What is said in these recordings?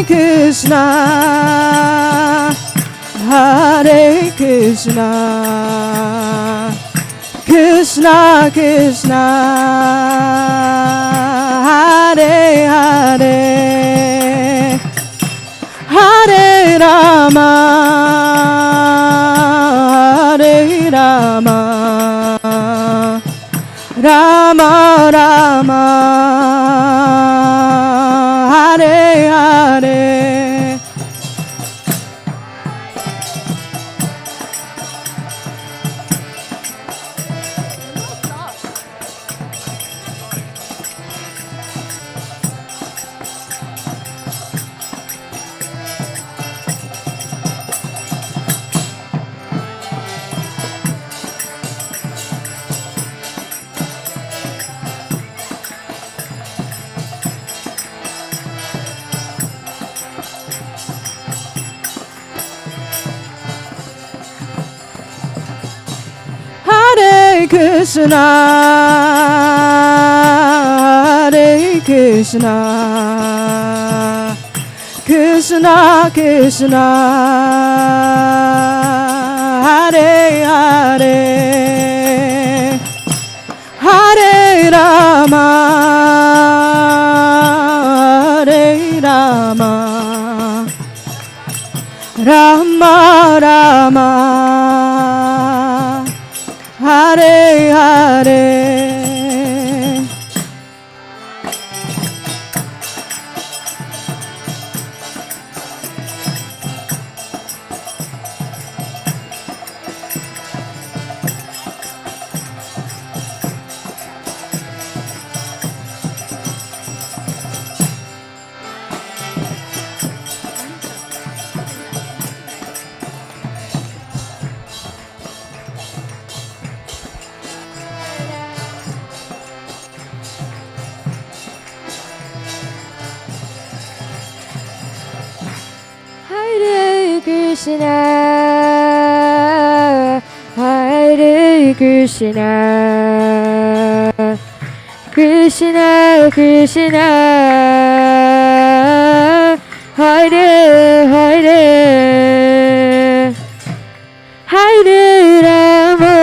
Krishna, Hare Krishna, Krishna Krishna, Hare Hare, Hare Rama, Hare Rama, Rama Rama, Hare Hare. Hare Krishna, Hare Krishna, Krishna Krishna, Hare Hare, Hare Rama, Hare Rama, Rama Rama, Hare Hare. Hare Krishna, Hare Krishna, Krishna Krishna, Hare Hare, Hare Rama,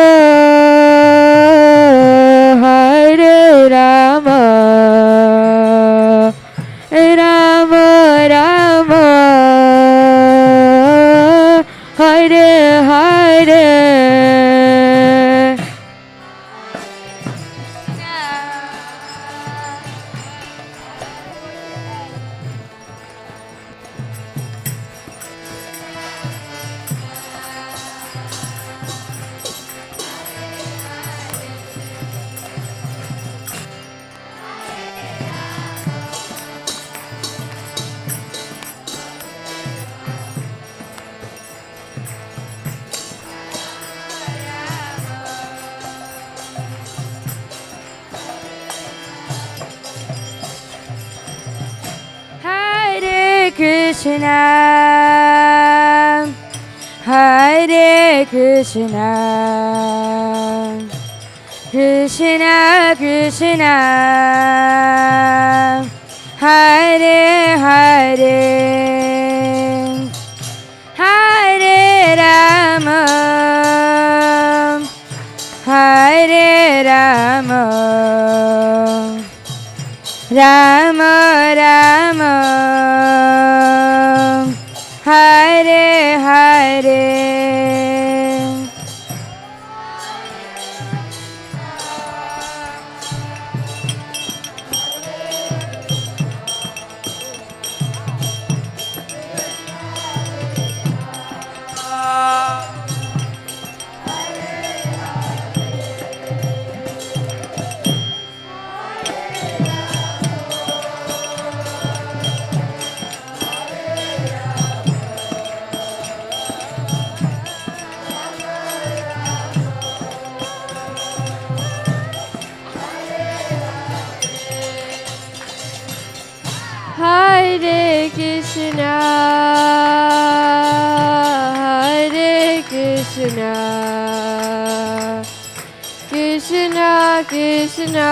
Hare Rama, Rama Rama, Hare Hare. Hare Krishna, Hare Krishna, Krishna Krishna, Hare Hare, Hare Rama, Hare Rama, Rama Rama, Hare Hare. Hare Krishna, Hare Krishna, Krishna Krishna,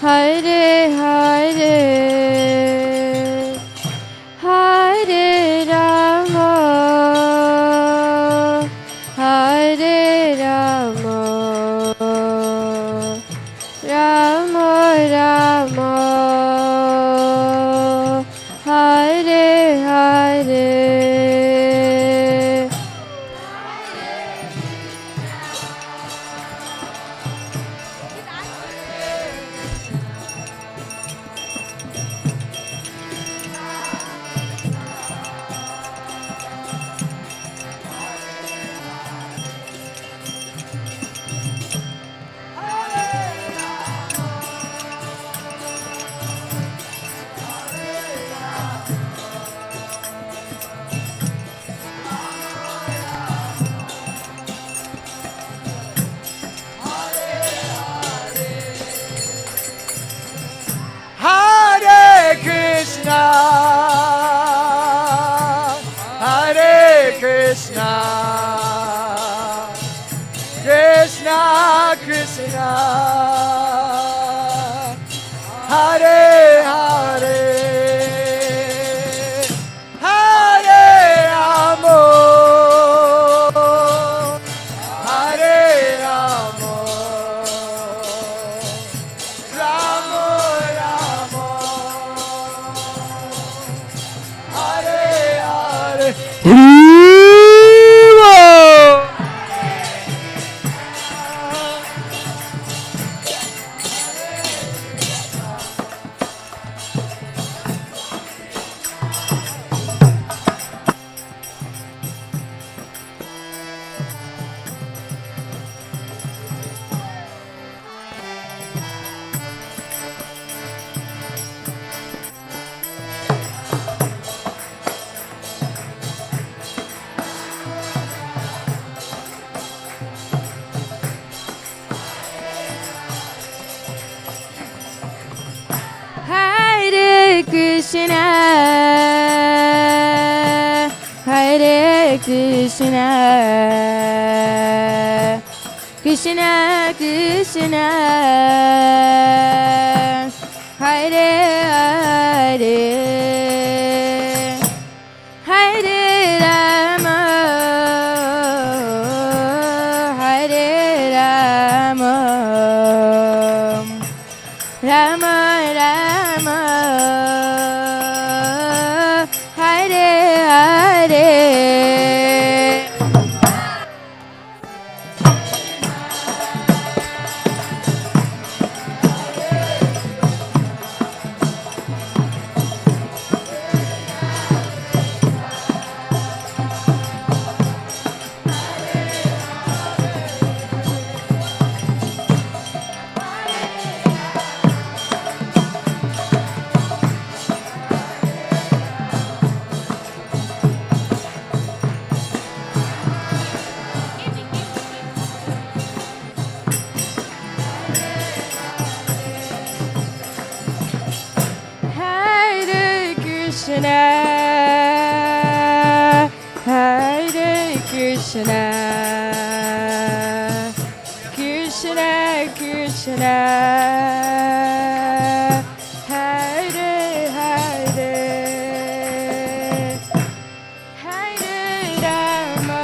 Hare Hare, Krishna Krishna Hare Hare Hare Rama Hare Rama Rama Rama Hare Hare Hare Krishna Krishna Krishna Hare Hare Hare Rama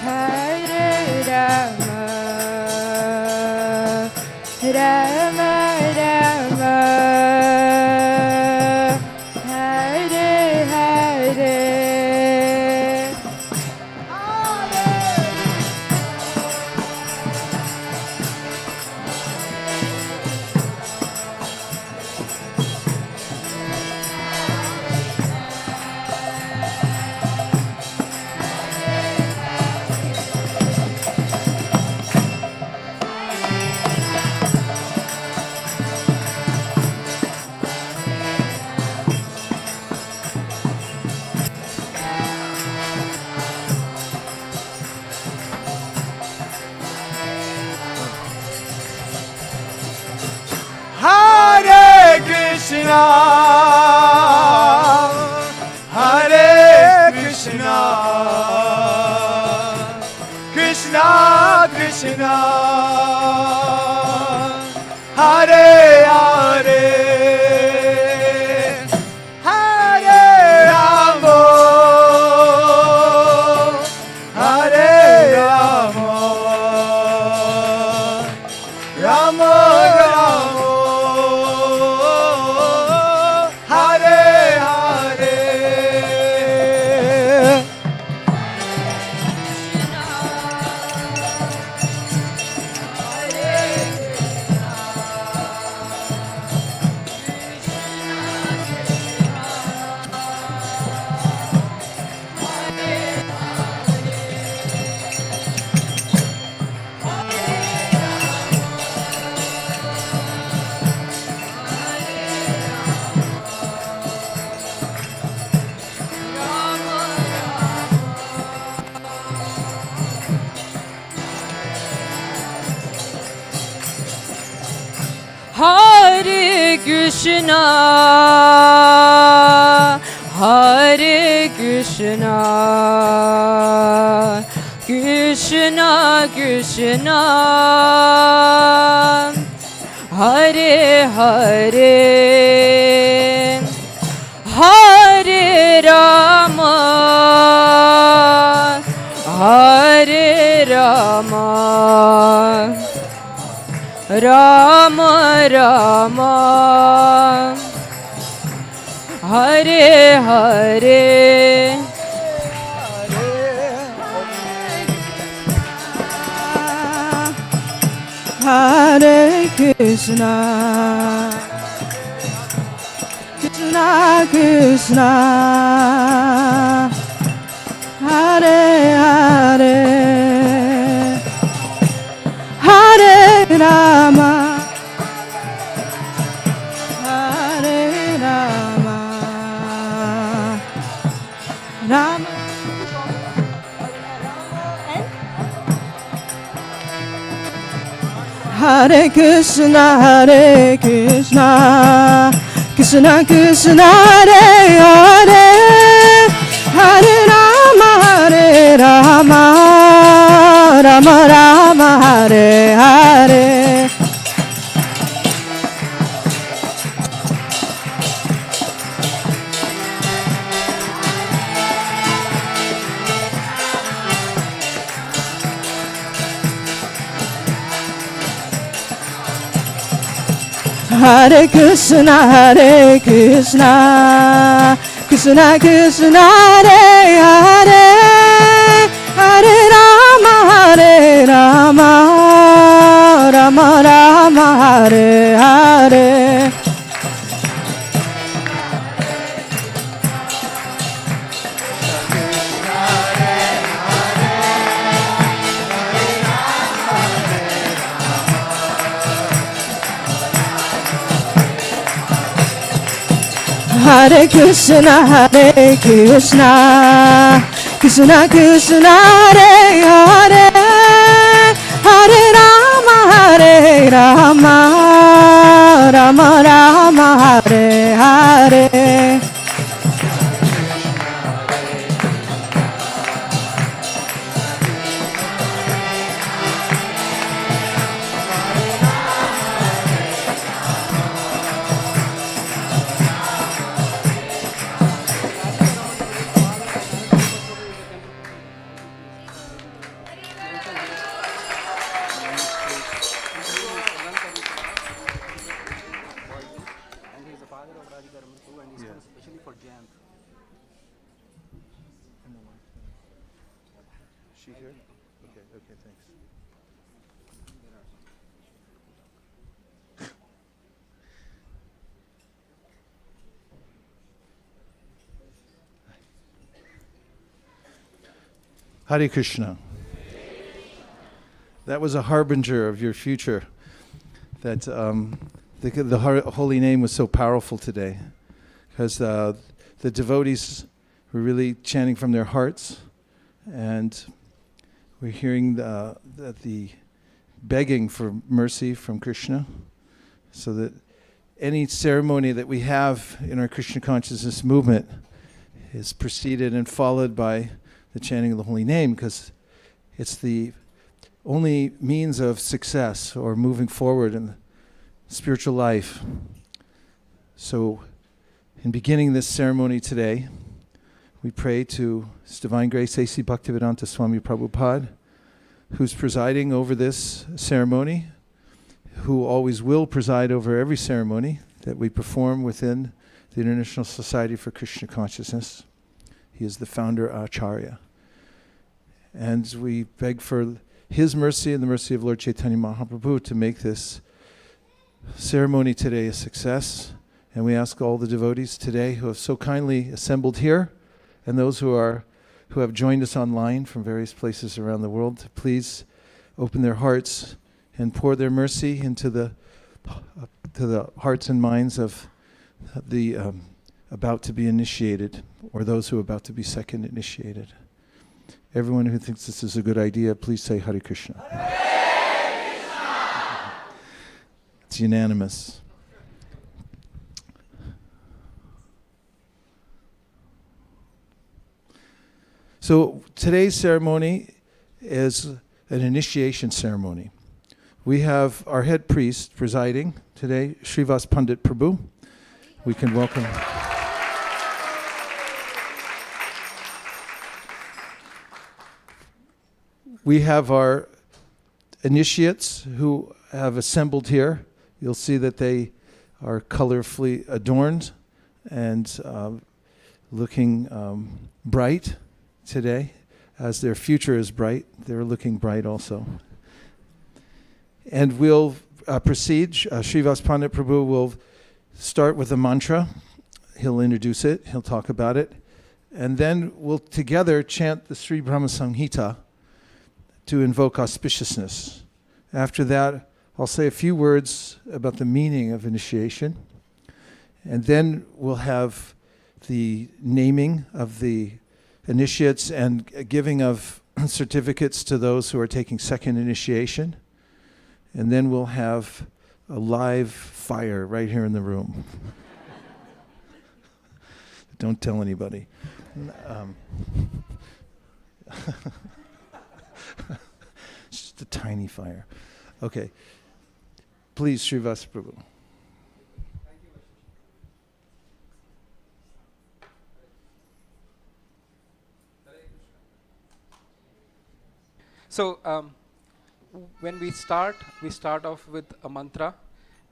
Hare Rama Rama Rama Hare Krishna, Hare Krishna, Krishna Krishna, Hare Hare, Hare Rama, Hare Rama, Rama Rama, Hare Hare. Hare Krishna, Krishna Krishna, Hare Hare, Hare Rama, Hare Rama, Rama. Hare Krishna, Hare Krishna, Krishna Krishna, Hare Hare, Hare Rama, Hare Rama, Rama Rama, Hare Hare. Hare Krishna, Hare Krishna, Krishna Krishna, Hare Hare, Hare Rama, Hare Rama, Rama Rama, Hare Hare. Hare Krishna, Hare Krishna, Krishna Krishna, Hare Hare, Hare Rama, Hare Rama, Rama Rama, Hare Hare. She here? Okay, thanks. Hare Krishna. That was a harbinger of your future. That the holy name was so powerful today, because the devotees were really chanting from their hearts, and we're hearing the begging for mercy from Krishna, so that any ceremony that we have in our Krishna consciousness movement is preceded and followed by the chanting of the holy name, because it's the only means of success or moving forward in spiritual life. So in beginning this ceremony today, we pray to His Divine Grace A.C. Bhaktivedanta Swami Prabhupada, who's presiding over this ceremony, who always will preside over every ceremony that we perform within the International Society for Krishna Consciousness. He is the founder Acharya. And we beg for His mercy and the mercy of Lord Chaitanya Mahaprabhu to make this ceremony today a success. And we ask all the devotees today who have so kindly assembled here, and those who have joined us online from various places around the world, to please open their hearts and pour their mercy into the hearts and minds of the about to be initiated, or those who are about to be second initiated. Everyone who thinks this is a good idea, please say Hare Krishna. Hare Krishna. It's unanimous. So today's ceremony is an initiation ceremony. We have our head priest presiding today, Srivas Pandit Prabhu. We can welcome him. We have our initiates who have assembled here. You'll see that they are colorfully adorned and looking bright today. As their future is bright, they're looking bright also. And we'll proceed. Srivas Pandit Prabhu will start with a mantra. He'll introduce it. He'll talk about it. And then we'll together chant the Sri Brahma-samhita to invoke auspiciousness. After that, I'll say a few words about the meaning of initiation. And then we'll have the naming of the initiates and giving of certificates to those who are taking second initiation. And then we'll have a live fire right here in the room. Don't tell anybody. Just a tiny fire. Okay. Please, Srivas Prabhu. So, when we start off with a mantra,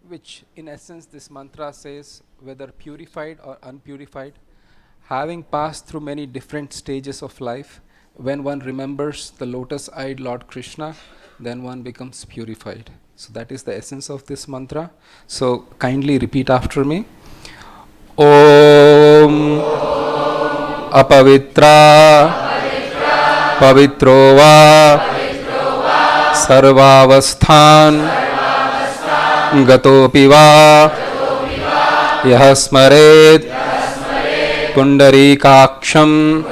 which in essence this mantra says whether purified or unpurified, having passed through many different stages of life, when one remembers the lotus-eyed Lord Krishna, then one becomes purified. So that is the essence of this mantra. So kindly repeat after me. Om apavitra pavitro va sarvavasthan gatopi va yah smaret pundarikaksham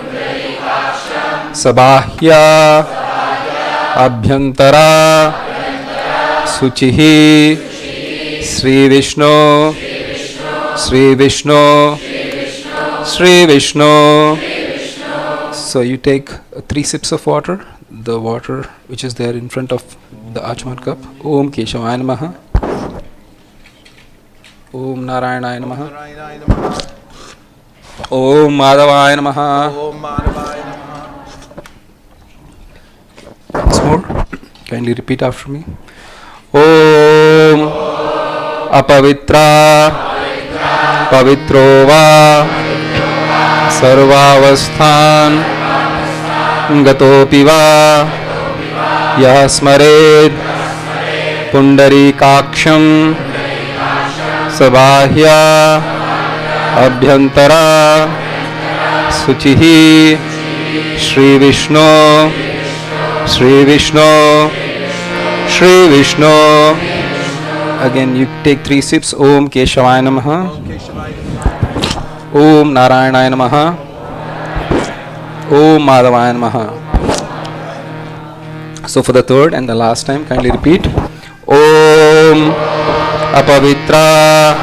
sabahya abhyantara suchihi Sri Vishnu Sri Vishnu Sri Vishnu. So you take 3 sips of water, the water which is there in front of the Achman cup. Om Keshavaya Namaha. Om Narayanaaya Namaha. Om Madhavaya Namaha. Once more, kindly repeat after me. Om apavitra pavitro va sarvavasthan gatopi va yah smared pundarikaksham sabahya abhyantara suchihi Sri Vishnu Sri Vishnu Sri Vishnu. Again you take 3 sips. Om Keshavaya Namaha. Om Narayanaya Namaha. Om Madhavaya Namaha. So for the third and the last time, kindly repeat. Om apavitra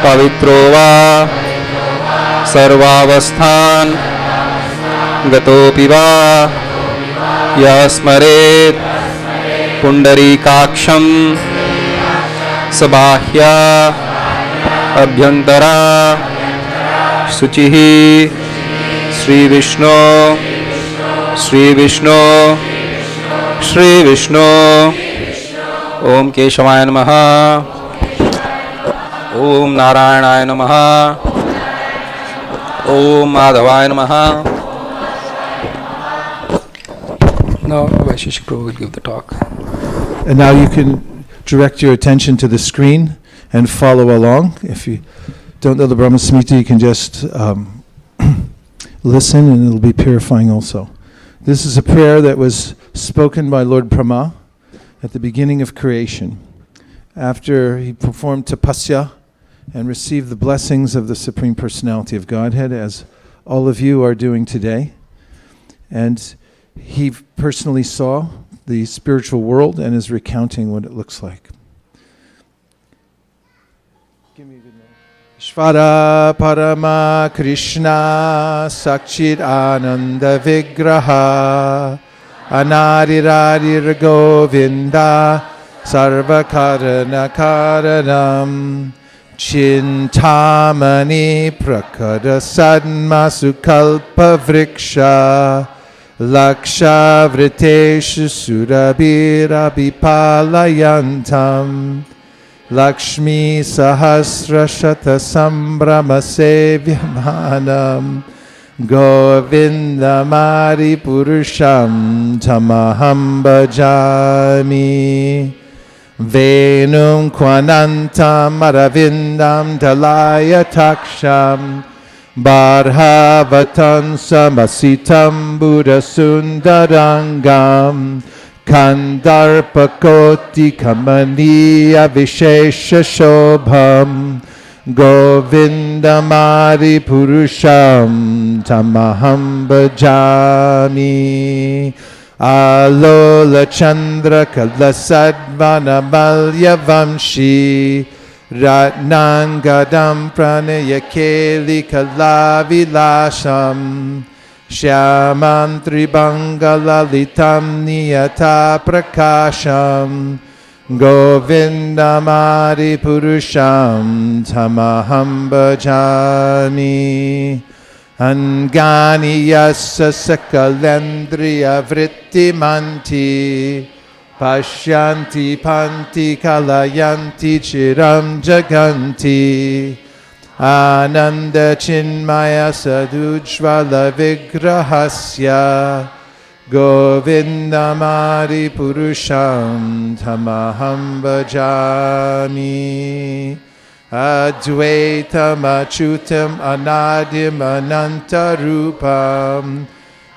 pavitro va sarvavasthan gatopi va yah smaret pundarikaksham sabahya abhyantara suchihi Sri Vishnu Sri Vishnu Sri Vishnu. Om Keshavaya Namaha. Om Narayanaya Namaha. Om Madhavaya Namaha. Now Vaisesika Prabhu will give the talk. And now you can direct your attention to the screen and follow along. If you don't know the Brahma-samhita, you can just listen and it'll be purifying also. This is a prayer that was spoken by Lord Brahma at the beginning of creation, after he performed tapasya and received the blessings of the Supreme Personality of Godhead, as all of you are doing today. And he personally saw the spiritual world and is recounting what it looks like. Give me a good name. Shvara Parama Krishna Sakchit Ananda Vigraha Anadiradir Govinda Sarvakarana Karanam Chintamani Prakada Sadmasukalpa Vriksha Laksha Vriteshu Surabira Bipalayantam Lakshmi Sahasra Shata Sambrama Sevyamanam Govinda Mari Purusham Tamaham Bhajami Venum Kwanantam Aravindam Dalaya Taksham Barhavatan Samasitam Buddha Sundarangam Kandarpakoti Kamaniya Vishesha Shobham Govindamari Purusham Tamaham Bhajami Alola Chandra Kalasadvana Malya Vamshi Ratnangadam Pranaya Keli Kalavilasham Shyamantri Bangalalitam Niyata Prakasham Govindamari Purusham Tamaham Bhajami Angani Yasa Sakalendriya Vrittimanti Pashyanti Panti Kalayanti Chiram Jaganti Ananda Chinmaya Sadujvala Vigrahasya Govindamari Purusham Tamaham Bhajami Advaitam Achutam Anadim Anantarupam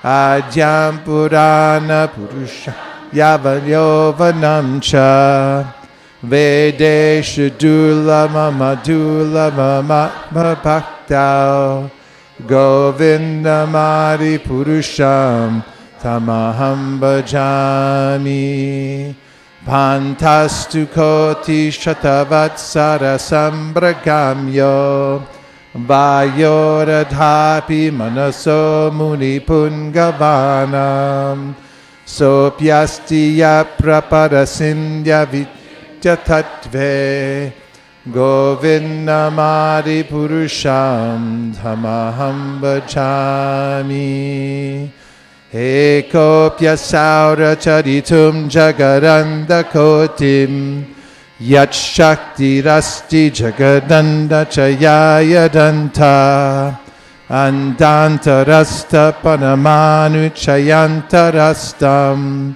Adyam Purana Purusha Yavanyovanam Cha Vedeshu Dulama Madulama Bhaktao Govindamari Purusham Tamaham Bhajami Pantastu Koti Shatavatsara Sambragamyo Vayoradhapi Manaso Muni Pungavanam Sopyasti Yaprapada Sindhya Vityatatve Govindamari Purusham Tamaham Bhajami Ekopya Saura Charitum Jagaranda Kotim Yat Shakti Rasti Jagadanda Chayaya Danta Andanta Rasta Panamanu Chayanta Rastam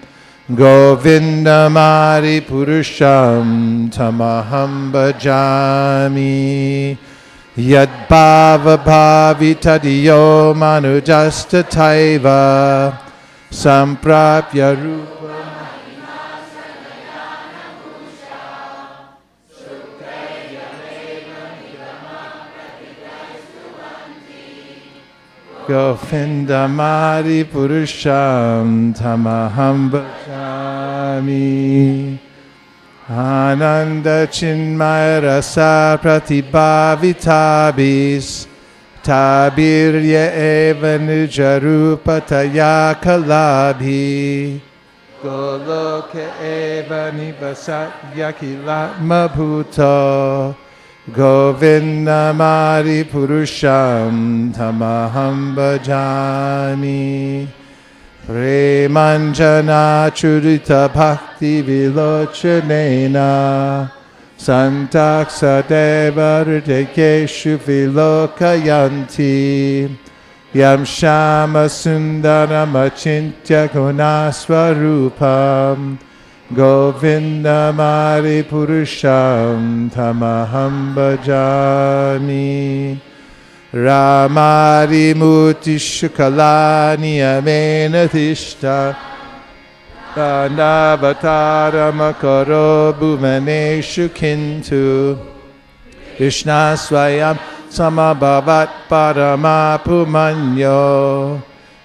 Govindamari Purusham Tamaham Bhajami Yad Bhava Bhavi Tadiyo Manujasta Taiva Samprapya Rupa Govindamari Purusham Tamaham Bhajami Ananda Chinmaya Rasa Pratibhavitabis Tabirya Eva Nijarupataya Kalabhi Goloka Eva Nivasatya Kilatma Bhuto Govindamari Purusham Tamaham Bhajami Premanjana Churita Bhakti Vilochanena Santaksa Deva Hridekeshu Vilokayanti Yam Shama Sundaram Achintya Gunaswarupam Govindamari Purusham Tamaham Bhajami Ramari Muti Shukalani Amena Tishta Dandavatara Makaro Bhuvaneshu Kintu Krishna Swayam Samabhavat Paramapumanyo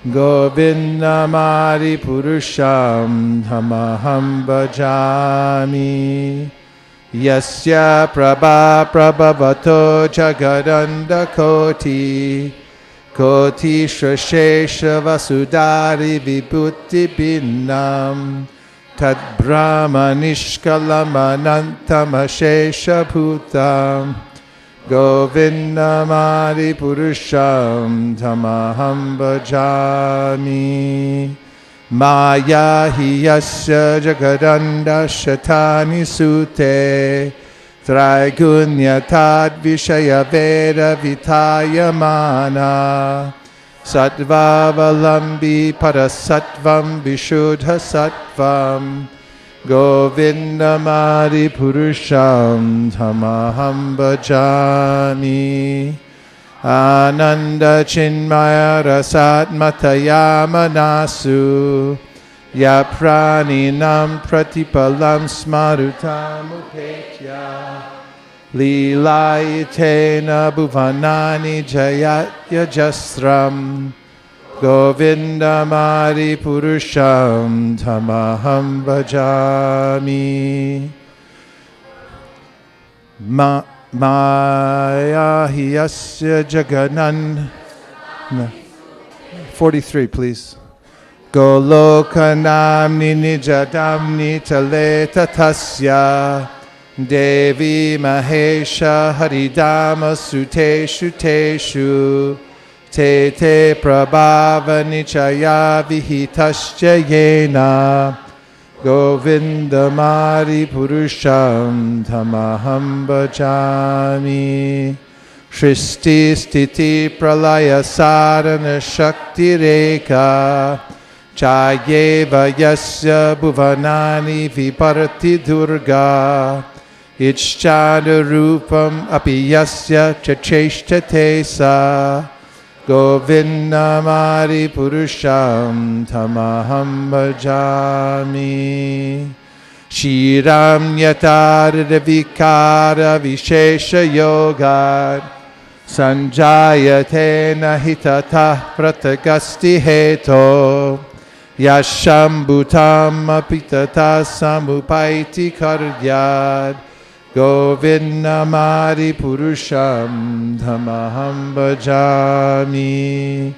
Govindamari Purusham Tamaham Bhajami Yasya Prabha Prabhavato Jagadanda Koti Koti Shrashesha Vasudari Vibhuti Binnam Tad Brahma Nishkalamanantam Ashesha Bhutam Govindamadi Purusham Tamaham Bhajami Maya Hiyasya Jagadanda Shatani Sute Traigunya Tad Vishaya Veda Vitayamana Sattva-valambi Parasattvam Vishuddha Sattvam Govindamadi Purusham Tamaham Bhajami Ananda Chinmaya Rasatmataya Manasu Yapraninam Pratipalam Smarutam Upetya Lilayitena Bhuvanani Jayatya Jasram Govindamadi Purusham Tamaham Bhajami Maya Hiyasya Jaganan 43 please Golokanamni Nijadamni Taleta Tasya Devi Mahesha Haridama Suteshu Teshu Te Te Prabhava Nichaya Vihitascha Yena Govindamadi Purusham Tamaham Bhajami Shristi Stiti Pralaya Sarana Shakti Rekha Chayeva Yasya Bhuvanani Viparti Durga Ichchana Rupam Api Yasya Chacheshtate Sa Govindamadi Purusham Tamaham Bhajami Shiram Yatada Vikara Vishesha Yoga Sanjayate Nahitata Pratagasti Heto Yashambhutam Apitata Samupaiti Karyad Govindamadi Purusham Tamaham Bhajami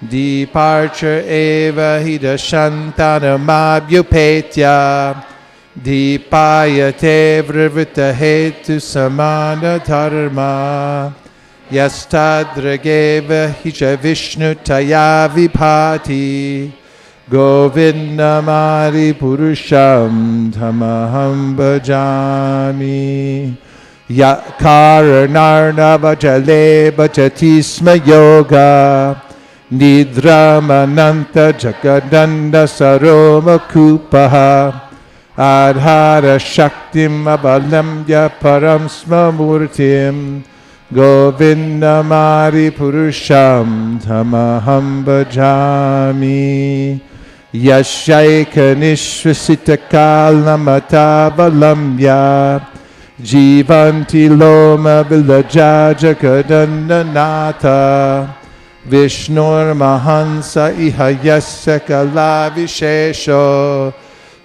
Departure Eva Hidashantanamabhyupetya Dipayate Vrivita Hetu Samana Dharma Yastadrageva Hisha Vishnu Taya Vibhati Govindamadi Purusham Tamaham Bhajami Yakaranarnava Jale Bhajatisma Yoga Nidramananta Jagadanda Saroma Kupaha Adhara Shaktim Abalamya Paramsma Murtim Govindamadi Purusham Tamaham Bhajami Yashaika Nishvasita Kalnamata Valamya Jivanti Loma Vilaja Jagadandanata Vishnur Mahansa Ihayasya Kala Vishesho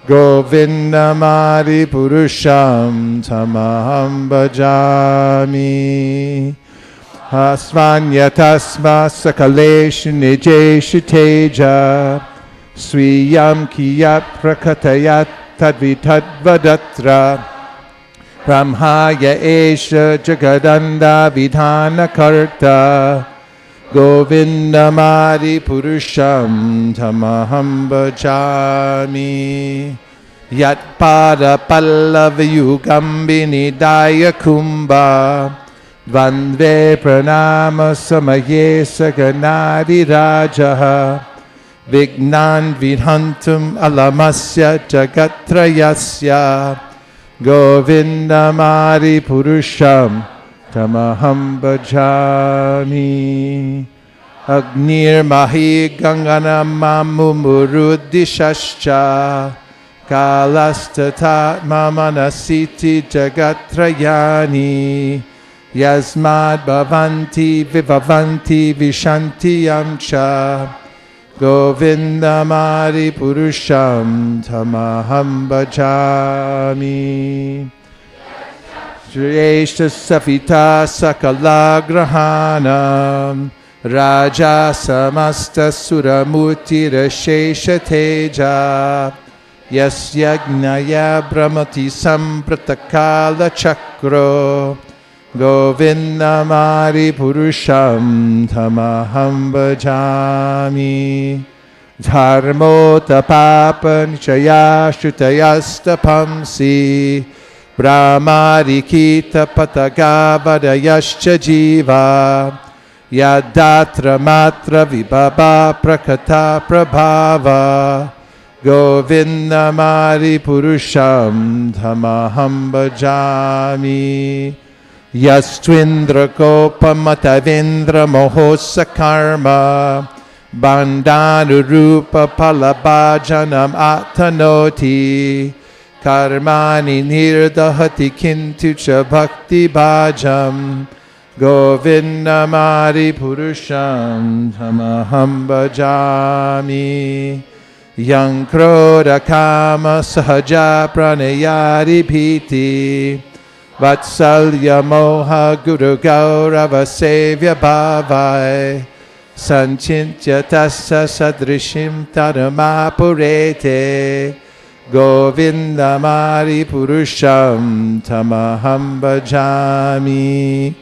Govindamadi Purusham Tamaham Bhajami Asvanyatasma Sakaleshu Nijeshu Teja Swiyam Kiyat Prakatayat Tadvitadvadatra Brahmaya Esha Jagadanda Vidhana Karta Govindamadi Purusham Tamaham Bhajami Yatpada Pallavayugambini Daya Kumbha Dvandve Pranama Samaye Saganadi Rajaha Vignan Vidhantum Alamasya Jagatrayasya Govindamadi Purusham Tamaham Bhajami Agnir Mahi Gangana Mamumuruddishascha Kalastata Mamanasiti Jagatrayani Yasmad Bhavanti Vivavanti Vishanti Yamcha Govindamadi Purusham Tamaham Bhajami Shreyeshta Safita Sakalagrahanam Raja Samasta Suramurtira Shesha Teja Yasyagnaya Brahmati Sampratakala Chakro Govindamari Purusham Tamaham Bhajami Dharmota Papa Nichaya Shrutayastapamsi Brahmarikita Patagavadayascha Jiva Yadatra Matra Vibhava Prakata Prabhava Govindamari Purusham Dhamaham Bhajami Yastvindra Kopamatavindra Mohosa Karma Bandhanu Rupa Palabhajanam Atanoti Karmani Nirdahati Kintu Cha Bhakti Bhajam Govindamari Purusham Dhamaham Bhajami Yang Krodha Kama Sahaja Pranayari Bhiti Vatsalya Moha Guru Gaurava Sevya Bhavai Sanchintya Tassa Sadrishim Tadama Purete Govindamari Purusham Tamaham Bhajami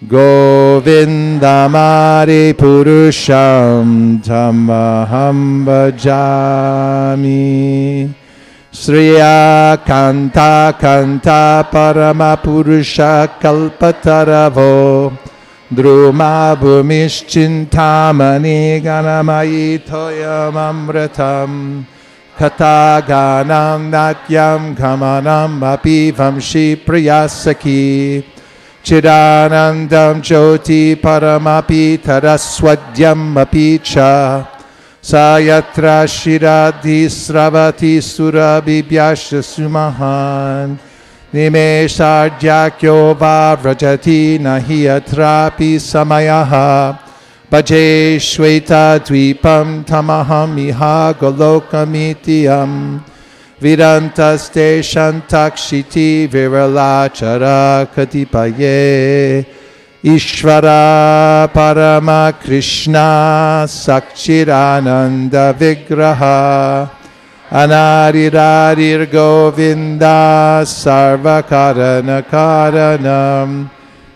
Govindamari Purusham Tamaham Bhajami Sriya Kanta Kanta Parama Purusha Kalpataravo Druma Bhumishchintamani Ganamayi Toyam Amratam Kataganam Natyam Kamanam Api Vamshi Priyasaki Chidanandam Jyoti Paramapi Taraswadyam Apicha Sayatra Shiradi Sravati Surabhibhyasha Sumahan Nimesardhyakyo Vavrajati Nahi Atrapi Samayaha Bhaje Shweta Dvipam Tamaham Iha Golokamitiyam Vidantaste Shantakshiti Viralachara Katipaye Ishvara Parama Krishna Sakchirananda Vigraha Anaridarir Govinda Sarvakarana Karanam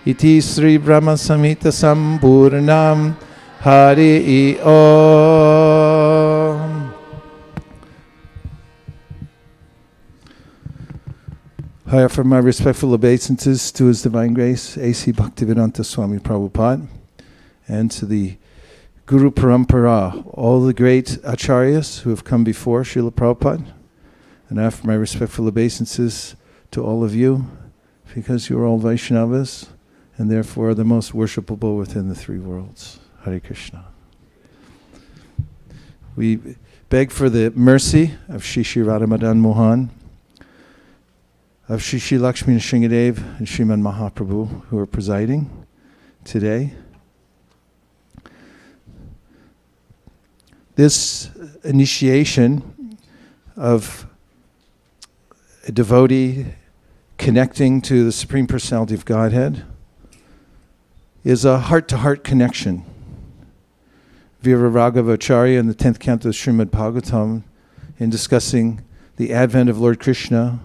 Iti Sri Brahma-samhita Sampurnam Hari Om. I offer my respectful obeisances to His Divine Grace, A.C. Bhaktivedanta Swami Prabhupada, and to the Guru Parampara, all the great acharyas who have come before Srila Prabhupada. And I offer my respectful obeisances to all of you, because you are all Vaishnavas, and therefore the most worshipable within the three worlds. Hare Krishna. We beg for the mercy of Shri Shri Radha Madan Mohan, of Shri Shri Lakshmi Nrsingadev and Sriman Mahaprabhu, who are presiding today. This initiation of a devotee connecting to the Supreme Personality of Godhead is a heart-to-heart connection. Veera Raghavacharya in the 10th canto of Srimad Bhagavatam, in discussing the advent of Lord Krishna,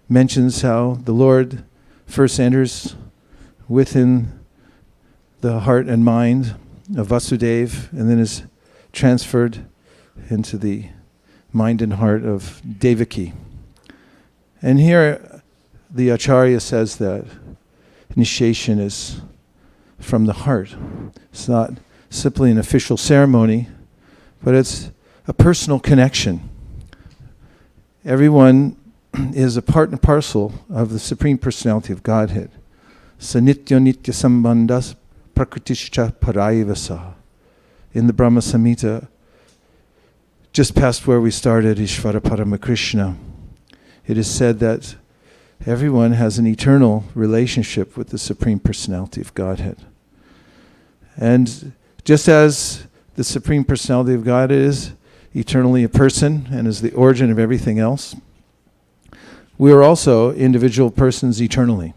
mentions how the Lord first enters within the heart and mind of Vasudeva, and then is transferred into the mind and heart of Devaki. And here the Acharya says that initiation is from the heart. It's not simply an official ceremony, but it's a personal connection. Everyone is a part and parcel of the Supreme Personality of Godhead. Sanitya nitya sambandhas prakritischa parayavasa. In the Brahma-samhita, just past where we started, Ishvara Paramakrishna, it is said that everyone has an eternal relationship with the Supreme Personality of Godhead. And just as the Supreme Personality of God is eternally a person and is the origin of everything else, we are also individual persons eternally.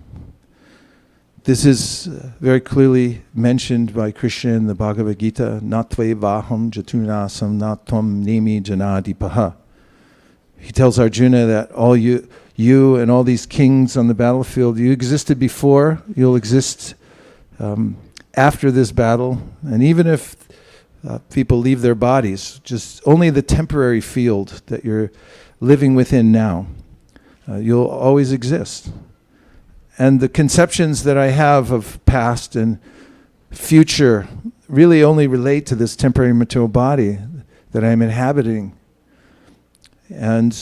This is very clearly mentioned by Krishna in the Bhagavad Gita, Natve Vaham Jatunasam Natvam Nemi Janadipaha. He tells Arjuna that all you and all these kings on the battlefield, you existed before, you'll exist after this battle. And even if people leave their bodies, just only the temporary field that you're living within now, you'll always exist. And the conceptions that I have of past and future really only relate to this temporary material body that I'm inhabiting. And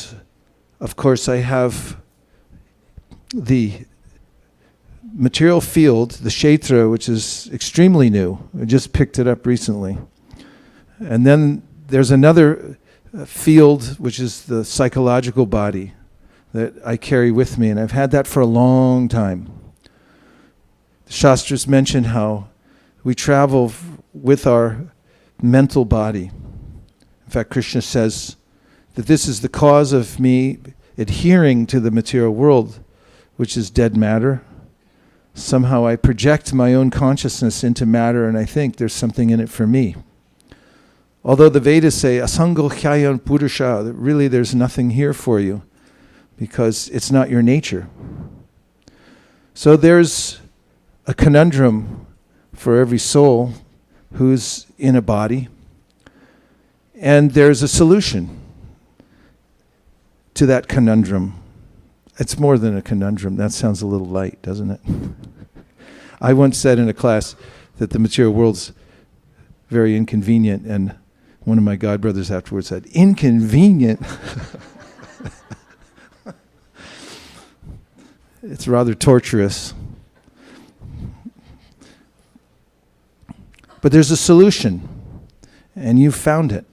of course I have the material field, the kshetra, which is extremely new. I just picked it up recently. And then there's another field, which is the psychological body that I carry with me, and I've had that for a long time. The Shastras mention how we travel with our mental body. In fact, Krishna says that this is the cause of me adhering to the material world, which is dead matter. Somehow I project my own consciousness into matter, and I think there's something in it for me. Although the Vedas say, asango khyayan purusha, that really there's nothing here for you, because it's not your nature. So there's a conundrum for every soul who's in a body, and there's a solution to that conundrum. It's more than a conundrum. That sounds a little light, doesn't it? I once said in a class that the material world's very inconvenient, and one of my godbrothers afterwards said, inconvenient? It's rather torturous. But there's a solution, and you found it,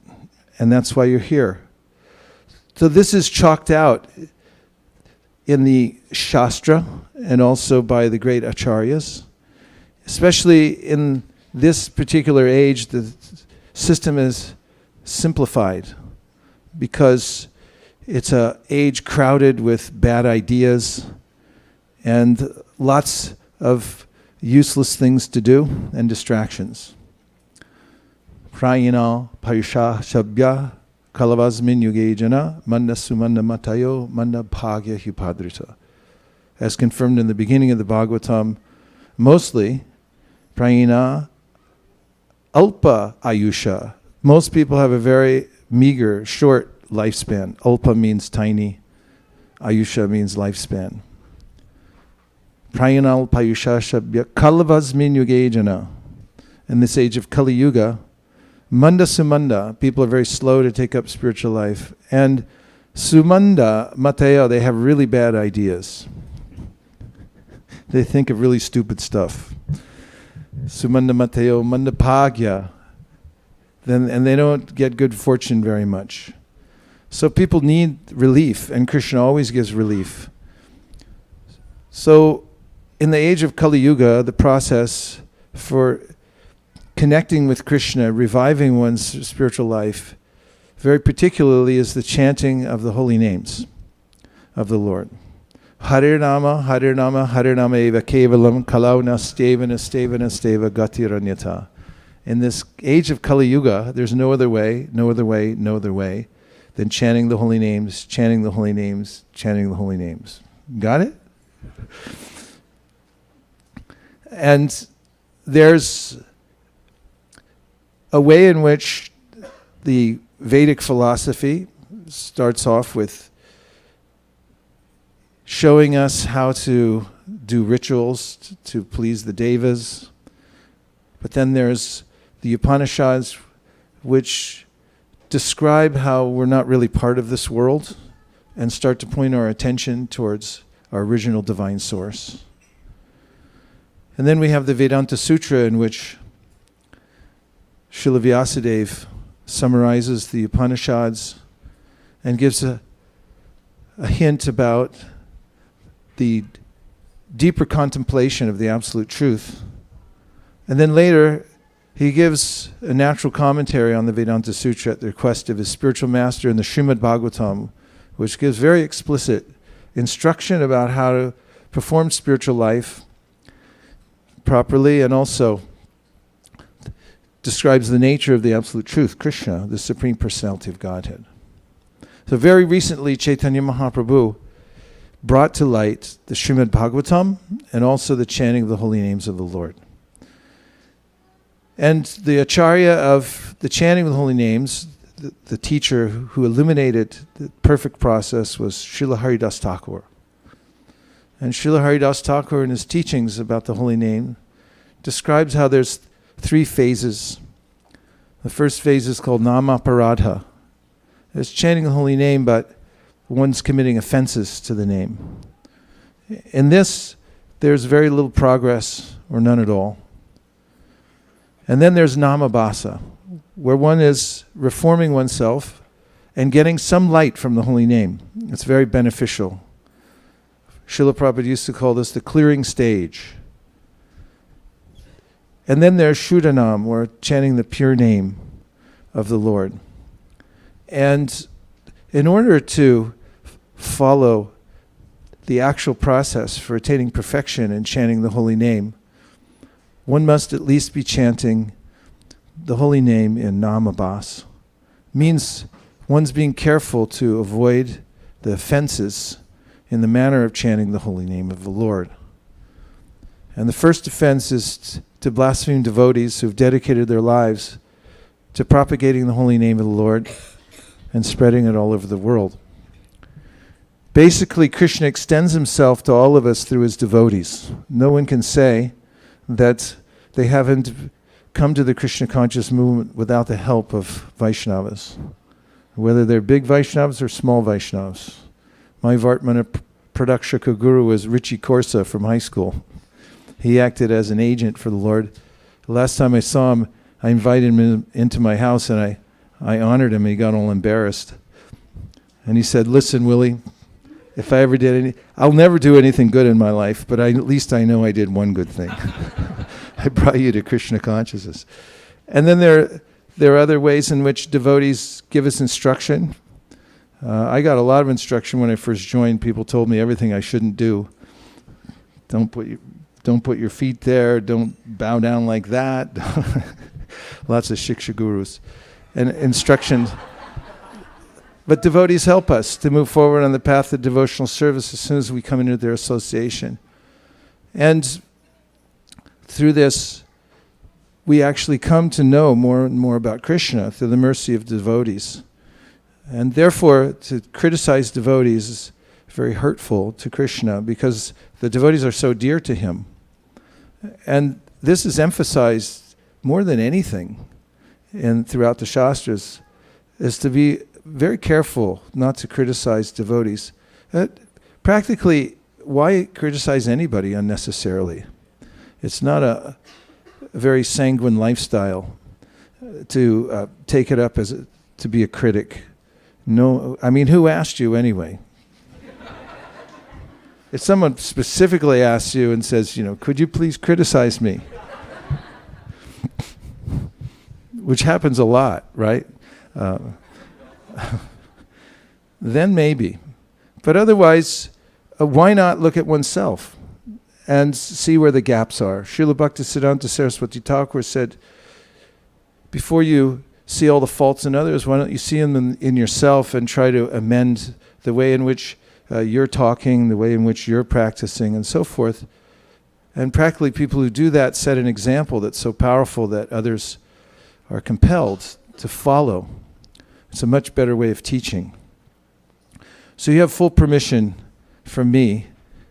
and that's why you're here. So this is chalked out in the Shastra and also by the great acharyas. Especially in this particular age, the system is simplified because it's an age crowded with bad ideas and lots of useless things to do and distractions. Prayina Payusha Shabya Kalavasmin Yugejana Manda Sumanda Matayo Manda Bhagya Hupadrita. As confirmed in the beginning of the Bhagavatam, mostly Prayina Alpa Ayusha. Most people have a very meager, short lifespan. Alpa means tiny. Ayusha means lifespan. Prayanal Payusha Shabya Kalavasmin Yugejana. In this age of Kali Yuga, Manda Sumanda, people are very slow to take up spiritual life. And Sumanda Mateo, they have really bad ideas. They think of really stupid stuff. Sumanda Mateo, Manda Bhagya. And they don't get good fortune very much. So people need relief, and Krishna always gives relief. So in the age of Kali Yuga, the process for connecting with Krishna, reviving one's spiritual life, very particularly is the chanting of the holy names of the Lord. Hare Nama, Hare Nama, Hare Nama eva kevalam kalau nasteva nasteva nasteva gatiranyata. In this age of Kali Yuga, there's no other way, no other way, no other way than chanting the holy names, chanting the holy names, chanting the holy names. Got it? And there's a way in which the Vedic philosophy starts off with showing us how to do rituals to please the devas. But then there's the Upanishads, which describe how we're not really part of this world and start to point our attention towards our original divine source. And then we have the Vedanta Sutra, in which Srila Vyasadeva summarizes the Upanishads and gives a hint about the deeper contemplation of the absolute truth. And then later, he gives a natural commentary on the Vedanta Sutra at the request of his spiritual master in the Srimad Bhagavatam, which gives very explicit instruction about how to perform spiritual life properly, and also describes the nature of the Absolute Truth, Krishna, the Supreme Personality of Godhead. So very recently, Chaitanya Mahaprabhu brought to light the Srimad Bhagavatam and also the chanting of the holy names of the Lord. And the Acharya of the chanting of the holy names, the teacher who illuminated the perfect process, was Srila Haridas Thakur. And Srila Haridas Thakur in his teachings about the holy name describes how there's 3 phases. The first phase is called Namaparadha. It's chanting the holy name, but one's committing offenses to the name. In this, there's very little progress, or none at all. And then there's Namabhasa, where one is reforming oneself and getting some light from the holy name. It's very beneficial. Srila Prabhupada used to call this the clearing stage. And then there's Shuddhanam, or chanting the pure name of the Lord. And in order to follow the actual process for attaining perfection in chanting the holy name, one must at least be chanting the holy name in Namabhas. Means one's being careful to avoid the offenses in the manner of chanting the holy name of the Lord. And the first offense is to blaspheme devotees who've dedicated their lives to propagating the holy name of the Lord and spreading it all over the world. Basically, Krishna extends himself to all of us through his devotees. No one can say that they haven't come to the Krishna conscious movement without the help of Vaishnavas, whether they're big Vaishnavas or small Vaishnavas. My Vartmana Pradakshaka Guru was Richie Corsa from high school. He acted as an agent for the Lord. The last time I saw him, I invited him into my house, and I honored him, and he got all embarrassed. And he said, "Listen, Willie, if I ever did I'll never do anything good in my life, but at least I know I did one good thing. I brought you to Krishna consciousness." And then there are other ways in which devotees give us instruction. I got a lot of instruction when I first joined. People told me everything I shouldn't do. Don't put your feet there. Don't bow down like that. Lots of shiksha gurus and instructions. But devotees help us to move forward on the path of devotional service as soon as we come into their association. And through this, we actually come to know more and more about Krishna through the mercy of devotees. And therefore, to criticize devotees is very hurtful to Krishna because the devotees are so dear to him. And this is emphasized more than anything throughout the Shastras, is to be very careful not to criticize devotees. Practically, why criticize anybody unnecessarily? It's not a very sanguine lifestyle to take it up as to be a critic. No, I mean, who asked you anyway? If someone specifically asks you and says, could you please criticize me? Which happens a lot, right? Then maybe. But otherwise, why not look at oneself and see where the gaps are? Srila Bhaktisiddhanta Saraswati Thakur said, before you see all the faults in others, why don't you see them in yourself and try to amend the way in which you're talking, the way in which you're practicing, and so forth. And practically people who do that set an example that's so powerful that others are compelled to follow. It's a much better way of teaching. So you have full permission from me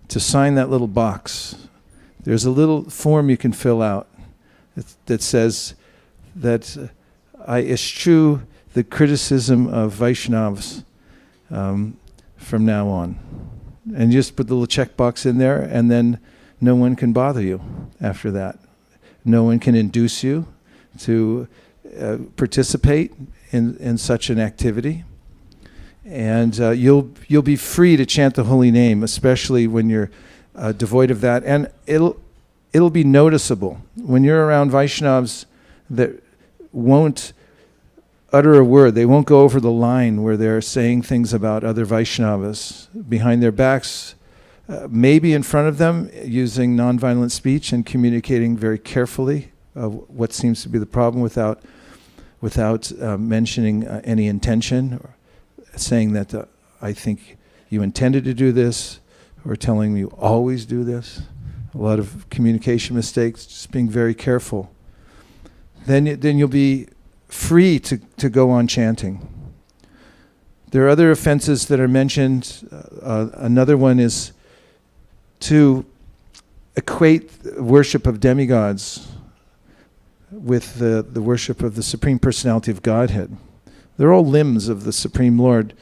to sign that little box. There's a little form you can fill out that says that I eschew the criticism of Vaishnavas from now on. And you just put the little checkbox in there, and then no one can bother you after that. No one can induce you to participate in such an activity. And you'll be free to chant the holy name, especially when you're devoid of that. And it'll be noticeable. When you're around Vaishnavas that won't utter a word, they won't go over the line where they're saying things about other Vaishnavas behind their backs. maybe in front of them, using nonviolent speech and communicating very carefully what seems to be the problem without mentioning any intention, or saying that I think you intended to do this, or telling me you always do this. A lot of communication mistakes, just being very careful. Then you'll be free to go on chanting. There are other offenses that are mentioned. Another one is to equate worship of demigods with the worship of the Supreme Personality of Godhead. They're all limbs of the Supreme Lord,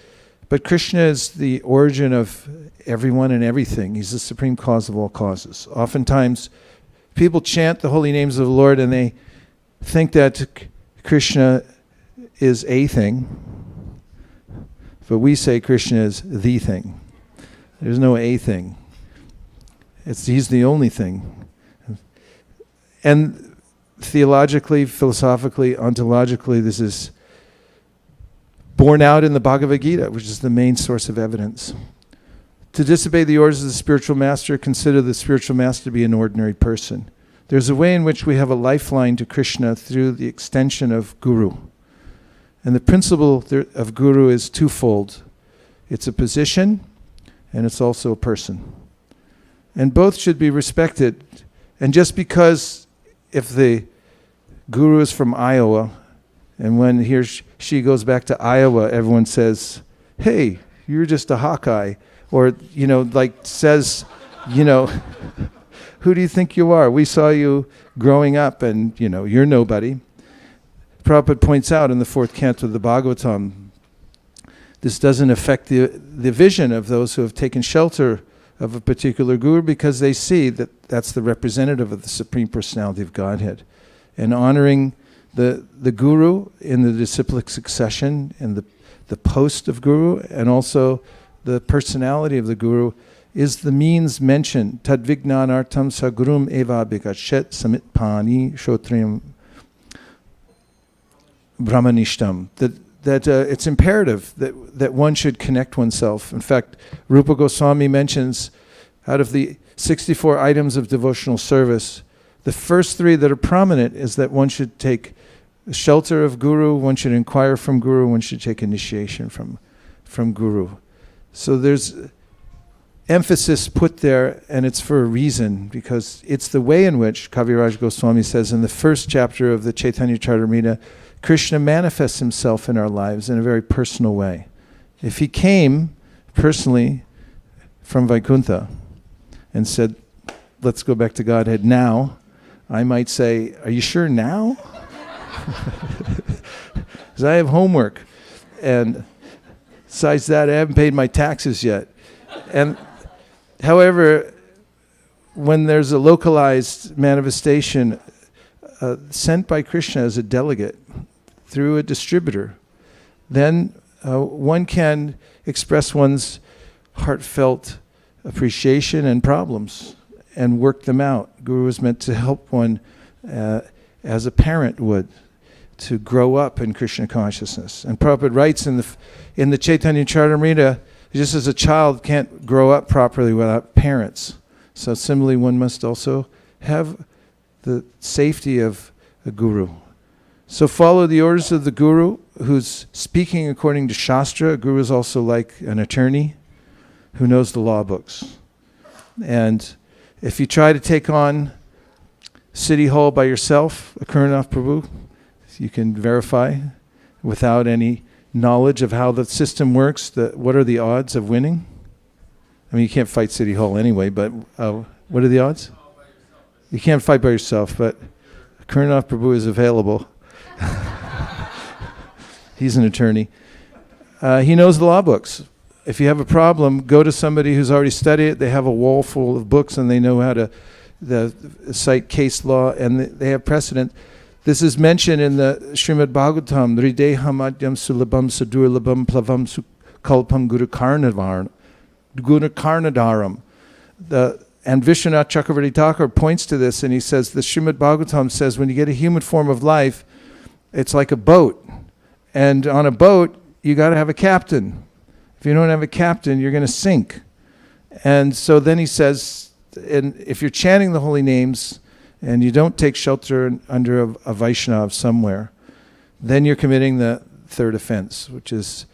but Krishna is the origin of everyone and everything. He's the supreme cause of all causes. Oftentimes, people chant the holy names of the Lord and they think that Krishna is a thing, but we say Krishna is the thing. There's no a thing. He's the only thing. And theologically, philosophically, ontologically, this is borne out in the Bhagavad Gita, which is the main source of evidence. To disobey the orders of the spiritual master, consider the spiritual master to be an ordinary person. There's a way in which we have a lifeline to Krishna through the extension of Guru. And the principle of Guru is twofold. It's a position, and it's also a person. And both should be respected. And just because if the Guru is from Iowa, and when he or she goes back to Iowa, everyone says, hey, you're just a Hawkeye. Or, says, who do you think you are? We saw you growing up and, you're nobody. Prabhupada points out in the 4th canto of the Bhagavatam, this doesn't affect the vision of those who have taken shelter of a particular guru, because they see that that's the representative of the Supreme Personality of Godhead. And honoring the guru in the disciplic succession and the post of guru, and also the personality of the guru, is the means mentioned. Tadvignanartam sagurum eva bhikachet samitpani shotriyam brahmanishtam. That it's imperative that one should connect oneself. In fact, Rupa Goswami mentions out of the 64 items of devotional service, the first 3 that are prominent is that one should take shelter of Guru, one should inquire from Guru, one should take initiation from Guru. So there's emphasis put there, and it's for a reason, because it's the way in which Kaviraj Goswami says in the 1st chapter of the Chaitanya Charitamrita, Krishna manifests himself in our lives in a very personal way. If he came personally from Vaikuntha and said, let's go back to Godhead now, I might say, are you sure now? Because I have homework, and besides that, I haven't paid my taxes yet. And however, when there's a localized manifestation sent by Krishna as a delegate through a distributor, then one can express one's heartfelt appreciation and problems and work them out. Guru is meant to help one as a parent would, to grow up in Krishna consciousness. And Prabhupada writes in the Chaitanya Charitamrita, just as a child can't grow up properly without parents, so similarly one must also have the safety of a guru. So follow the orders of the guru who's speaking according to Shastra. A guru is also like an attorney who knows the law books. And if you try to take on City Hall by yourself, Akaranath Prabhu, you can verify without any knowledge of how the system works, what are the odds of winning? I mean, you can't fight City Hall anyway, but what are the odds? You can't fight by yourself, but Akaranath Prabhu is available. He's an attorney. He knows the law books. If you have a problem, go to somebody who's already studied it. They have a wall full of books and they know how to cite case law, and they have precedent. This is mentioned in the Srimad Bhagavatam, Hrideham Adyam Sulabham Sadurlabham Plavam Sukalpam Guru Karnadaram. And Vishwanath Chakravarti Thakur points to this, and he says, the Srimad Bhagavatam says, when you get a human form of life, it's like a boat. And on a boat, you got to have a captain. If you don't have a captain, you're going to sink. And so then he says, and if you're chanting the holy names and you don't take shelter under a Vaishnava somewhere, then you're committing the third offense, which is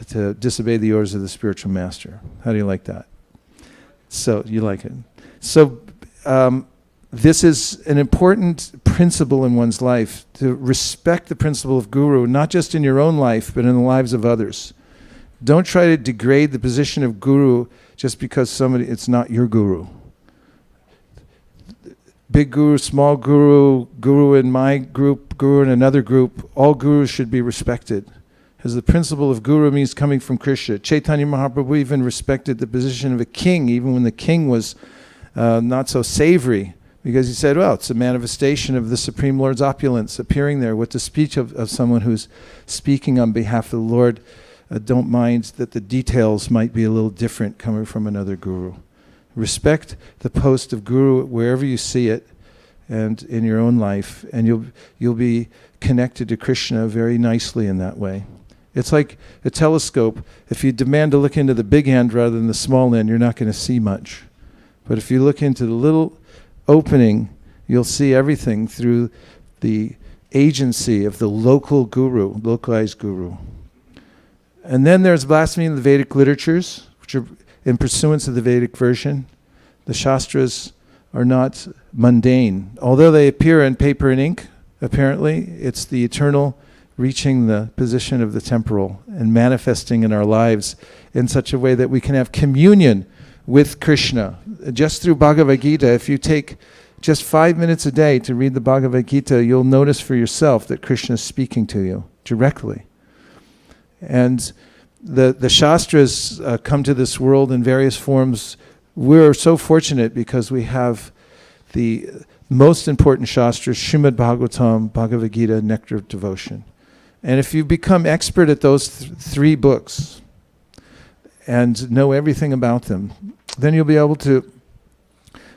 to disobey the orders of the spiritual master. How do you like that? So you like it. So this is an important principle in one's life, to respect the principle of guru, not just in your own life, but in the lives of others. Don't try to degrade the position of guru just because it's not your guru. Big guru, small guru, guru in my group, guru in another group, all gurus should be respected. Because the principle of guru means coming from Krishna. Chaitanya Mahaprabhu even respected the position of a king, even when the king was not so savory, because he said, well, it's a manifestation of the Supreme Lord's opulence appearing there with the speech of someone who's speaking on behalf of the Lord. Don't mind that the details might be a little different coming from another guru. Respect the post of guru wherever you see it and in your own life, and you'll be connected to Krishna very nicely in that way. It's like a telescope. If you demand to look into the big end rather than the small end, you're not going to see much. But if you look into the little opening, you'll see everything through the agency of the local guru, localized guru. And then there's blasphemy in the Vedic literatures, which are in pursuance of the Vedic version. The Shastras are not mundane. Although they appear in paper and ink, apparently, it's the eternal reaching the position of the temporal and manifesting in our lives in such a way that we can have communion with Krishna. Just through Bhagavad Gita, if you take just 5 minutes a day to read the Bhagavad Gita, you'll notice for yourself that Krishna is speaking to you directly. And the Shastras come to this world in various forms. We're so fortunate because we have the most important Shastras, Srimad Bhagavatam, Bhagavad Gita, Nectar of Devotion. And if you become expert at those three books and know everything about them, then you'll be able to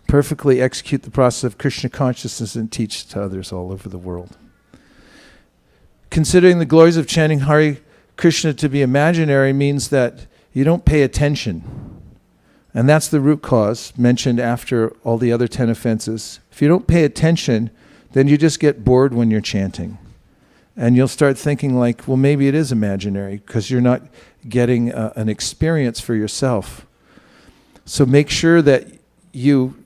perfectly execute the process of Krishna consciousness and teach to others all over the world. Considering the glories of chanting Hare Krishna to be imaginary means that you don't pay attention. And that's the root cause mentioned after all the other 10 offenses. If you don't pay attention, then you just get bored when you're chanting. And you'll start thinking like, well, maybe it is imaginary because you're not getting an experience for yourself. So make sure that you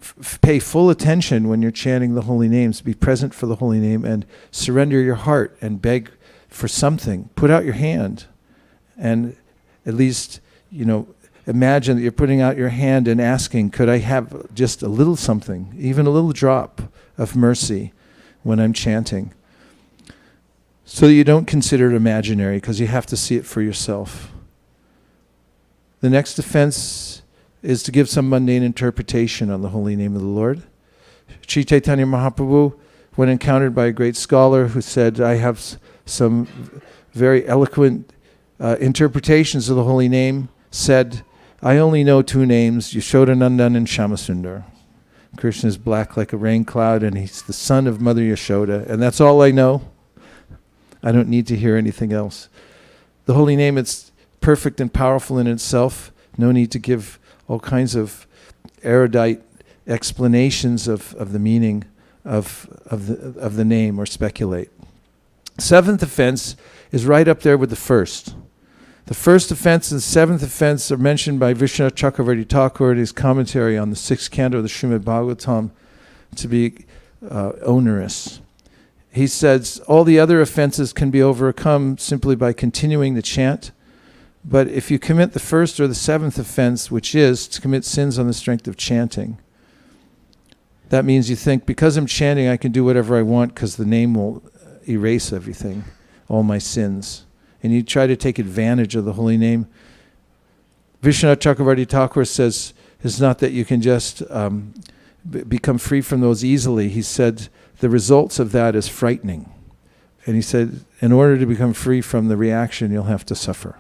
pay full attention when you're chanting the holy names. Be present for the holy name and surrender your heart and beg for something. Put out your hand and at least, imagine that you're putting out your hand and asking, could I have just a little something, even a little drop of mercy when I'm chanting? So that you don't consider it imaginary, because you have to see it for yourself. The next offense is to give some mundane interpretation on the holy name of the Lord. Sri Chaitanya Mahaprabhu, when encountered by a great scholar who said, I have some very eloquent interpretations of the holy name, said, I only know two names, Yashodanandan and Shyamasundar. Krishna is black like a rain cloud, and he's the son of Mother Yashoda, and that's all I know. I don't need to hear anything else. The holy name, it's perfect and powerful in itself. No need to give all kinds of erudite explanations of the meaning of the name or speculate. Seventh offense is right up there with the first. The first offense and the seventh offense are mentioned by Vishwanath Chakravarti Thakur in his commentary on the sixth canto of the Srimad Bhagavatam to be onerous. He says all the other offenses can be overcome simply by continuing the chant. But if you commit the first or the seventh offense, which is to commit sins on the strength of chanting, that means you think, because I'm chanting, I can do whatever I want because the name will erase everything, all my sins. And you try to take advantage of the holy name. Vishwanath Chakravarti Thakur says it's not that you can just become free from those easily. He said the results of that is frightening. And he said, in order to become free from the reaction, you'll have to suffer.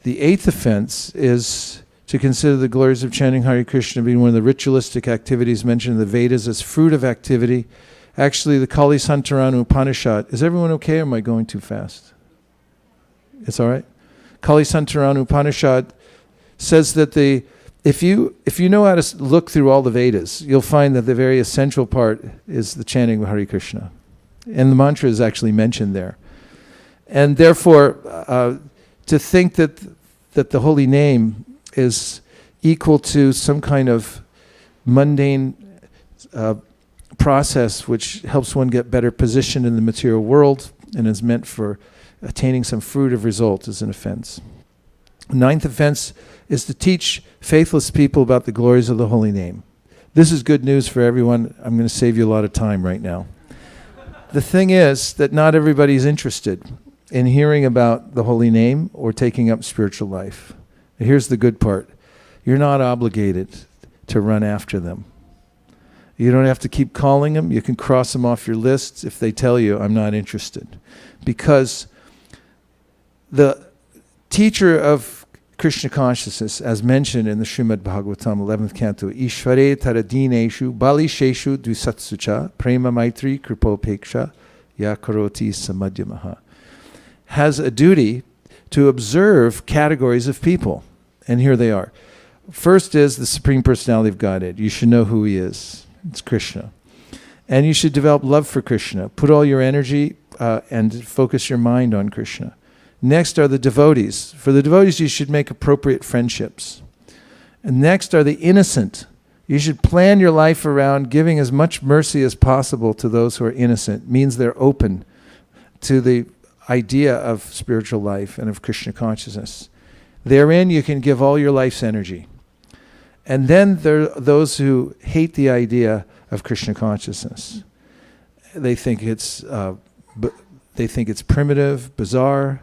The eighth offense is to consider the glories of chanting Hare Krishna being one of the ritualistic activities mentioned in the Vedas as fruit of activity. Actually, the Kali Santarana Upanishad, is everyone okay or am I going too fast? It's all right? Kali Santarana Upanishad says that if you know how to look through all the Vedas, you'll find that the very essential part is the chanting of Hare Krishna. And the mantra is actually mentioned there. And therefore, to think that the holy name is equal to some kind of mundane process which helps one get better positioned in the material world and is meant for attaining some fruitive result is an offense. Ninth offense is to teach faithless people about the glories of the holy name. This is good news for everyone. I'm going to save you a lot of time right now. The thing is that not everybody is interested in hearing about the holy name or taking up spiritual life. And here's the good part. You're not obligated to run after them. You don't have to keep calling them. You can cross them off your lists if they tell you, I'm not interested. Because the teacher of Krishna consciousness, as mentioned in the Srimad Bhagavatam, 11th canto, Ishvare taradineshu balisheshu dvisatsucha prema maitri kripopeksha yakaroti samadhyamaha, has a duty to observe categories of people. And here they are. First is the Supreme Personality of Godhead. You should know who he is. It's Krishna. And you should develop love for Krishna. Put all your energy and focus your mind on Krishna. Next are the devotees. For the devotees, you should make appropriate friendships. And next are the innocent. You should plan your life around giving as much mercy as possible to those who are innocent. It means they're open to the idea of spiritual life and of Krishna consciousness. Therein, you can give all your life's energy. And then there are those who hate the idea of Krishna consciousness. They think it's primitive, bizarre.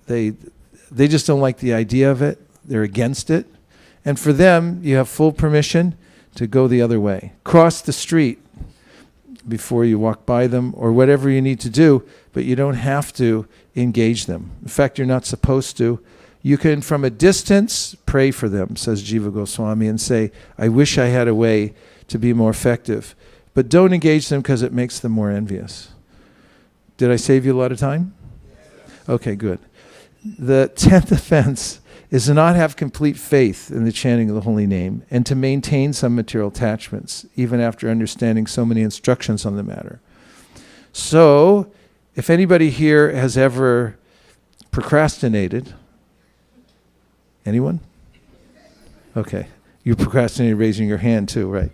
They just don't like the idea of it. They're against it. And for them, you have full permission to go the other way. Cross the street before you walk by them or whatever you need to do, but you don't have to engage them. In fact, you're not supposed to. You can, from a distance, pray for them, says Jiva Goswami, and say, I wish I had a way to be more effective. But don't engage them because it makes them more envious. Did I save you a lot of time? Okay, good. The 10th offense is to not have complete faith in the chanting of the holy name and to maintain some material attachments, even after understanding so many instructions on the matter. So, if anybody here has ever procrastinated, anyone? Okay. You procrastinated raising your hand too, right?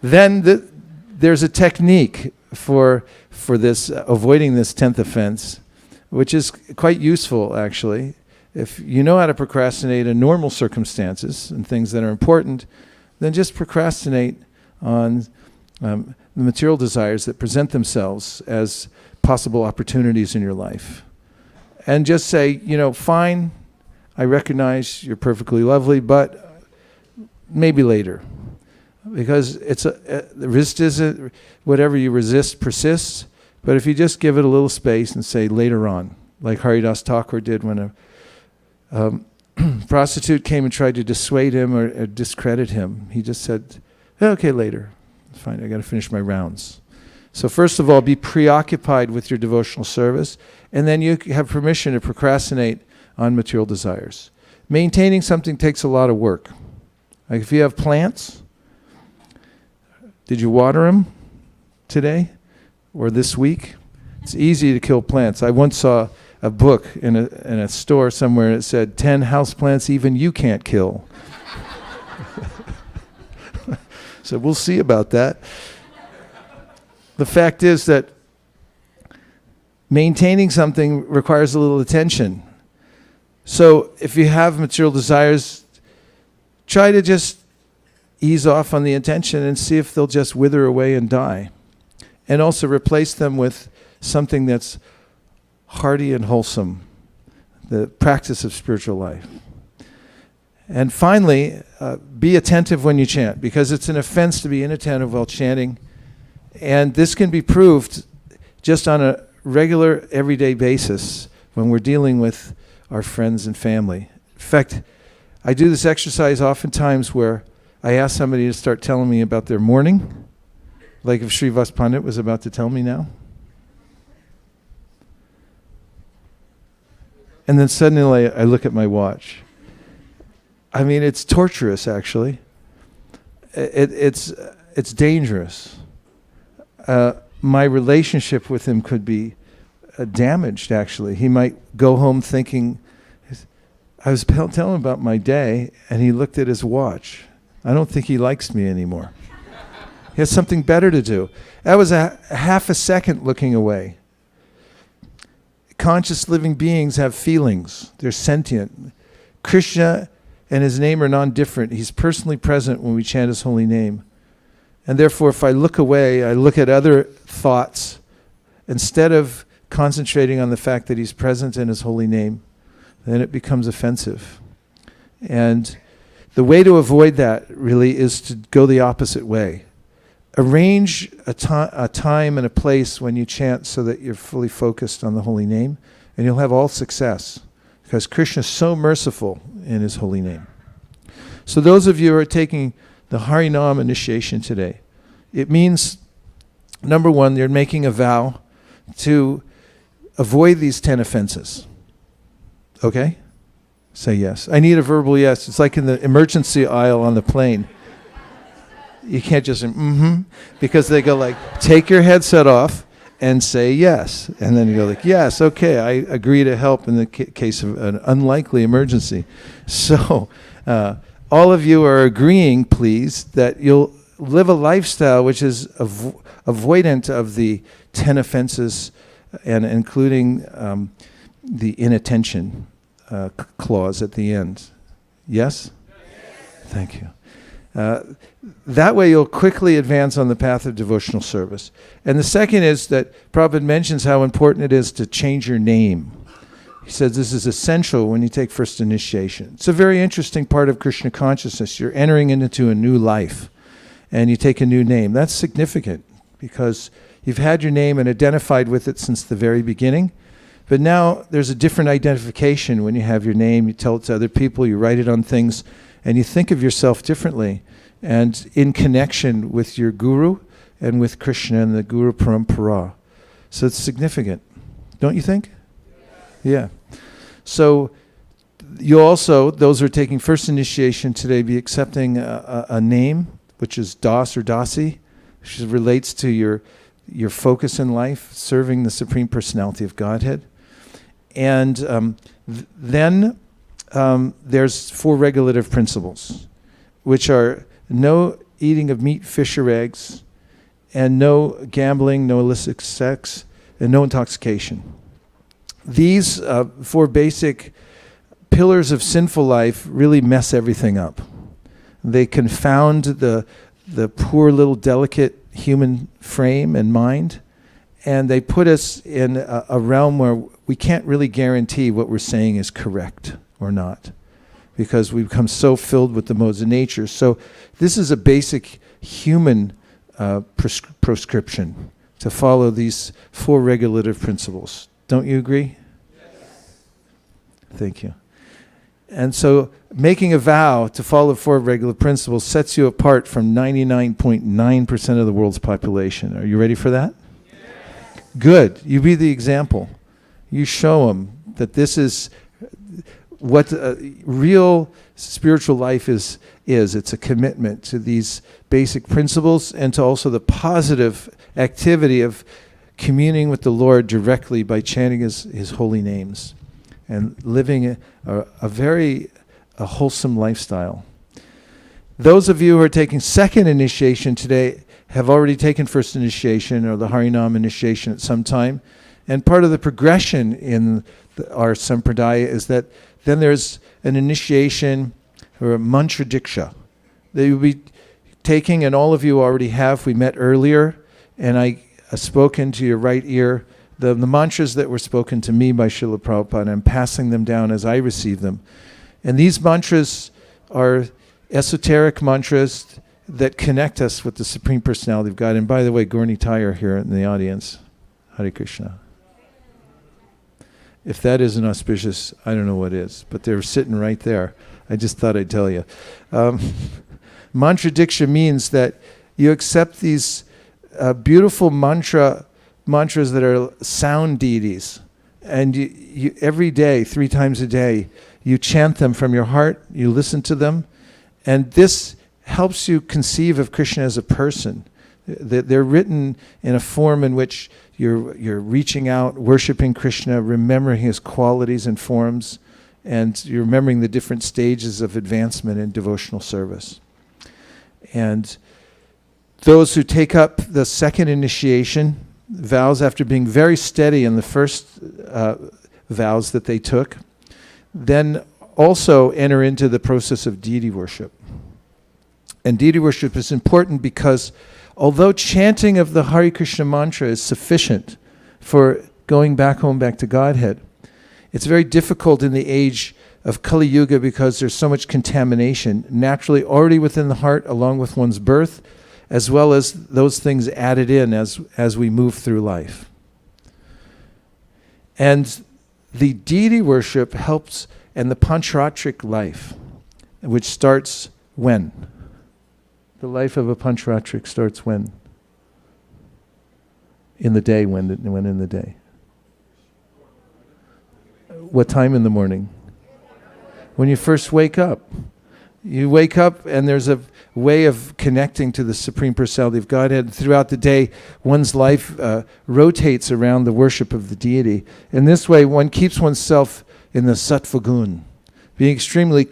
Then there's a technique for this, avoiding this 10th offense, which is quite useful, actually. If you know how to procrastinate in normal circumstances and things that are important, then just procrastinate on the material desires that present themselves as possible opportunities in your life. And just say, fine, I recognize you're perfectly lovely, but maybe later. Because the resist isn't, whatever you resist persists, but if you just give it a little space and say later on, like Haridas Thakur did when a prostitute came and tried to dissuade him or discredit him, he just said, okay, later. Fine, I got to finish my rounds. So first of all, be preoccupied with your devotional service, and then you have permission to procrastinate on material desires. Maintaining something takes a lot of work. Like if you have plants, did you water them today or this week? It's easy to kill plants. I once saw a book in a store somewhere and it said, 10 houseplants even you can't kill. So we'll see about that. The fact is that maintaining something requires a little attention. So if you have material desires, try to just ease off on the attention and see if they'll just wither away and die. And also replace them with something that's hearty and wholesome, the practice of spiritual life. And finally, be attentive when you chant, because it's an offense to be inattentive while chanting. And this can be proved just on a regular, everyday basis when we're dealing with our friends and family. In fact, I do this exercise oftentimes where I ask somebody to start telling me about their morning, like if Srivas Pandit was about to tell me now. And then suddenly I look at my watch. I mean, it's torturous, actually. It's dangerous. My relationship with him could be damaged, actually. He might go home thinking, I was telling him about my day, and he looked at his watch. I don't think he likes me anymore. He has something better to do. That was a half a second looking away. Conscious living beings have feelings. They're sentient. Krishna and his name are non-different. He's personally present when we chant his holy name. And therefore, if I look away, I look at other thoughts, instead of concentrating on the fact that he's present in his holy name, then it becomes offensive. And the way to avoid that really is to go the opposite way. Arrange a time and a place when you chant so that you're fully focused on the holy name, and you'll have all success, because Krishna is so merciful in his holy name. So those of you who are taking the Harinam initiation today, it means, number one, you're making a vow to avoid these 10 offenses. Okay? Say yes. I need a verbal yes. It's like in the emergency aisle on the plane. You can't just because they go like, take your headset off and say yes. And then you go like, yes, okay, I agree to help in the case of an unlikely emergency. So all of you are agreeing, please, that you'll live a lifestyle which is avoidant of the 10 offenses, and including the inattention clause at the end. Yes? Thank you. That way you'll quickly advance on the path of devotional service. And the second is that Prabhupada mentions how important it is to change your name. He says this is essential when you take first initiation. It's a very interesting part of Krishna consciousness. You're entering into a new life, and you take a new name. That's significant, because you've had your name and identified with it since the very beginning. But now there's a different identification when you have your name. You tell it to other people, you write it on things, and you think of yourself differently, and in connection with your guru and with Krishna and the Guru Parampara. So it's significant, don't you think? Yeah. So you also, those who are taking first initiation today, be accepting a name, which is Das or Dasi, which relates to your focus in life, serving the Supreme Personality of Godhead. And then there's 4 regulative principles, which are no eating of meat, fish, or eggs, and no gambling, no illicit sex, and no intoxication. These 4 basic pillars of sinful life really mess everything up. They confound the poor little delicate human frame and mind, and they put us in a realm where we can't really guarantee what we're saying is correct or not, because we become so filled with the modes of nature. So this is a basic human prescription to follow these 4 regulative principles. Don't you agree? Yes. Thank you. And so making a vow to follow 4 regular principles sets you apart from 99.9% of the world's population. Are you ready for that? Yes. Good. You be the example. You show them that this is what real spiritual life is. It's a commitment to these basic principles, and to also the positive activity of communing with the Lord directly by chanting his holy names and living a very wholesome lifestyle. Those of you who are taking second initiation today have already taken first initiation or the Harinam initiation at some time. And part of the progression in our sampradaya is that then there's an initiation or a mantra diksha that you'll be taking, and all of you already have. We met earlier, and I spoke into your right ear the mantras that were spoken to me by Srila Prabhupada. I'm passing them down as I receive them. And these mantras are esoteric mantras that connect us with the Supreme Personality of God. And by the way, Gaurni Tayar here in the audience. Hare Krishna. If that isn't auspicious, I don't know what is. But they're sitting right there. I just thought I'd tell you. Mantra Diksha means that you accept these beautiful mantras that are sound deities. And you every day, 3 times a day, you chant them from your heart, you listen to them, and this helps you conceive of Krishna as a person. They're written in a form in which you're reaching out, worshiping Krishna, remembering his qualities and forms, and you're remembering the different stages of advancement in devotional service. And those who take up the second initiation vows after being very steady in the first vows that they took, then also enter into the process of deity worship. And deity worship is important because although chanting of the Hare Krishna mantra is sufficient for going back home, back to Godhead, it's very difficult in the age of Kali Yuga because there's so much contamination naturally already within the heart along with one's birth, as well as those things added in as we move through life. And the deity worship helps, and the Pancharatric life, which starts when? The life of a Pancharatric starts when? In the day, when in the day? What time in the morning? When you first wake up. You wake up and there's a way of connecting to the Supreme Personality of Godhead. Throughout the day, one's life rotates around the worship of the deity. In this way, one keeps oneself in the sattva gun, being extremely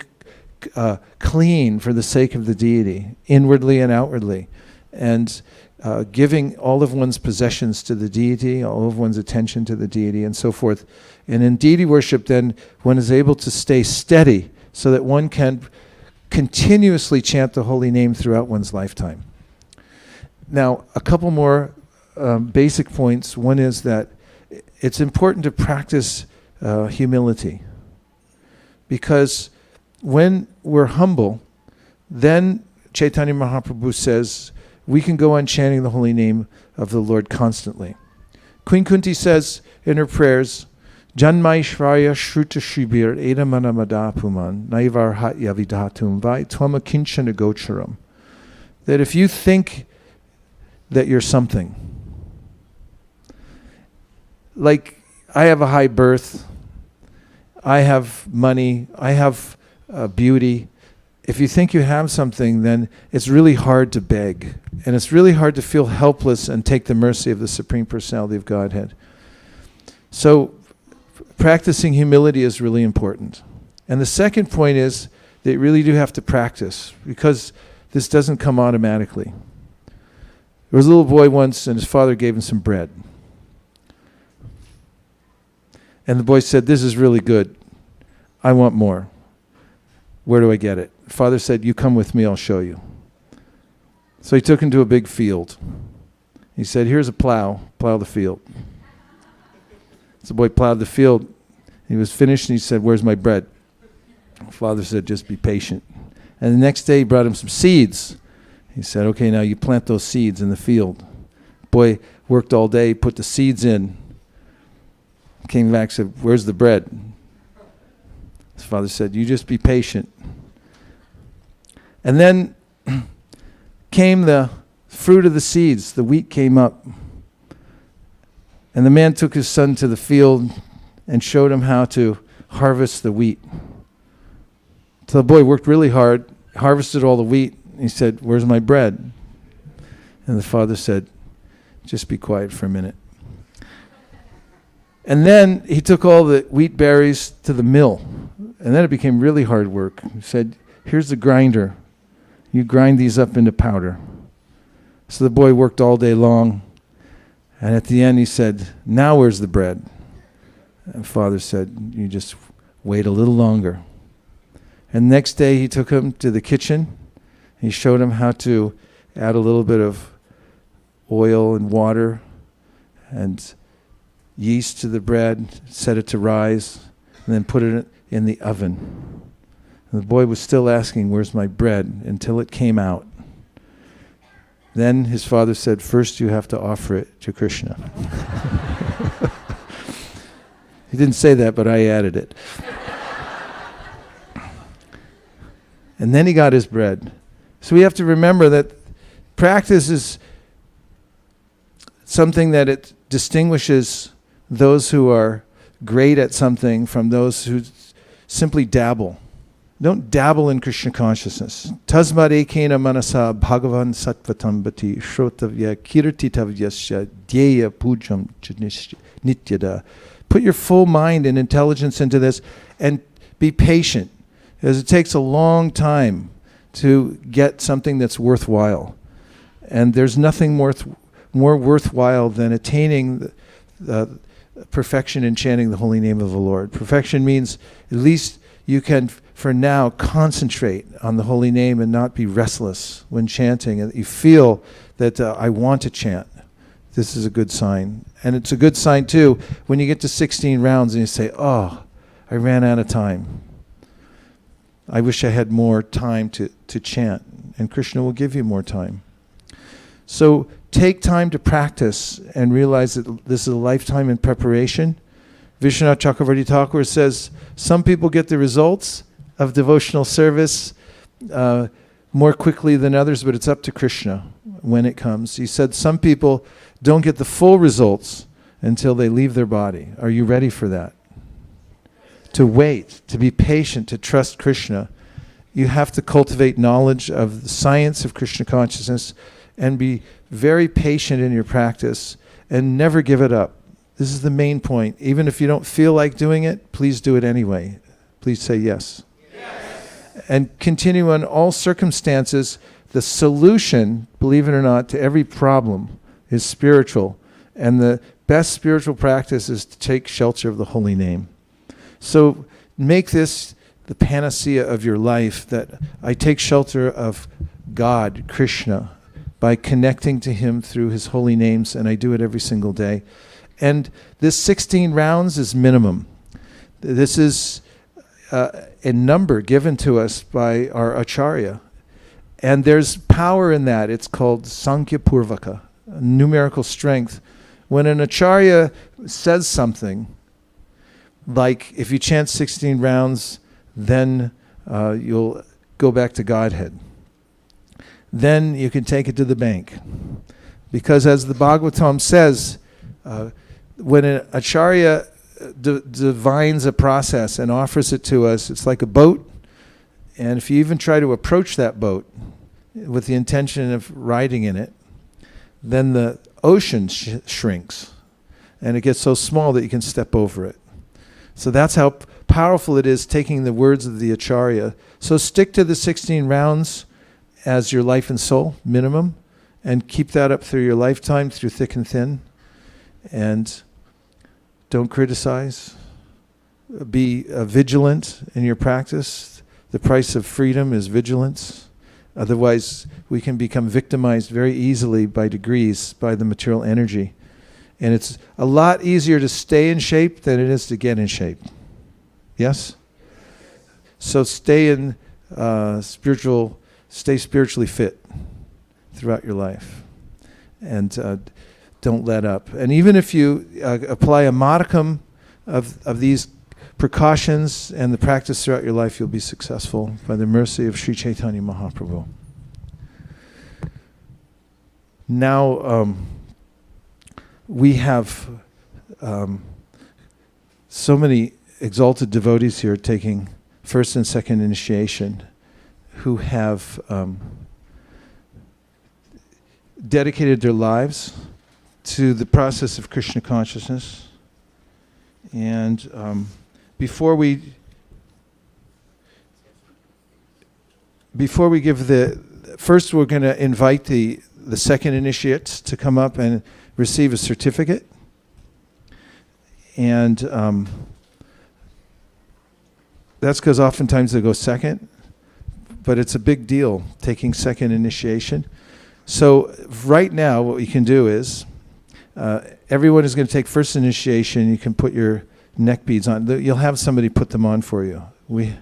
clean for the sake of the deity, inwardly and outwardly, and giving all of one's possessions to the deity, all of one's attention to the deity, and so forth. And in deity worship, then, one is able to stay steady so that one can continuously chant the holy name throughout one's lifetime. Now, a couple more basic points. One is that it's important to practice humility, because when we're humble, then Chaitanya Mahaprabhu says we can go on chanting the holy name of the Lord constantly. Queen Kunti says in her prayers, Janmaishvarya Shruta Shibir Edamana Madapuman Naivar Hat Yavidatum Vai Twama Kinchana Gocharam. That if you think that you're something, like I have a high birth, I have money, I have beauty. If you think you have something, then it's really hard to beg. And it's really hard to feel helpless and take the mercy of the Supreme Personality of Godhead. So practicing humility is really important. And the second point is that you really do have to practice, because this doesn't come automatically. There was a little boy once, and his father gave him some bread. And the boy said, "This is really good. I want more. Where do I get it?" The father said, "You come with me, I'll show you." So he took him to a big field. He said, "Here's a plow the field." So the boy plowed the field. He was finished and he said, "Where's my bread?" The father said, "Just be patient." And the next day he brought him some seeds. He said, "Okay, now you plant those seeds in the field." Boy worked all day, put the seeds in. Came back and said, "Where's the bread?" His father said, "You just be patient." And then came the fruit of the seeds. The wheat came up. And the man took his son to the field and showed him how to harvest the wheat. So the boy worked really hard, harvested all the wheat. He said, "Where's my bread?" And the father said, "Just be quiet for a minute." And then he took all the wheat berries to the mill. And then it became really hard work. He said, "Here's the grinder. You grind these up into powder." So the boy worked all day long. And at the end he said, "Now where's the bread?" And father said, "You just wait a little longer." And next day he took him to the kitchen. He showed him how to add a little bit of oil and water and yeast to the bread, set it to rise, and then put it in the oven. And the boy was still asking, "Where's my bread?" until it came out. Then his father said, "First you have to offer it to Krishna." He didn't say that, but I added it. And then he got his bread. So we have to remember that practice is something that it distinguishes those who are great at something from those who simply dabble. Don't dabble in Krishna consciousness. Tasmad ekena manasa bhagavan sattvatam bhati shrotavya kirtitavyasya dhyeya pujam nityada. Put your full mind and intelligence into this and be patient, because it takes a long time to get something that's worthwhile. And there's nothing more worthwhile than attaining the perfection in chanting the holy name of the Lord. Perfection means at least you can, for now, concentrate on the holy name and not be restless when chanting. And you feel that I want to chant. This is a good sign. And it's a good sign, too, when you get to 16 rounds and you say, oh, I ran out of time. I wish I had more time to chant. And Krishna will give you more time. So take time to practice and realize that this is a lifetime in preparation. Vishwanath Chakravarti Thakur says, some people get the results of devotional service more quickly than others, but it's up to Krishna when it comes. He said some people don't get the full results until they leave their body. Are you ready for that? To wait, to be patient, to trust Krishna. You have to cultivate knowledge of the science of Krishna consciousness and be very patient in your practice and never give it up. This is the main point. Even if you don't feel like doing it, please do it anyway. Please say yes. Yes. And continue on all circumstances. The solution, believe it or not, to every problem is spiritual. And the best spiritual practice is to take shelter of the holy name. So make this the panacea of your life, that I take shelter of God, Krishna, by connecting to him through his holy names, and I do it every single day. And this 16 rounds is minimum. This is a number given to us by our acharya. And there's power in that. It's called Sankhya Purvaka, numerical strength. When an acharya says something, like if you chant 16 rounds, then you'll go back to Godhead. Then you can take it to the bank. Because as the Bhagavatam says, when an acharya divines a process and offers it to us, it's like a boat. And if you even try to approach that boat with the intention of riding in it, then the ocean shrinks. And it gets so small that you can step over it. So that's how powerful it is, taking the words of the acharya. So stick to the 16 rounds as your life and soul, minimum, and keep that up through your lifetime, through thick and thin. And don't criticize. Be vigilant in your practice. The price of freedom is vigilance. Otherwise, we can become victimized very easily by degrees, by the material energy. And it's a lot easier to stay in shape than it is to get in shape. Yes? So stay spiritually fit throughout your life. And don't let up. And even if you apply a modicum of these precautions and the practice throughout your life, you'll be successful by the mercy of Sri Chaitanya Mahaprabhu. Now, we have so many exalted devotees here taking first and second initiation who have dedicated their lives to the process of Krishna consciousness. And before we give first we're going to invite the second initiates to come up and receive a certificate. And that's because oftentimes they go second, but it's a big deal taking second initiation. So right now what we can do is everyone is going to take first initiation. You can put your neck beads on. You'll have somebody put them on for you. We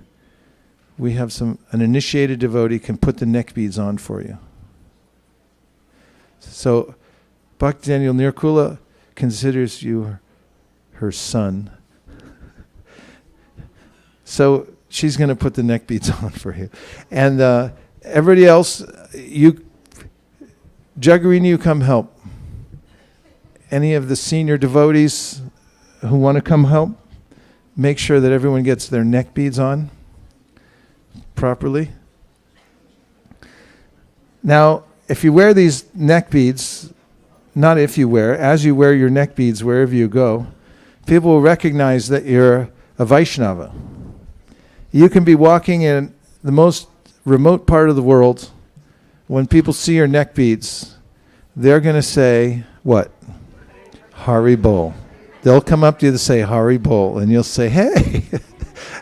have an initiated devotee can put the neck beads on for you. So Bhakti Daniel Nirkula considers you her son. So she's going to put the neck beads on for you. And everybody else, Jagarini, you come help. Any of the senior devotees who want to come help, make sure that everyone gets their neck beads on properly. Now, if you wear these neck beads, not if you wear, as you wear your neck beads wherever you go, people will recognize that you're a Vaishnava. You can be walking in the most remote part of the world. When people see your neck beads, they're going to say, what? Hari Bol. They'll come up to you to say Hari Bol, and you'll say, hey,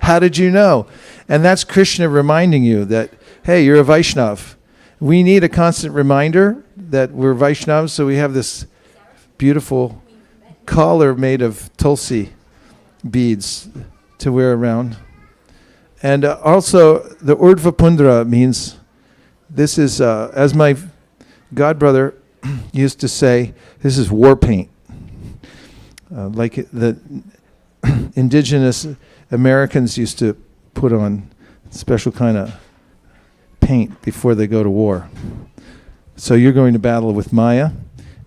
how did you know? And that's Krishna reminding you that, hey, you're a Vaishnav. We need a constant reminder that we're Vaishnavas, so we have this beautiful collar made of tulsi beads to wear around. And also, the Urdhva Pundra means, this is, as my godbrother used to say, this is war paint. Like the indigenous Americans used to put on special kind of paint before they go to war. So you're going to battle with Maya,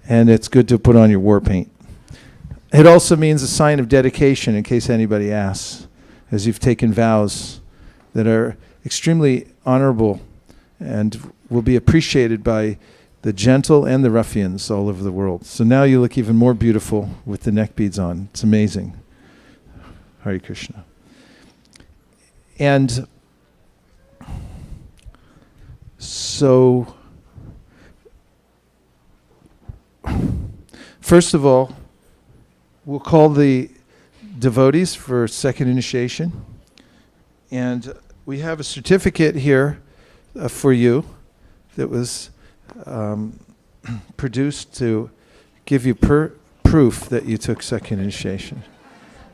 and it's good to put on your war paint. It also means a sign of dedication, in case anybody asks, as you've taken vows that are extremely honorable and will be appreciated by the gentle and the ruffians all over the world. So now you look even more beautiful with the neck beads on. It's amazing. Hare Krishna. And so, first of all, we'll call the devotees for second initiation. And we have a certificate here for you that was produced to give you proof that you took second initiation.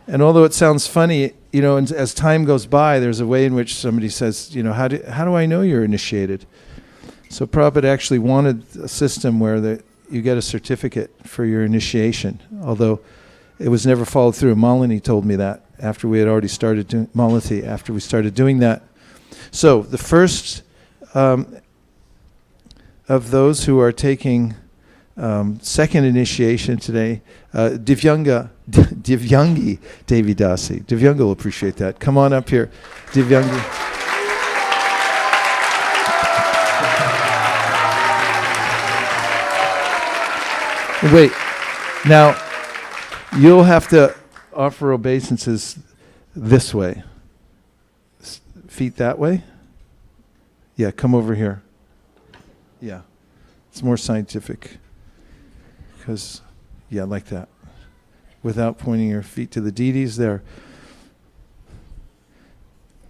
And although it sounds funny, you know, and as time goes by, there's a way in which somebody says, you know, how do I know you're initiated? So Prabhupada actually wanted a system where you get a certificate for your initiation, although it was never followed through. Malini told me that after we had already started doing, Malati, after we started doing that. So the first of those who are taking second initiation today, Divyangi Devi Dasi. Divyanga will appreciate that. Come on up here, Divyangi. Wait, now you'll have to offer obeisances this way. Feet that way? Yeah, come over here. Yeah, it's more scientific. Because, yeah, like that. Without pointing your feet to the deities there.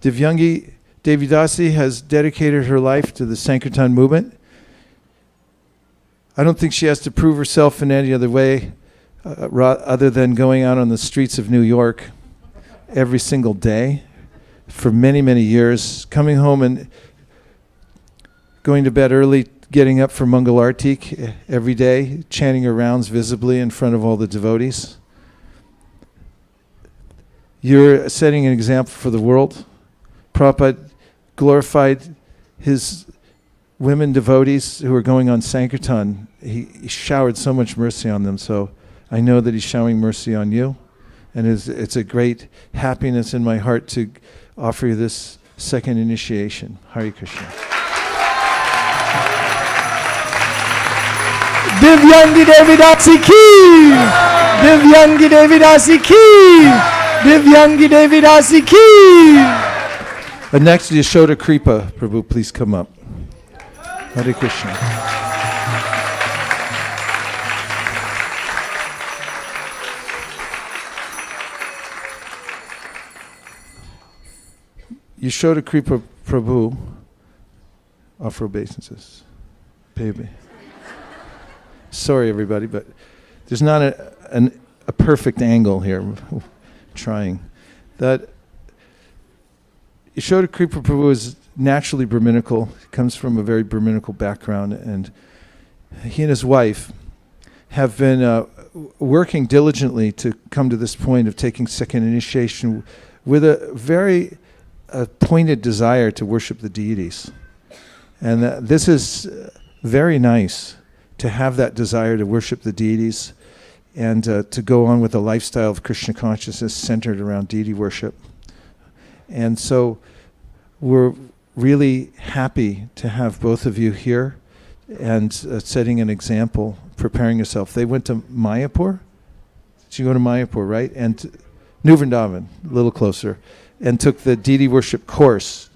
Divyangi Devi Dasi has dedicated her life to the Sankirtan movement. I don't think she has to prove herself in any other way other than going out on the streets of New York every single day for many, many years, coming home and going to bed early, getting up for Mangal Artik every day, chanting her rounds visibly in front of all the devotees. You're setting an example for the world. Prabhupada glorified his women devotees who are going on Sankirtan. He showered so much mercy on them, so I know that he's showering mercy on you. And it's a great happiness in my heart to offer you this second initiation. Hare Krishna. Divyangi Devi Dasi ki! Divyangi Devi Dasi ki! Divyangi Devi Dasi ki! And next, Yashoda Kripa, Prabhu, please come up. Hare Krishna. Yashoda Kripa Prabhu, offer obeisances. Baby. Sorry, everybody, but there's not a perfect angle here. Trying. That Yashoda Kripa Prabhu is naturally Brahminical. He comes from a very Brahminical background, and he and his wife have been working diligently to come to this point of taking second initiation with a very pointed desire to worship the deities. And this is very nice to have that desire to worship the deities and to go on with a lifestyle of Krishna consciousness centered around deity worship. And so we're really happy to have both of you here and setting an example, preparing yourself. They went to Mayapur. Did you go to Mayapur, right? And New Vrindavan, a little closer, and took the deity worship course.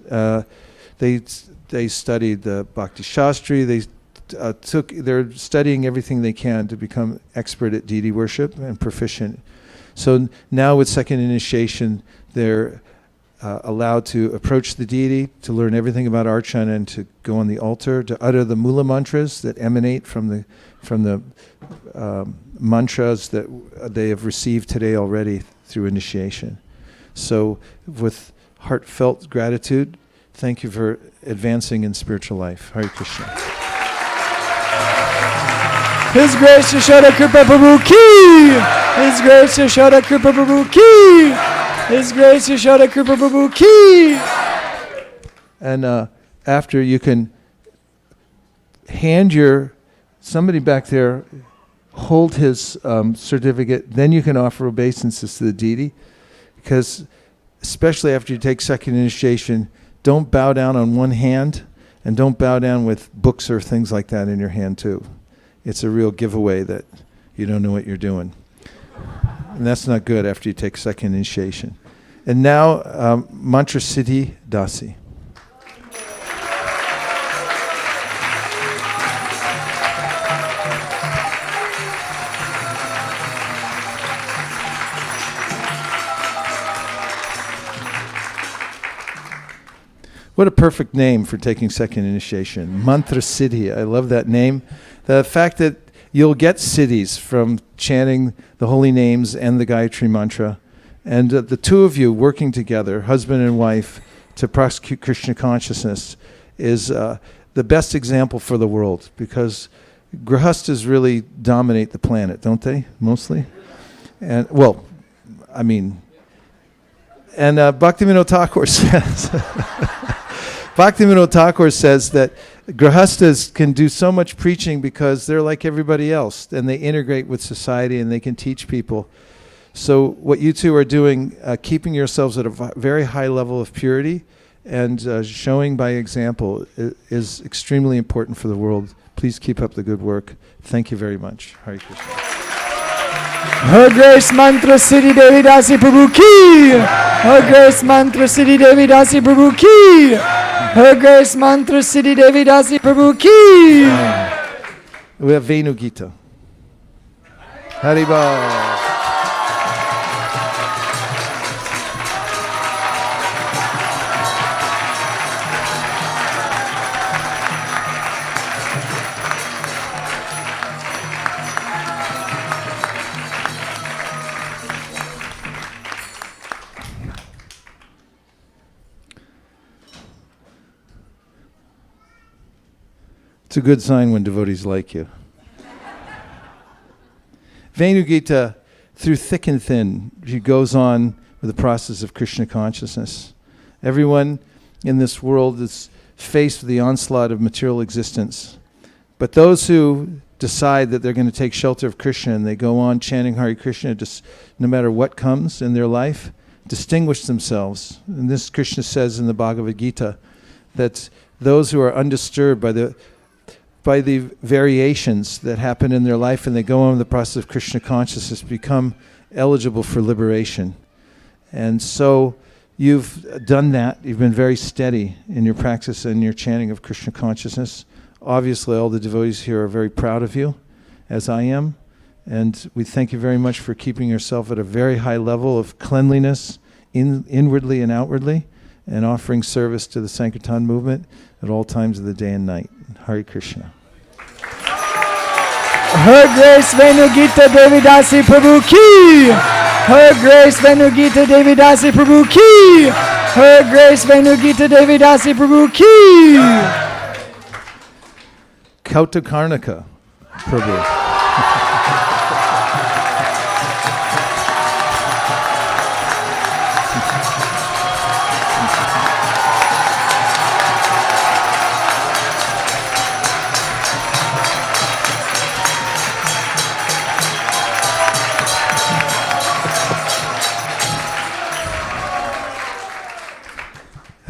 They studied the Bhakti Shastri. They're studying everything they can to become expert at deity worship and proficient. So now with second initiation, they're allowed to approach the deity, to learn everything about Archana, and to go on the altar, to utter the Mula mantras that emanate from the mantras that they have received today already through initiation. So with heartfelt gratitude, thank you for advancing in spiritual life. Hare Krishna. His Grace Yashoda Kripa Prabhu Ki! His Grace Yashoda Kripa Prabhu Ki! His Grace Yashoda Kripa Prabhu Ki! And after, you can hand somebody back there, hold his certificate, then you can offer obeisances to the deity, because especially after you take second initiation, don't bow down on one hand, and don't bow down with books or things like that in your hand too. It's a real giveaway that you don't know what you're doing. And that's not good after you take second initiation. And now, Mantra Siddhi Dasi. What a perfect name for taking second initiation. Mantra Siddhi. I love that name. The fact that you'll get siddhis from chanting the holy names and the Gayatri mantra. And the two of you working together, husband and wife, to prosecute Krishna consciousness is the best example for the world, because grihastas really dominate the planet, don't they, mostly? And, well, I mean, and Bhaktivinoda Thakur says, Bhaktivinoda Thakur says that grihastas can do so much preaching because they're like everybody else, and they integrate with society and they can teach people. So what you two are doing, keeping yourselves at a very high level of purity and showing by example is extremely important for the world. Please keep up the good work. Thank you very much. Hare Krishna. Her Grace Mantra Siddhi Devi Dasi Prabhu Ki! Her Grace Mantra Siddhi Devi Dasi Prabhu Ki! Her Grace Mantra Siddhi Devi Dasi Prabhu Ki! We have Venu Gita. Haribol. It's a good sign when devotees like you. Venu Gita, through thick and thin, she goes on with the process of Krishna consciousness. Everyone in this world is faced with the onslaught of material existence. But those who decide that they're going to take shelter of Krishna and they go on chanting Hare Krishna just no matter what comes in their life, distinguish themselves. And this Krishna says in the Bhagavad Gita that those who are undisturbed by the variations that happen in their life and they go on the process of Krishna consciousness become eligible for liberation. And so you've done that. You've been very steady in your practice and your chanting of Krishna consciousness. Obviously, all the devotees here are very proud of you, as I am. And we thank you very much for keeping yourself at a very high level of cleanliness inwardly and outwardly, and offering service to the Sankirtan movement at all times of the day and night. Hare Krishna. Her Grace Venu Gita Devi Dasi Prabhu Ki! Her Grace Venu Gita Devi Dasi Prabhu Ki! Her Grace Venu Gita Devi Dasi Prabhu Ki! Kautakarnaka Prabhu.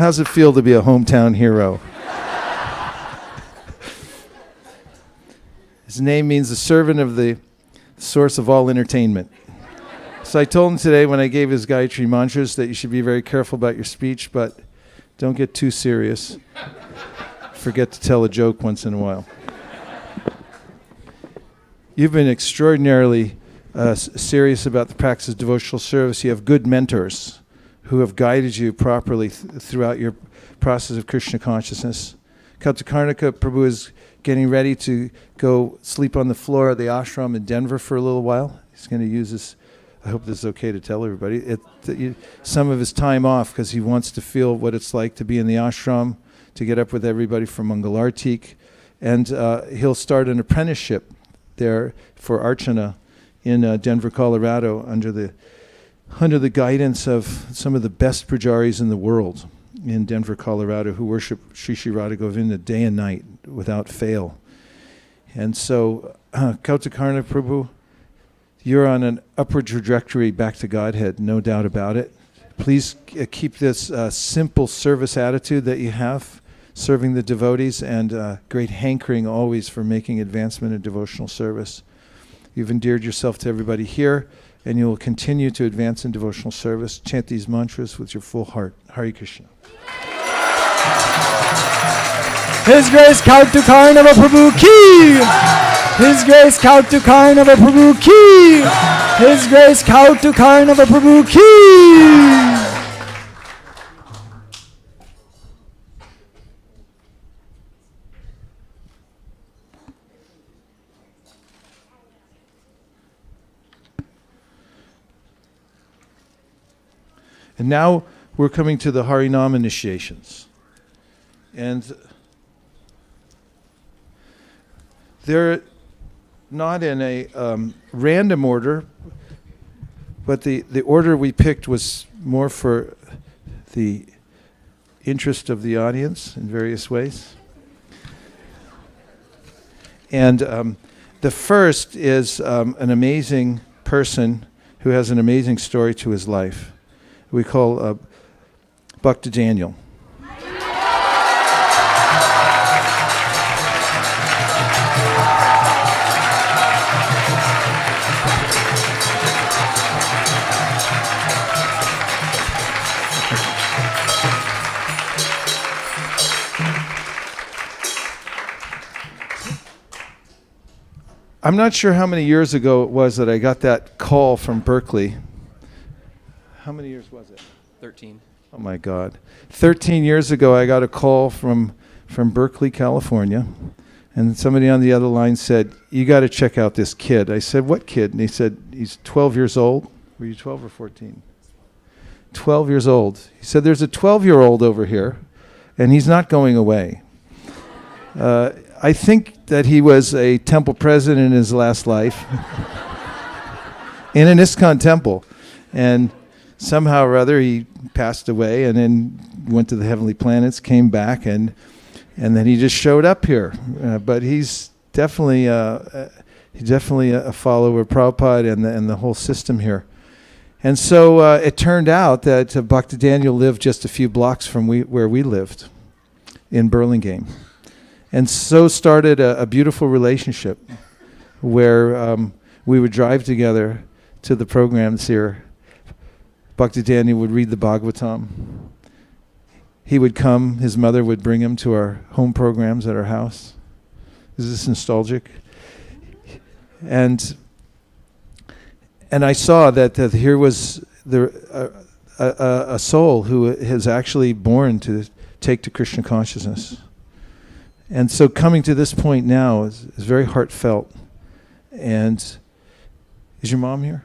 How's it feel to be a hometown hero? His name means the servant of the source of all entertainment. So I told him today when I gave his Gayatri mantras that you should be very careful about your speech, but don't get too serious. Forget to tell a joke once in a while. You've been extraordinarily serious about the practice of devotional service. You have good mentors who have guided you properly throughout your process of Krishna consciousness. Kautakarnika Prabhu is getting ready to go sleep on the floor of the ashram in Denver for a little while. He's going to use this, I hope this is okay to tell everybody, some of his time off because he wants to feel what it's like to be in the ashram, to get up with everybody for Mangalartik. And he'll start an apprenticeship there for Archana in Denver, Colorado, under the guidance of some of the best pujaris in the world in Denver, Colorado, who worship Sri Sri Radha Govinda day and night without fail. And so, Kautakarna Prabhu, you're on an upward trajectory back to Godhead, no doubt about it. Please keep this simple service attitude that you have, serving the devotees, and great hankering always for making advancement in devotional service. You've endeared yourself to everybody here, and you will continue to advance in devotional service. Chant these mantras with your full heart. Hare Krishna. His Grace Kautakarnava Prabhu Ki! His Grace Kautakarnava Prabhu Ki! His Grace Kautakarnava Prabhu Ki! And now we're coming to the Harinam initiations. And they're not in a random order, but the order we picked was more for the interest of the audience in various ways. And the first is an amazing person who has an amazing story to his life. We call Bhakta Daniel. I'm not sure how many years ago it was that I got that call from Berkeley. How many years was it? 13. Oh my God. 13 years ago I got a call from Berkeley, California, and somebody on the other line said, "You got to check out this kid." I said, "What kid?" And he said, "He's 12 years old." Were you 12 or 14? 12 years old. He said, "There's a 12-year-old over here, and he's not going away." I think that he was a temple president in his last life in an ISKCON temple. And somehow or other he passed away and then went to the heavenly planets, came back, and then he just showed up here. But he's definitely a follower of Prabhupada and the whole system here. And so it turned out that Bhakta Daniel lived just a few blocks from where we lived in Burlingame. And so started a beautiful relationship where we would drive together to the programs here. Bhakta Daniel would read the Bhagavatam. He would come, his mother would bring him to our home programs at our house. Is this nostalgic? And I saw that here was a soul who is actually born to take to Krishna consciousness. And so coming to this point now is very heartfelt. And is your mom here?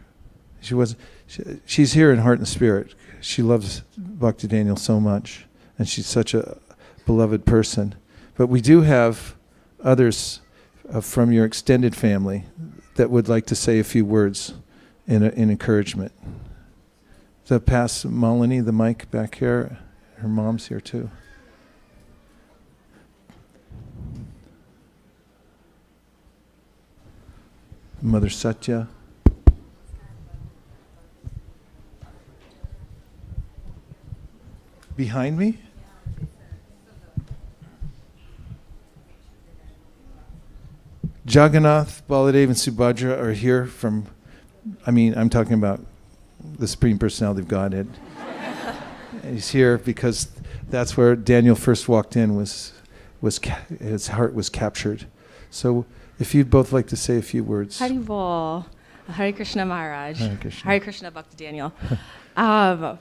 She's here in heart and spirit. She loves Bhakti Daniel so much, and she's such a beloved person. But we do have others from your extended family that would like to say a few words in encouragement. So pass Malini the mic back here. Her mom's here too. Mother Satya. Behind me? Jagannath, Baladev, and Subhadra are here from, I'm talking about the Supreme Personality of Godhead. He's here because that's where Daniel first walked in, his heart was captured. So if you'd both like to say a few words. Haribol. Hare Krishna Maharaj. Hare Krishna. Hare Krishna Bhakti Daniel.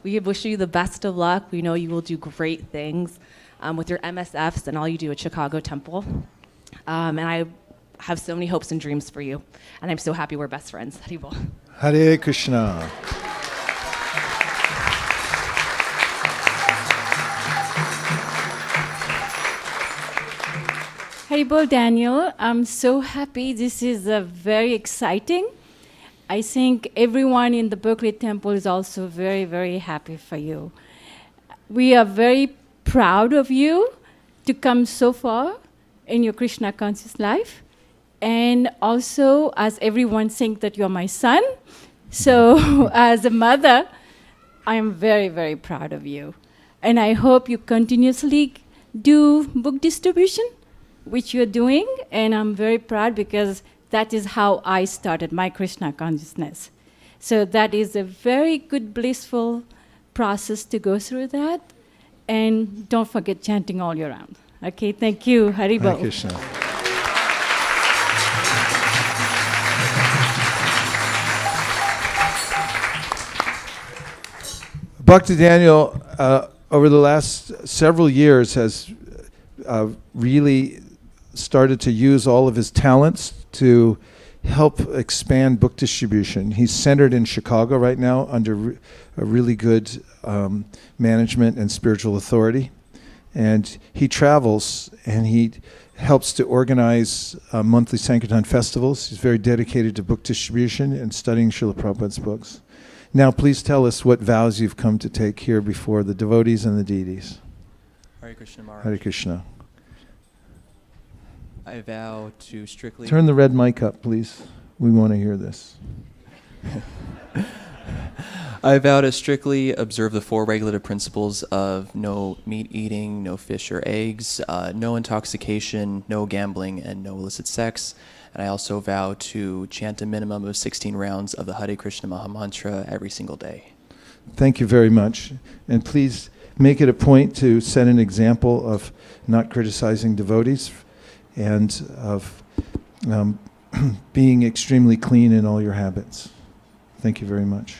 We wish you the best of luck. We know you will do great things with your MSFs and all you do at Chicago Temple. And I have so many hopes and dreams for you. And I'm so happy we're best friends. Haribol. Hare Krishna. Haribol Daniel, I'm so happy. This is very exciting. I think everyone in the Berkeley Temple is also very, very happy for you. We are very proud of you to come so far in your Krishna conscious life. And also, as everyone thinks that you're my son, so as a mother, I am very, very proud of you. And I hope you continuously do book distribution, which you're doing, and I'm very proud because that is how I started my Krishna consciousness. So that is a very good, blissful process to go through that. And don't forget chanting all year round. Okay, thank you. Haribol. Hare Krishna. Bhakti Daniel, over the last several years, has really started to use all of his talents to help expand book distribution. He's centered in Chicago right now under a really good management and spiritual authority. And he travels and he helps to organize monthly Sankirtan festivals. He's very dedicated to book distribution and studying Srila Prabhupada's books. Now please tell us what vows you've come to take here before the devotees and the deities. Hare Krishna Maharaj. Hare Krishna. I vow to strictly... Turn the red mic up, please. We want to hear this. I vow to strictly observe the 4 regulative principles of no meat eating, no fish or eggs, no intoxication, no gambling, and no illicit sex. And I also vow to chant a minimum of 16 rounds of the Hare Krishna Maha Mantra every single day. Thank you very much. And please make it a point to set an example of not criticizing devotees and of being extremely clean in all your habits. Thank you very much.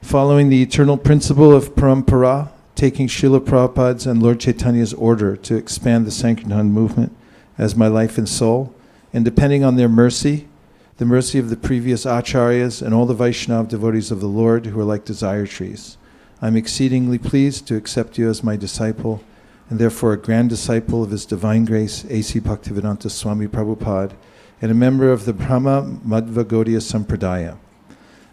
Following the eternal principle of parampara, taking Srila Prabhupada's and Lord Chaitanya's order to expand the Sankirtan movement as my life and soul, and depending on their mercy, the mercy of the previous acharyas and all the Vaishnava devotees of the Lord who are like desire trees, I'm exceedingly pleased to accept you as my disciple, and therefore a grand disciple of His Divine Grace, A.C. Bhaktivedanta Swami Prabhupada, and a member of the Brahma-Madhva Gaudiya Sampradaya.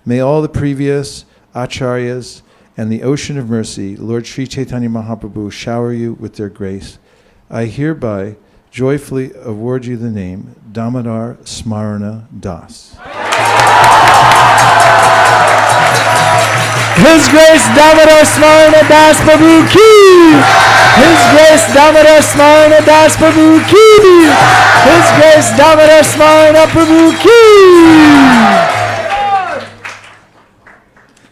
May all the previous acharyas and the ocean of mercy, Lord Sri Chaitanya Mahaprabhu, shower you with their grace. I hereby joyfully award you the name Damodar Smarana Das. His Grace Damodar Smarana Das Prabhu Ki! His Grace Damodar Smarana Das Prabhu Ki! His Grace Damodar Smarana Prabhu Ki!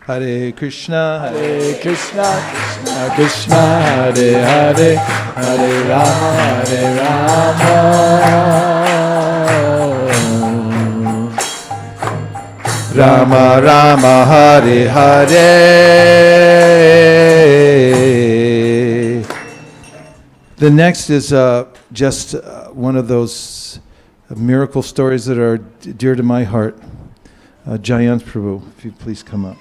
Hare Krishna, Hare Krishna, Krishna Krishna, Hare Hare, Hare Rama, Hare Rama. Rama Rama, Hare Hare. The next is just one of those miracle stories that are dear to my heart. Jayant Prabhu, if you please come up.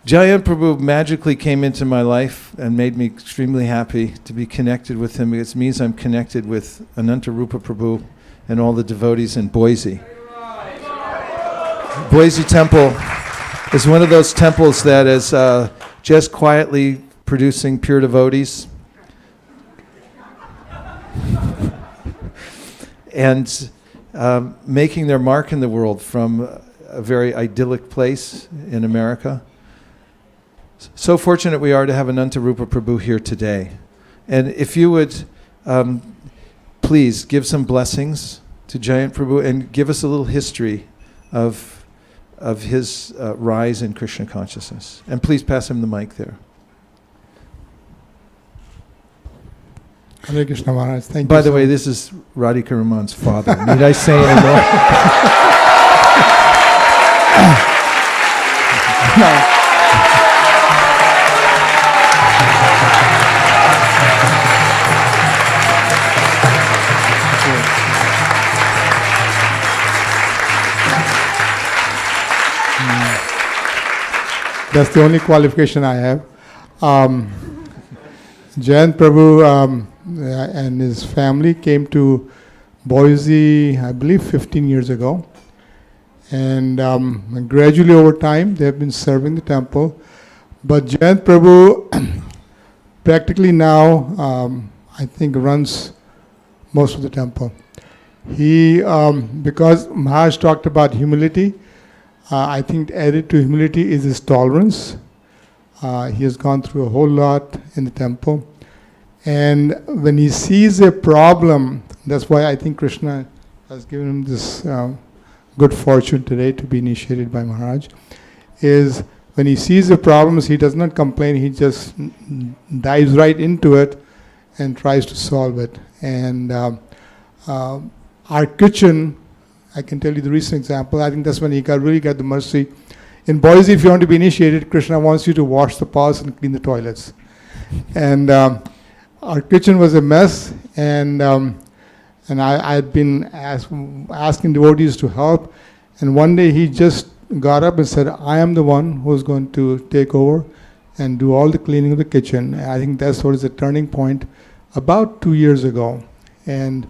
Jayant Prabhu magically came into my life and made me extremely happy to be connected with him. It means I'm connected with Ananta Rupa Prabhu and all the devotees in Boise. Boise Temple is one of those temples that is just quietly producing pure devotees. and making their mark in the world from a very idyllic place in America. So fortunate we are to have Ananta Rupa Prabhu here today. And if you would please give some blessings to Jayant Prabhu and give us a little history of his rise in Krishna consciousness. And please pass him the mic there. Hare Krishna Maharaj, thank you. By the way, this is Radhika Raman's father. Need I say any more? That's the only qualification I have. Jayant Prabhu and his family came to Boise, I believe, 15 years ago. And gradually over time, they have been serving the temple. But Jayant Prabhu practically now, I think, runs most of the temple. He, because Maharaj talked about humility, I think added to humility is his tolerance. He has gone through a whole lot in the temple. And when he sees a problem, that's why I think Krishna has given him this good fortune today to be initiated by Maharaj, is when he sees the problems, he does not complain, he just dives right into it and tries to solve it. And our kitchen, I can tell you the recent example, I think that's when he really got the mercy. In Boise, if you want to be initiated, Krishna wants you to wash the pots and clean the toilets. And our kitchen was a mess, and I had been asking devotees to help. And one day he just got up and said, I am the one who's going to take over and do all the cleaning of the kitchen. And I think that's what is a turning point about 2 years ago. And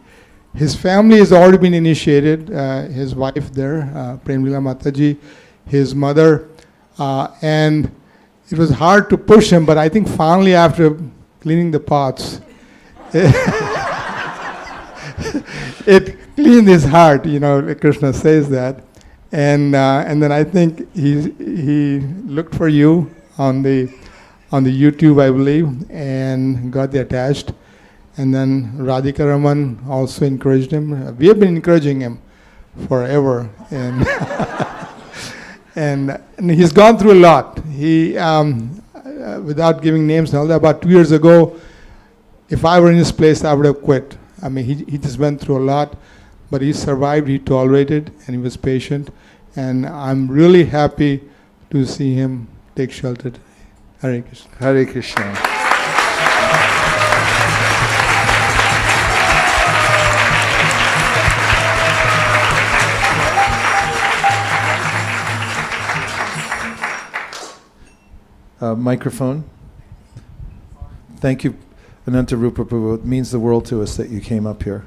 his family has already been initiated, his wife there, Premlila Mataji, his mother, and it was hard to push him, but I think finally after cleaning the pots, it cleaned his heart, Krishna says that. And then I think he looked for you on the YouTube, I believe, and got the attached. And then Radhika Raman also encouraged him. We have been encouraging him forever, and and he's gone through a lot. He, without giving names and all that, about 2 years ago, if I were in his place, I would have quit. I mean, he just went through a lot, but he survived, he tolerated, and he was patient. And I'm really happy to see him take shelter today. Hare Krishna. Hare Krishna. Microphone. Thank you, Ananta Rupa Prabhu. It means the world to us that you came up here.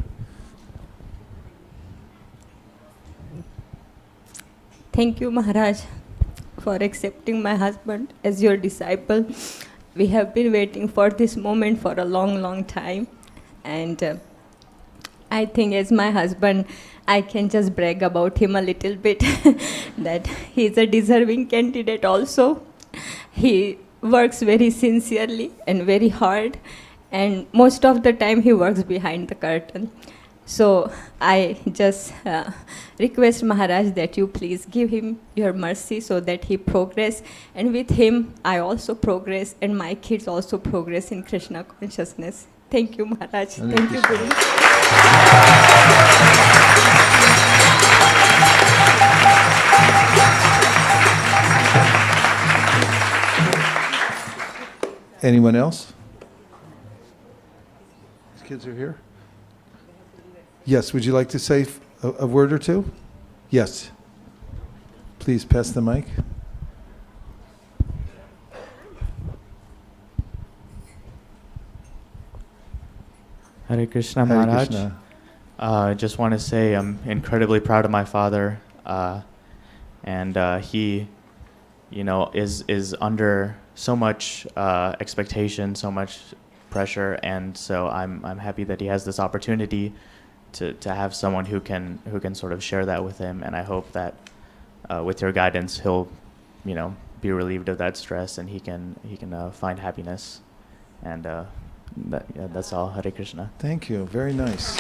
Thank you, Maharaj, for accepting my husband as your disciple. We have been waiting for this moment for a long, long time. And I think as my husband, I can just brag about him a little bit, that he's a deserving candidate also. He works very sincerely and very hard, and most of the time he works behind the curtain. So I just request Maharaj that you please give him your mercy so that he progress, and with him I also progress, and my kids also progress in Krishna consciousness. Thank you, Maharaj. Thank you, Guru. Anyone else? These kids are here? Yes, would you like to say a word or two? Yes. Please pass the mic. Hare Krishna, Hare Maharaj. Krishna. I just want to say I'm incredibly proud of my father, and he, is under so much expectation, so much pressure, and so I'm happy that he has this opportunity to have someone who can sort of share that with him. And I hope that with your guidance, he'll, be relieved of that stress, and he can find happiness. And that's all. Hare Krishna. Thank you. Very nice.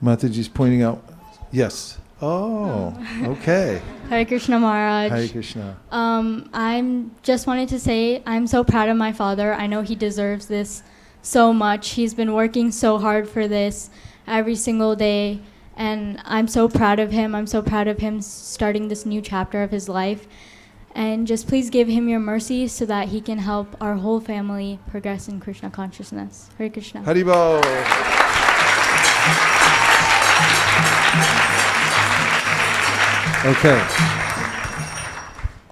Mataji's pointing out. Yes. Oh, okay. Hare Krishna Maharaj. Hare Krishna. I'm just wanted to say I'm so proud of my father. I know he deserves this so much. He's been working so hard for this every single day, and I'm so proud of him. I'm so proud of him starting this new chapter of his life. And just please give him your mercy so that he can help our whole family progress in Krishna consciousness. Hare Krishna. Haribo. Okay.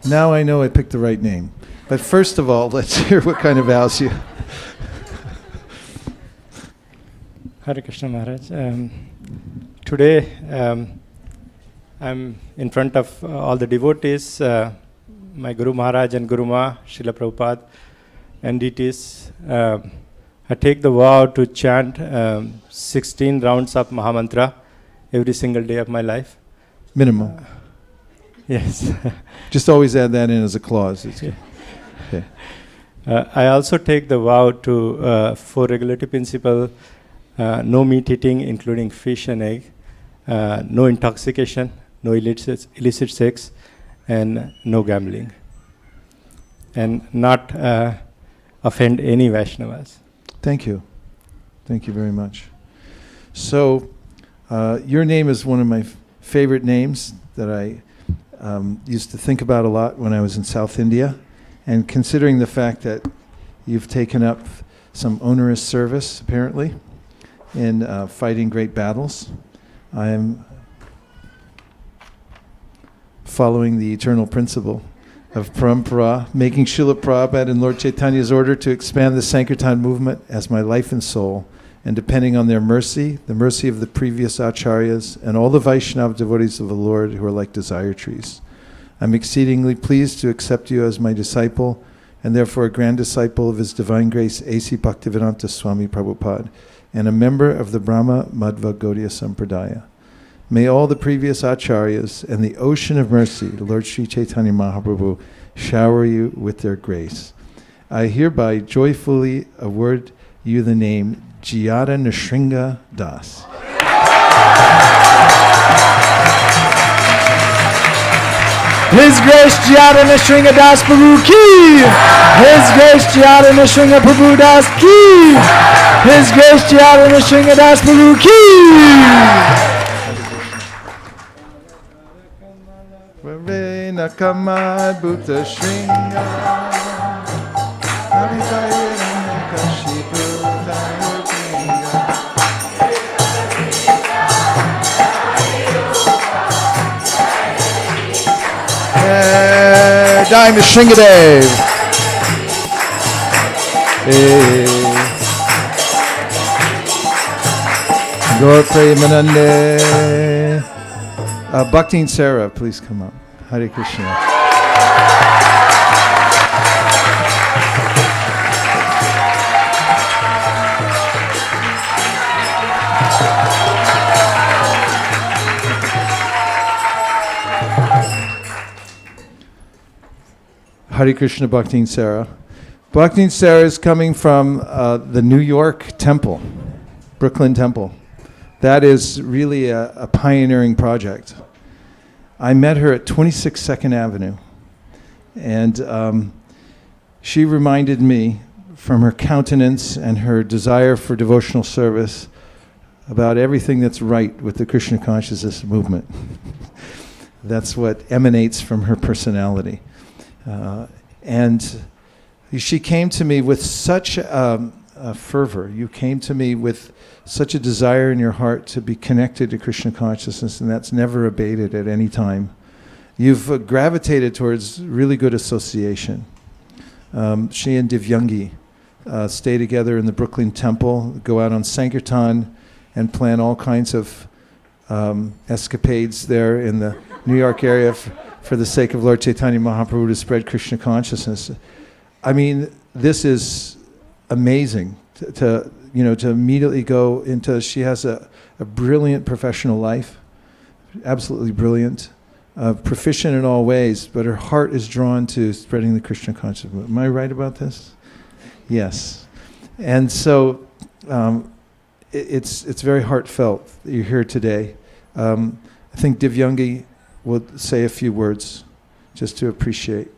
Now I know I picked the right name. But first of all, let's hear what kind of vows you... Hare Krishna Maharaj. Today, I'm in front of all the devotees, my Guru Maharaj and Guru Ma, Srila Prabhupada, and deities. I take the vow to chant 16 rounds of Mahamantra every single day of my life. Minimum. Yes. Just always add that in as a clause. Okay. I also take the vow to, for regulatory principle, no meat eating, including fish and egg, no intoxication, no illicit sex, and no gambling, and not offend any Vaishnavas. Thank you. Thank you very much. So, your name is one of my favorite names that I used to think about a lot when I was in South India. And considering the fact that you've taken up some onerous service, apparently, in fighting great battles, I am following the eternal principle of Parampara, making Srila Prabhupada and Lord Chaitanya's order to expand the Sankirtan movement as my life and soul, and depending on their mercy, the mercy of the previous acharyas, and all the Vaishnava devotees of the Lord who are like desire trees. I'm exceedingly pleased to accept you as my disciple, and therefore a grand disciple of His Divine Grace, A.C. Bhaktivedanta Swami Prabhupada, and a member of the Brahma-Madhva Gaudiya Sampradaya. May all the previous acharyas and the ocean of mercy, the Lord Sri Chaitanya Mahaprabhu, shower you with their grace. I hereby joyfully award you the name Jyada Nrsinga Das. His Grace Jyada Nrsinga Das Prabhu ki! His Grace Jyada Nrsinga Prabhu Das ki! His Grace Jyada Nrsinga Das Prabhu ki! Nakamal Bhuta Shringa Dime Shringadev. Gaur Premanande. Bhakti and Sarah, please come up. Hare Krishna. Hare Krishna, Bhakti and Sarah. Bhakti and Sarah is coming from the New York Temple, Brooklyn Temple. That is really a pioneering project. I met her at 26 Second Avenue, and she reminded me from her countenance and her desire for devotional service about everything that's right with the Krishna consciousness movement. That's what emanates from her personality. And she came to me with such a fervor. You came to me with such a desire in your heart to be connected to Krishna consciousness, and that's never abated at any time. You've gravitated towards really good association. She and Divyangi stay together in the Brooklyn Temple, go out on Sankirtan, and plan all kinds of escapades there in the New York area for the sake of Lord Chaitanya Mahaprabhu to spread Krishna consciousness. I mean, this is amazing to immediately go into, she has a brilliant professional life, absolutely brilliant, proficient in all ways, but her heart is drawn to spreading the Krishna consciousness. Am I right about this? Yes. And so it's very heartfelt that you're here today. I think Divyangi will say a few words just to appreciate.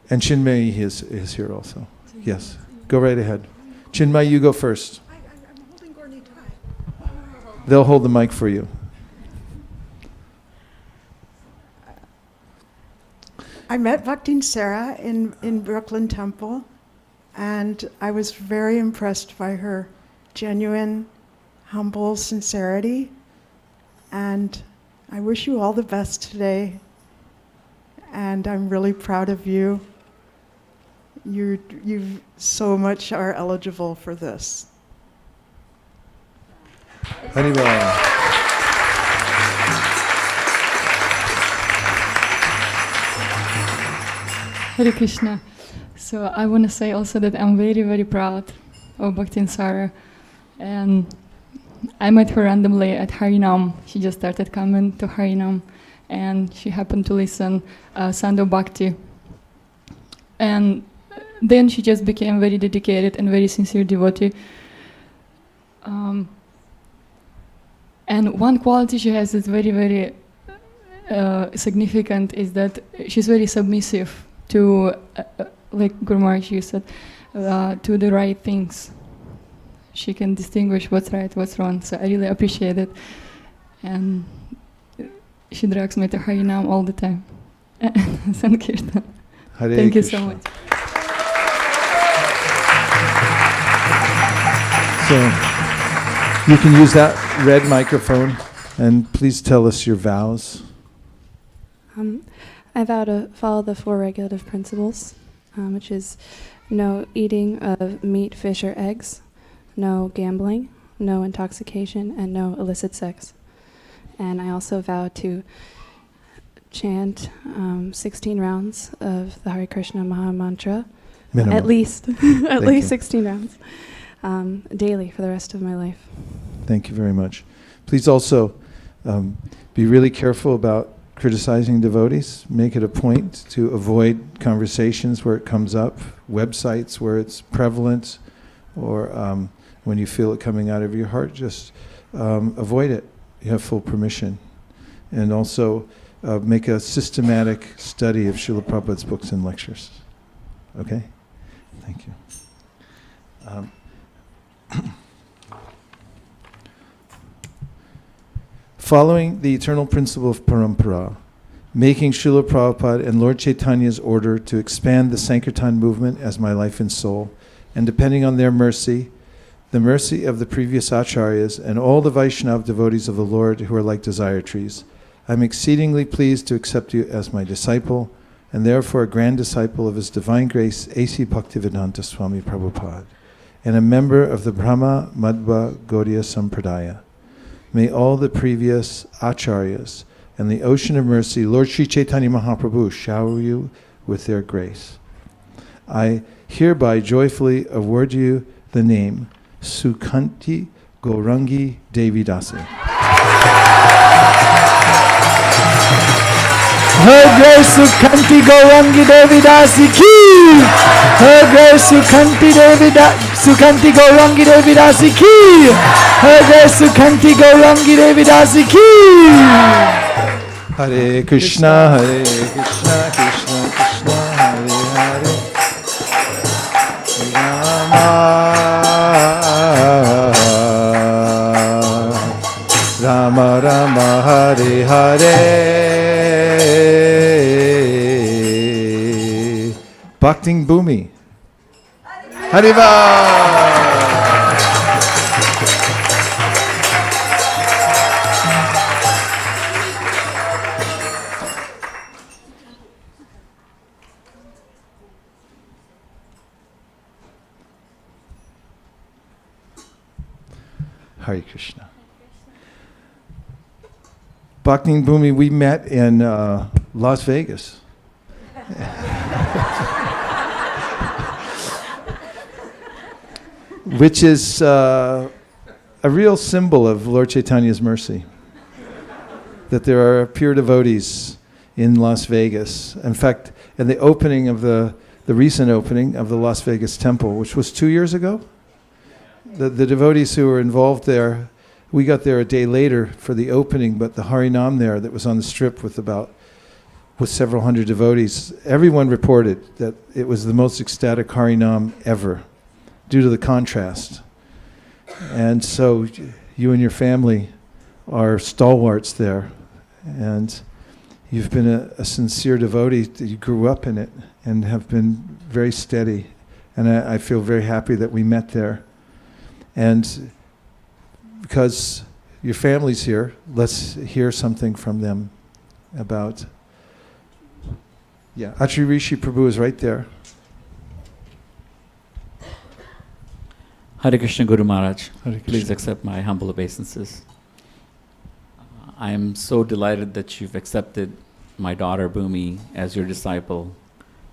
And Chinmay is here also. Yes. Go right ahead. Chinmay, you go first. I'm holding Gorney tight. They'll hold the mic for you. I met Bhaktin Sarah in Brooklyn Temple, and I was very impressed by her genuine, humble sincerity. And I wish you all the best today. And I'm really proud of you. You so much are eligible for this. Haribol. Hare Krishna. So I want to say also that I'm very, very proud of Bhaktin Sarah. And I met her randomly at Harinam. She just started coming to Harinam. And she happened to listen Sando Bhakti. And then she just became very dedicated and very sincere devotee. And one quality she has that's very, very significant is that she's very submissive to, like Guru Maharaj, you said, to the right things. She can distinguish what's right, what's wrong. So I really appreciate it. And she drags me to Harinam all the time. And Kirtan. Thank you so much. So you can use that red microphone, and please tell us your vows. I vow to follow the 4 regulative principles, which is no eating of meat, fish, or eggs, no gambling, no intoxication, and no illicit sex. And I also vow to chant 16 rounds of the Hare Krishna Maha Mantra, Minimum. at least 16 rounds, daily for the rest of my life. Thank you very much. Please also be really careful about criticizing devotees. Make it a point to avoid conversations where it comes up, websites where it's prevalent, or when you feel it coming out of your heart, just avoid it. You have full permission. And also make a systematic study of Srila Prabhupada's books and lectures. Okay? Thank you. Following the eternal principle of parampara, making Srila Prabhupada and Lord Chaitanya's order to expand the Sankirtan movement as my life and soul, and depending on their mercy, the mercy of the previous acharyas and all the Vaishnava devotees of the Lord who are like desire trees, I'm exceedingly pleased to accept you as my disciple, and therefore a grand disciple of His Divine Grace, A.C. Bhaktivedanta Swami Prabhupada, and a member of the Brahma Madhva Gaudiya Sampradaya. May all the previous acharyas and the ocean of mercy, Lord Sri Chaitanya Mahaprabhu, shower you with their grace. I hereby joyfully award you the name Sukhanti Gaurangi Devi Dasi. Her Grace Sukhanti Gaurangi Devi Dasi ki! Her Grace Sukhanti Gaurangi Devi Dasi ki! Her Grace Sukhanti Gaurangi Devi Dasi ki! Hare Krishna, Hare Krishna, Krishna Krishna, Hare Hare, Rama Rama, Hare Hare. Bhakting Bhumi. Hariva. Hare Krishna. Bhakti and Bhumi, we met in Las Vegas. Which is a real symbol of Lord Chaitanya's mercy. That there are pure devotees in Las Vegas. In fact, in the opening of the recent opening of the Las Vegas temple, which was 2 years ago, the devotees who were involved there, we got there a day later for the opening, but the Harinam there that was on the strip with several hundred devotees, everyone reported that it was the most ecstatic Harinam ever, due to the contrast. And so you and your family are stalwarts there, and you've been a sincere devotee. You grew up in it and have been very steady. And I feel very happy that we met there. And because your family's here, let's hear something from them about... Yeah, Atri Rishi Prabhu is right there. Hare Krishna Guru Maharaj, Hare Krishna. Please accept my humble obeisances. I am so delighted that you've accepted my daughter Bhumi as your disciple,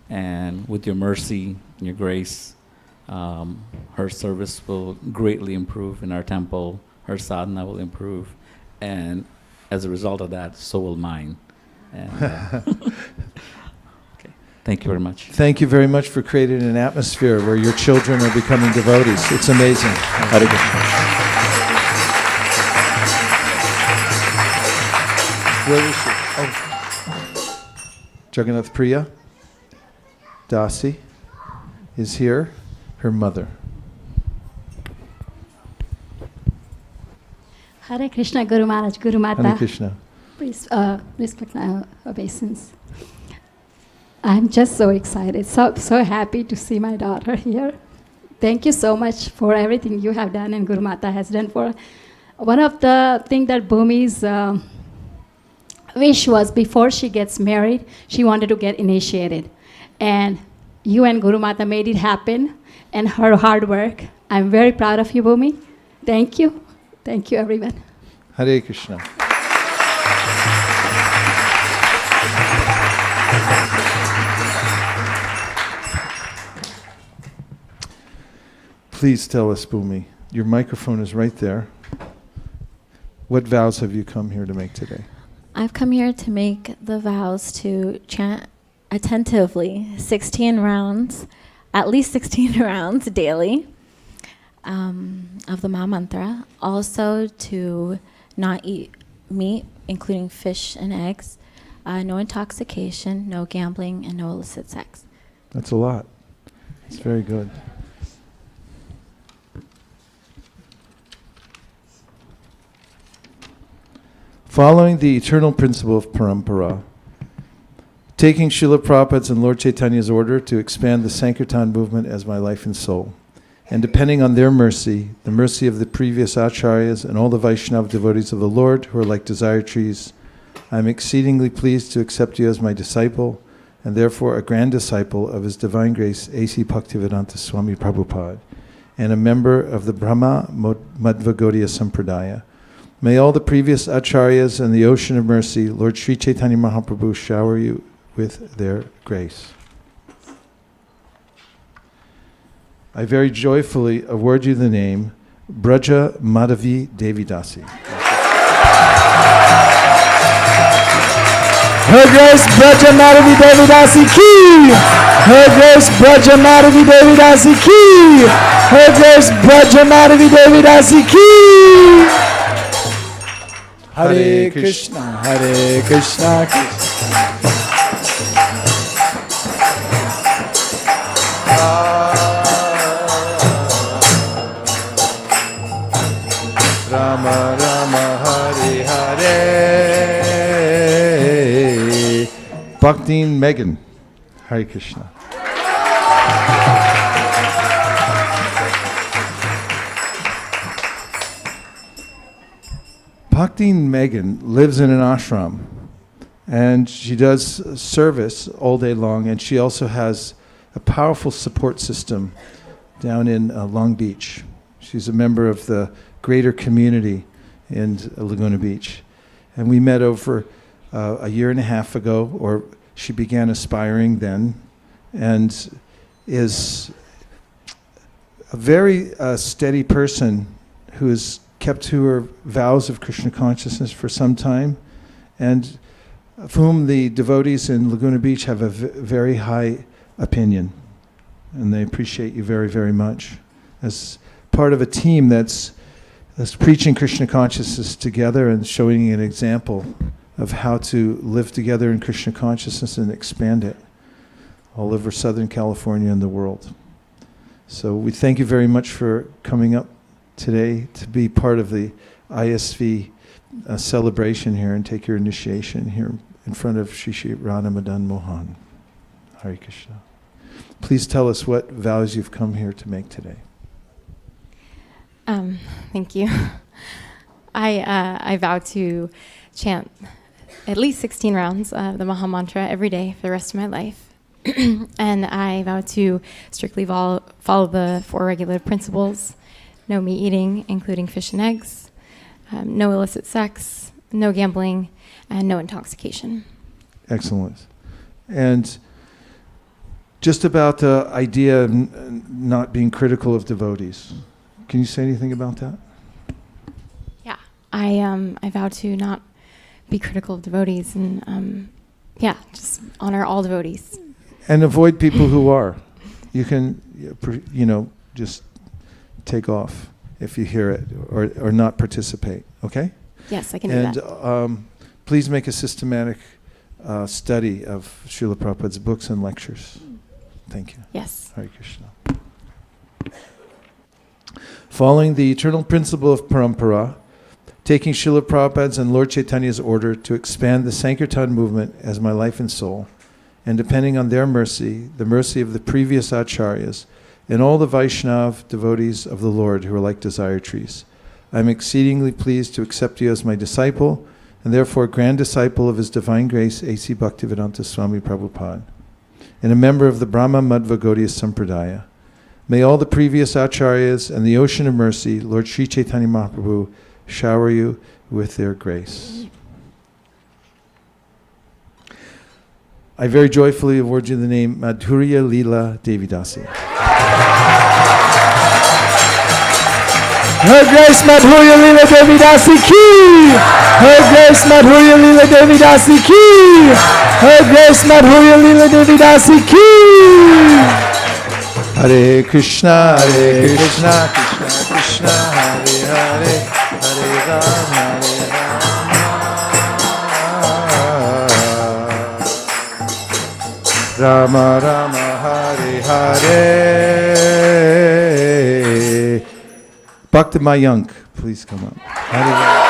and with your mercy and your grace, her service will greatly improve in our temple, her sadhana will improve, and as a result of that, so will mine. And, okay. Thank you very much. Thank you very much for creating an atmosphere where your children are becoming devotees. It's amazing. Hare Krishna. Where is she? Oh. Jagannath Priya Dasi is here, her mother. Hare Krishna Guru Maharaj, Guru Mata. Hare Krishna. Please respect my obeisance. I'm just so excited, so happy to see my daughter here. Thank you so much for everything you have done and Guru Mata has done for. One of the things that Bhumi's wish was before she gets married, she wanted to get initiated. And you and Guru Mata made it happen, and her hard work. I'm very proud of you, Bhumi. Thank you. Thank you, everyone. Hare Krishna. Please tell us, Bhumi. Your microphone is right there. What vows have you come here to make today? I've come here to make the vows to chant attentively 16 rounds, at least 16 rounds daily of the Maha Mantra. Also to not eat meat, including fish and eggs, no intoxication, no gambling, and no illicit sex. That's a lot. It's very good. Following the eternal principle of parampara, taking Srila Prabhupada's and Lord Chaitanya's order to expand the Sankirtan movement as my life and soul, and depending on their mercy, the mercy of the previous acharyas and all the Vaishnava devotees of the Lord who are like desire trees, I am exceedingly pleased to accept you as my disciple, and therefore a grand disciple of His Divine Grace A.C. Bhaktivedanta Swami Prabhupada, and a member of the Brahma-Madhva Gaudiya Sampradaya. May all the previous acharyas and the ocean of mercy, Lord Sri Chaitanya Mahaprabhu, shower you with their grace. I very joyfully award you the name Braja Madhavi Devi Dasi. Her Grace Braja Madhavi Devi Dasi ki! Her Grace Braja Madhavi Devi Dasi ki! Her Grace Braja Madhavi Devi Dasi ki! Hare Krishna, Hare Krishna, Rama Rama Hare Hare. Bhakti Megan, Hare Krishna. Bhakti Megan lives in an ashram, and she does service all day long, and she also has a powerful support system down in Long Beach. She's a member of the greater community in Laguna Beach. And we met over a year and a half ago, or she began aspiring then, and is a very steady person who has kept to her vows of Krishna consciousness for some time, and of whom the devotees in Laguna Beach have a very high opinion, and they appreciate you very, very much as part of a team that's preaching Krishna consciousness together and showing an example of how to live together in Krishna consciousness and expand it all over Southern California and the world. So we thank you very much for coming up today to be part of the ISV celebration here and take your initiation here in front of Shri Shri Radha Madan Mohan. Hare Krishna. Please tell us what vows you've come here to make today. Thank you. I vow to chant at least 16 rounds of the Maha Mantra every day for the rest of my life. And I vow to strictly follow the 4 regulative principles: no meat eating, including fish and eggs, no illicit sex, no gambling, and no intoxication. Excellent. And just about the idea of not being critical of devotees. Can you say anything about that? Yeah, I vow to not be critical of devotees and just honor all devotees. And avoid people who are. You can, just take off if you hear it, or not participate. Okay? Yes, I can do that. And please make a systematic study of Srila Prabhupada's books and lectures. Thank you. Yes. Hare Krishna. Following the eternal principle of parampara, taking Srila Prabhupada's and Lord Chaitanya's order to expand the Sankirtan movement as my life and soul, and depending on their mercy, the mercy of the previous acharyas, and all the Vaishnav devotees of the Lord who are like desire trees, I am exceedingly pleased to accept you as my disciple, and therefore grand disciple of His Divine Grace, A.C. Bhaktivedanta Swami Prabhupada, and a member of the Brahma-samhita Gaudiya Sampradaya. May all the previous acharyas and the ocean of mercy, Lord Sri Chaitanya Mahaprabhu, shower you with their grace. I very joyfully award you the name Madhurya Leela Devidasi. Her Grace Madhurya Leela Devidasi ki! Her Grace Madhurya Leela Devidasi ki! Her Grace Madhurya Leela Devidasi ki! Hare Krishna, Krishna Krishna, Hare Hare, Hare Rama, Rama Rama, Hare Hare. Bhakti Mayank, please come up. Hare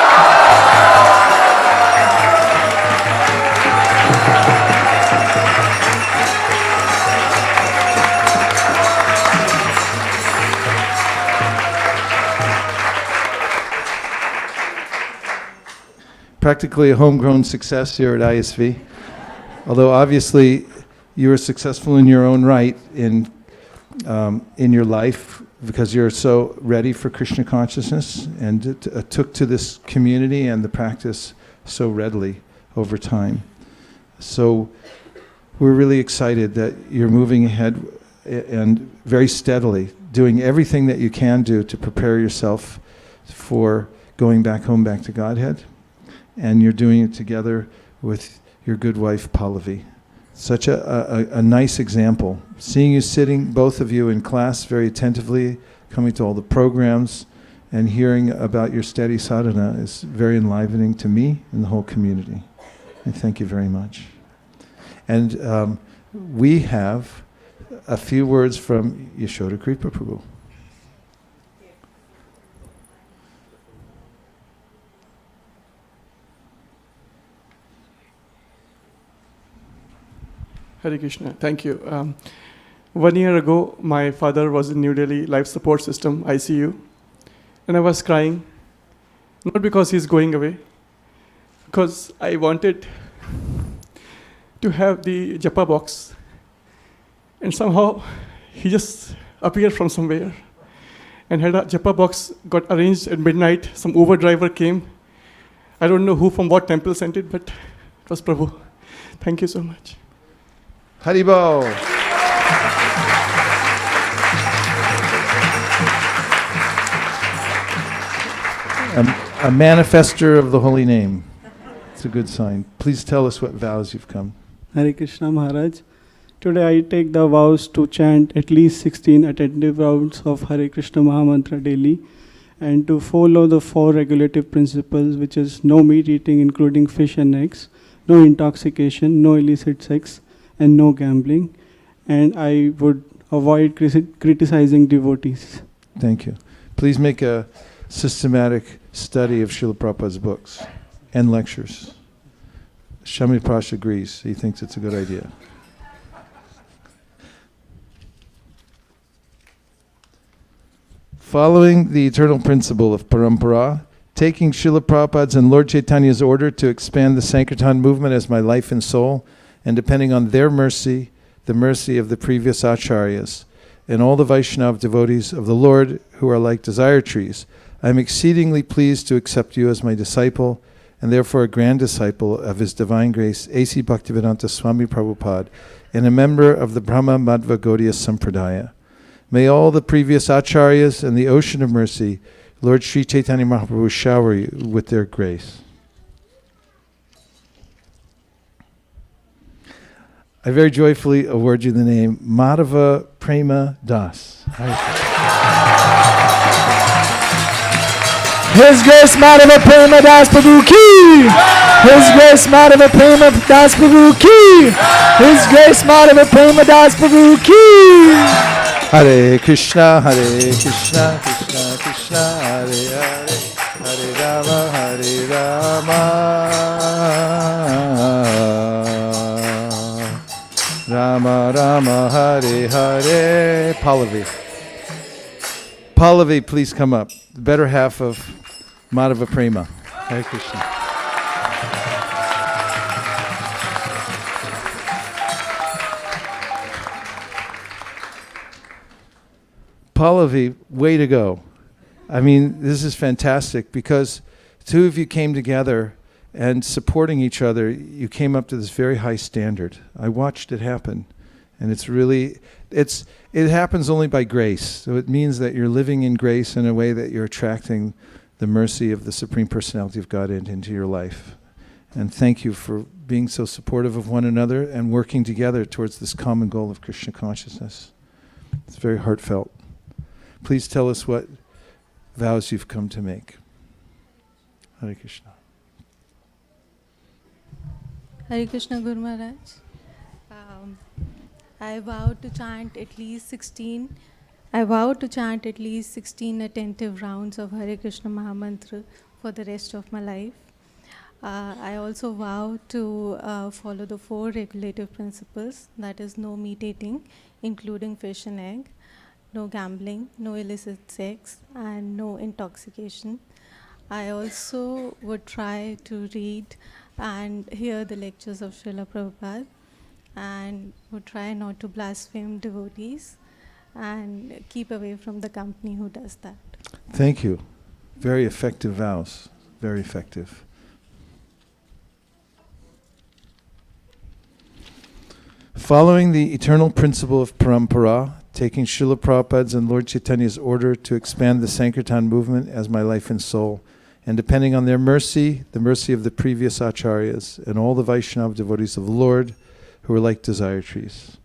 practically a homegrown success here at ISV. Although obviously you were successful in your own right in your life because you're so ready for Krishna consciousness and took to this community and the practice so readily over time. So we're really excited that you're moving ahead and very steadily doing everything that you can do to prepare yourself for going back home, back to Godhead. And you're doing it together with your good wife, Pallavi. Such a nice example. Seeing you sitting, both of you, in class very attentively, coming to all the programs, and hearing about your steady sadhana is very enlivening to me and the whole community. And thank you very much. And we have a few words from Yashoda Kripa Prabhu. Hare Krishna, thank you. 1 year ago, my father was in New Delhi Life Support System, ICU, and I was crying, not because he's going away, because I wanted to have the japa box, and somehow he just appeared from somewhere, and had a japa box got arranged at midnight. Some Uber driver came. I don't know who from what temple sent it, but it was Prabhu. Thank you so much. Haribo. A manifester of the holy name. It's a good sign. Please tell us what vows you've come. Hare Krishna Maharaj. Today I take the vows to chant at least 16 attentive rounds of Hare Krishna Mahamantra daily and to follow the 4 regulative principles, which is no meat eating including fish and eggs, no intoxication, no illicit sex, and no gambling. And I would avoid criticizing devotees. Thank you. Please make a systematic study of Srila Prabhupada's books and lectures. Shami Prasad agrees. He thinks it's a good idea. Following the eternal principle of parampara, taking Srila Prabhupada's and Lord Chaitanya's order to expand the Sankirtan movement as my life and soul, and depending on their mercy, the mercy of the previous acharyas, and all the Vaishnava devotees of the Lord who are like desire trees, I am exceedingly pleased to accept you as my disciple, and therefore a grand disciple of His Divine Grace, A.C. Bhaktivedanta Swami Prabhupada, and a member of the Brahma-Madhva Gaudiya Sampradaya. May all the previous acharyas and the ocean of mercy, Lord Sri Chaitanya Mahaprabhu, shower you with their grace. I very joyfully award you the name Madhava Prema Das. His Grace Madhava Prema Das Prabhu Ki! His Grace Madhava Prema Das Prabhu Ki! His Grace Madhava Prema Das Prabhu Ki! Hare Krishna, Krishna Krishna, Hare Hare, Hare Rama, Rama Rama, Hare Hare. Pallavi. Pallavi, please come up. The better half of Madhava Prema. Hare Krishna. Pallavi, way to go. I mean, this is fantastic because two of you came together and supporting each other, you came up to this very high standard. I watched it happen. And it's really, it happens only by grace. So it means that you're living in grace in a way that you're attracting the mercy of the Supreme Personality of Godhead into your life. And thank you for being so supportive of one another and working together towards this common goal of Krishna consciousness. It's very heartfelt. Please tell us what vows you've come to make. Hare Krishna. Hare Krishna Guru Maharaj. I vow to chant at least 16. I vow to chant at least 16 attentive rounds of Hare Krishna Mahamantra for the rest of my life. I also vow to follow the 4 regulative principles, that is no meat eating, including fish and egg, no gambling, no illicit sex, and no intoxication. I also would try to read and hear the lectures of Srila Prabhupada and would try not to blaspheme devotees and keep away from the company who does that. Thank you. Very effective vows. Very effective. Following the eternal principle of parampara, taking Srila Prabhupada's and Lord Chaitanya's order to expand the Sankirtan movement as my life and soul, and depending on their mercy, the mercy of the previous acharyas, and all the Vaishnava devotees of the Lord who are like desire trees,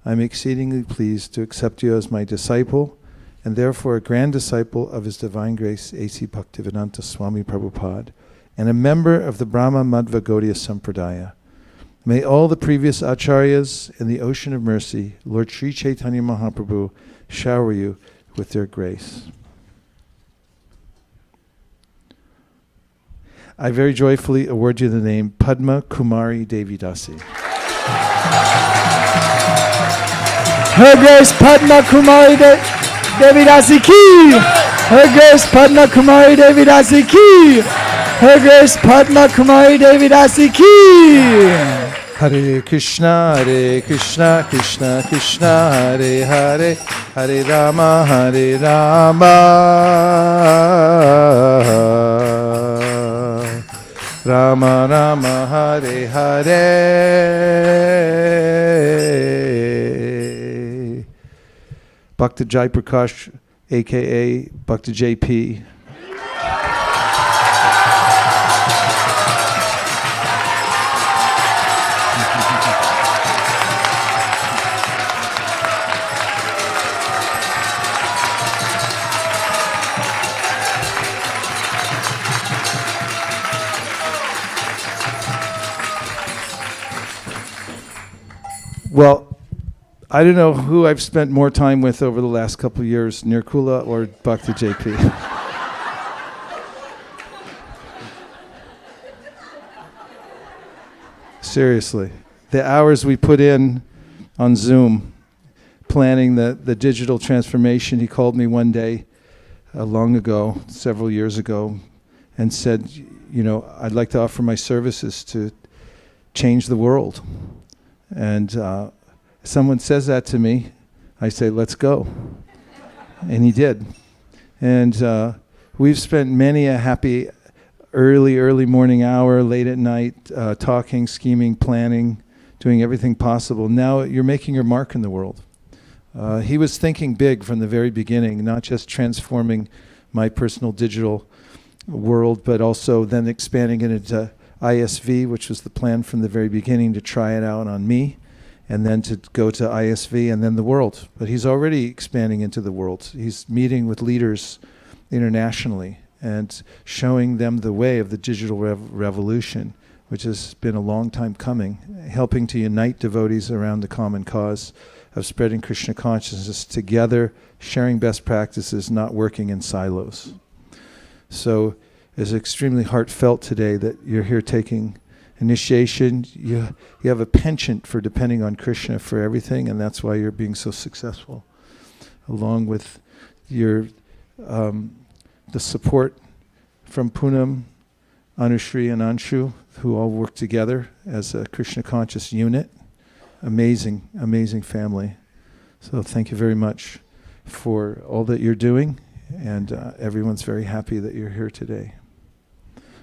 I am exceedingly pleased to accept you as my disciple, and therefore a grand disciple of His Divine Grace, A.C. Bhaktivedanta Swami Prabhupada, and a member of the Brahma-Madhva Gaudiya Sampradaya. May all the previous acharyas in the ocean of mercy, Lord Sri Chaitanya Mahaprabhu, shower you with their grace. I very joyfully award you the name Padma Kumari Devi Dasi. Her Grace Padma Kumari Devi Dasi Ki! Her Grace Padma Kumari Devi Dasi Ki! Her Grace Padma Kumari Devi Dasi Ki! Hare Krishna, Krishna Krishna, Hare Hare, Hare Rama, Rama Rama Hare Hare. Bhakta Jai Prakash, aka Bhakta JP. Well, I don't know who I've spent more time with over the last couple of years, Nirkula or Bhakta JP. Seriously. The hours we put in on Zoom planning the digital transformation. He called me one day long ago, several years ago, and said, you know, I'd like to offer my services to change the world. And someone says that to me, I say, let's go. And he did. And we've spent many a happy early morning hour, late at night, talking, scheming, planning, doing everything possible. Now you're making your mark in the world. He was thinking big from the very beginning, not just transforming my personal digital world, but also then expanding it into ISV, which was the plan from the very beginning, to try it out on me, and then to go to ISV and then the world. But he's already expanding into the world. He's meeting with leaders internationally and showing them the way of the digital revolution, which has been a long time coming, helping to unite devotees around the common cause of spreading Krishna consciousness together, sharing best practices, not working in silos. So it's extremely heartfelt today that you're here taking initiation. You have a penchant for depending on Krishna for everything, and that's why you're being so successful. Along with your the support from Poonam, Anushri, and Anshu, who all work together as a Krishna conscious unit. Amazing, amazing family. So thank you very much for all that you're doing, and everyone's very happy that you're here today.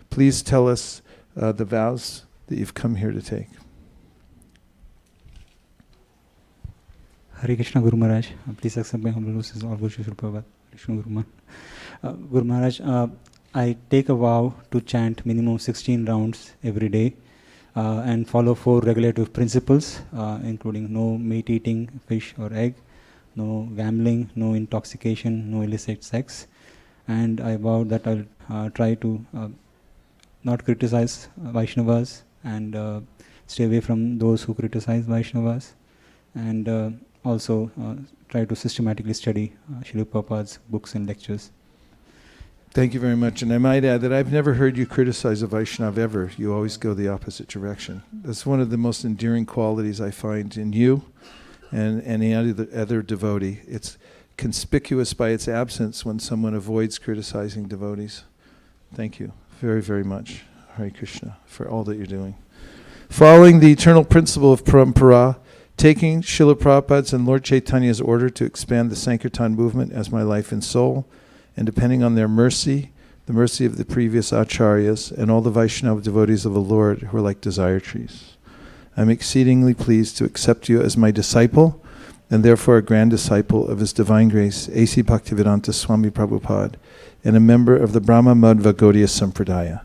Please tell us the vows that you've come here to take. Hare Krishna Guru Maharaj. Please accept my humble wishes. All good Shri Prabhupada. Krishna Guru Maharaj. Guru Maharaj, I take a vow to chant minimum 16 rounds every day and follow 4 regulative principles, including no meat eating, fish or egg, no gambling, no intoxication, no illicit sex. And I vow that I'll try to not criticize Vaishnavas and stay away from those who criticize Vaishnavas, and also try to systematically study Srila Prabhupada's books and lectures. Thank you very much. And I might add that I've never heard you criticize a Vaishnava ever. You always go the opposite direction. That's one of the most endearing qualities I find in you and any other devotee. It's conspicuous by its absence when someone avoids criticizing devotees. Thank you very, very much, Hare Krishna, for all that you're doing. Following the eternal principle of parampara, taking Srila Prabhupada's and Lord Chaitanya's order to expand the Sankirtan movement as my life and soul, and depending on their mercy, the mercy of the previous acharyas, and all the Vaishnava devotees of the Lord who are like desire trees. I'm exceedingly pleased to accept you as my disciple, and therefore a grand disciple of His Divine Grace, A.C. Bhaktivedanta Swami Prabhupada, and a member of the Brahma-samhita Gaudiya Sampradaya.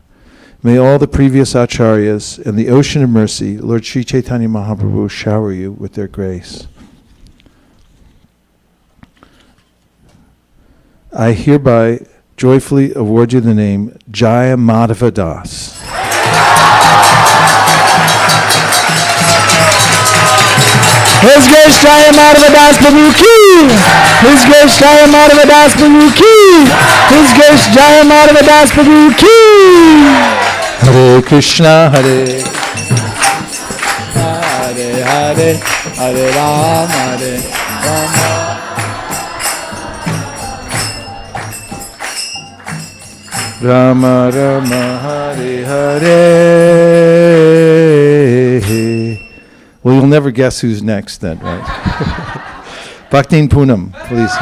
May all the previous acharyas and the ocean of mercy, Lord Sri Chaitanya Mahaprabhu, shower you with their grace. I hereby joyfully award you the name Jaya Madhava Das. His Grace Jaya Madhava Das Prabhu ki! His Grace Jaya Madhava Das Prabhu ki! His Grace Jaya Madhava Das Prabhu ki! Hare Krishna, Hare Hare Hare, Hare Rama, Hare Rama. Rama Rama Hare Hare. Well, you'll never guess who's next then, right? Bhaktin Poonam, please.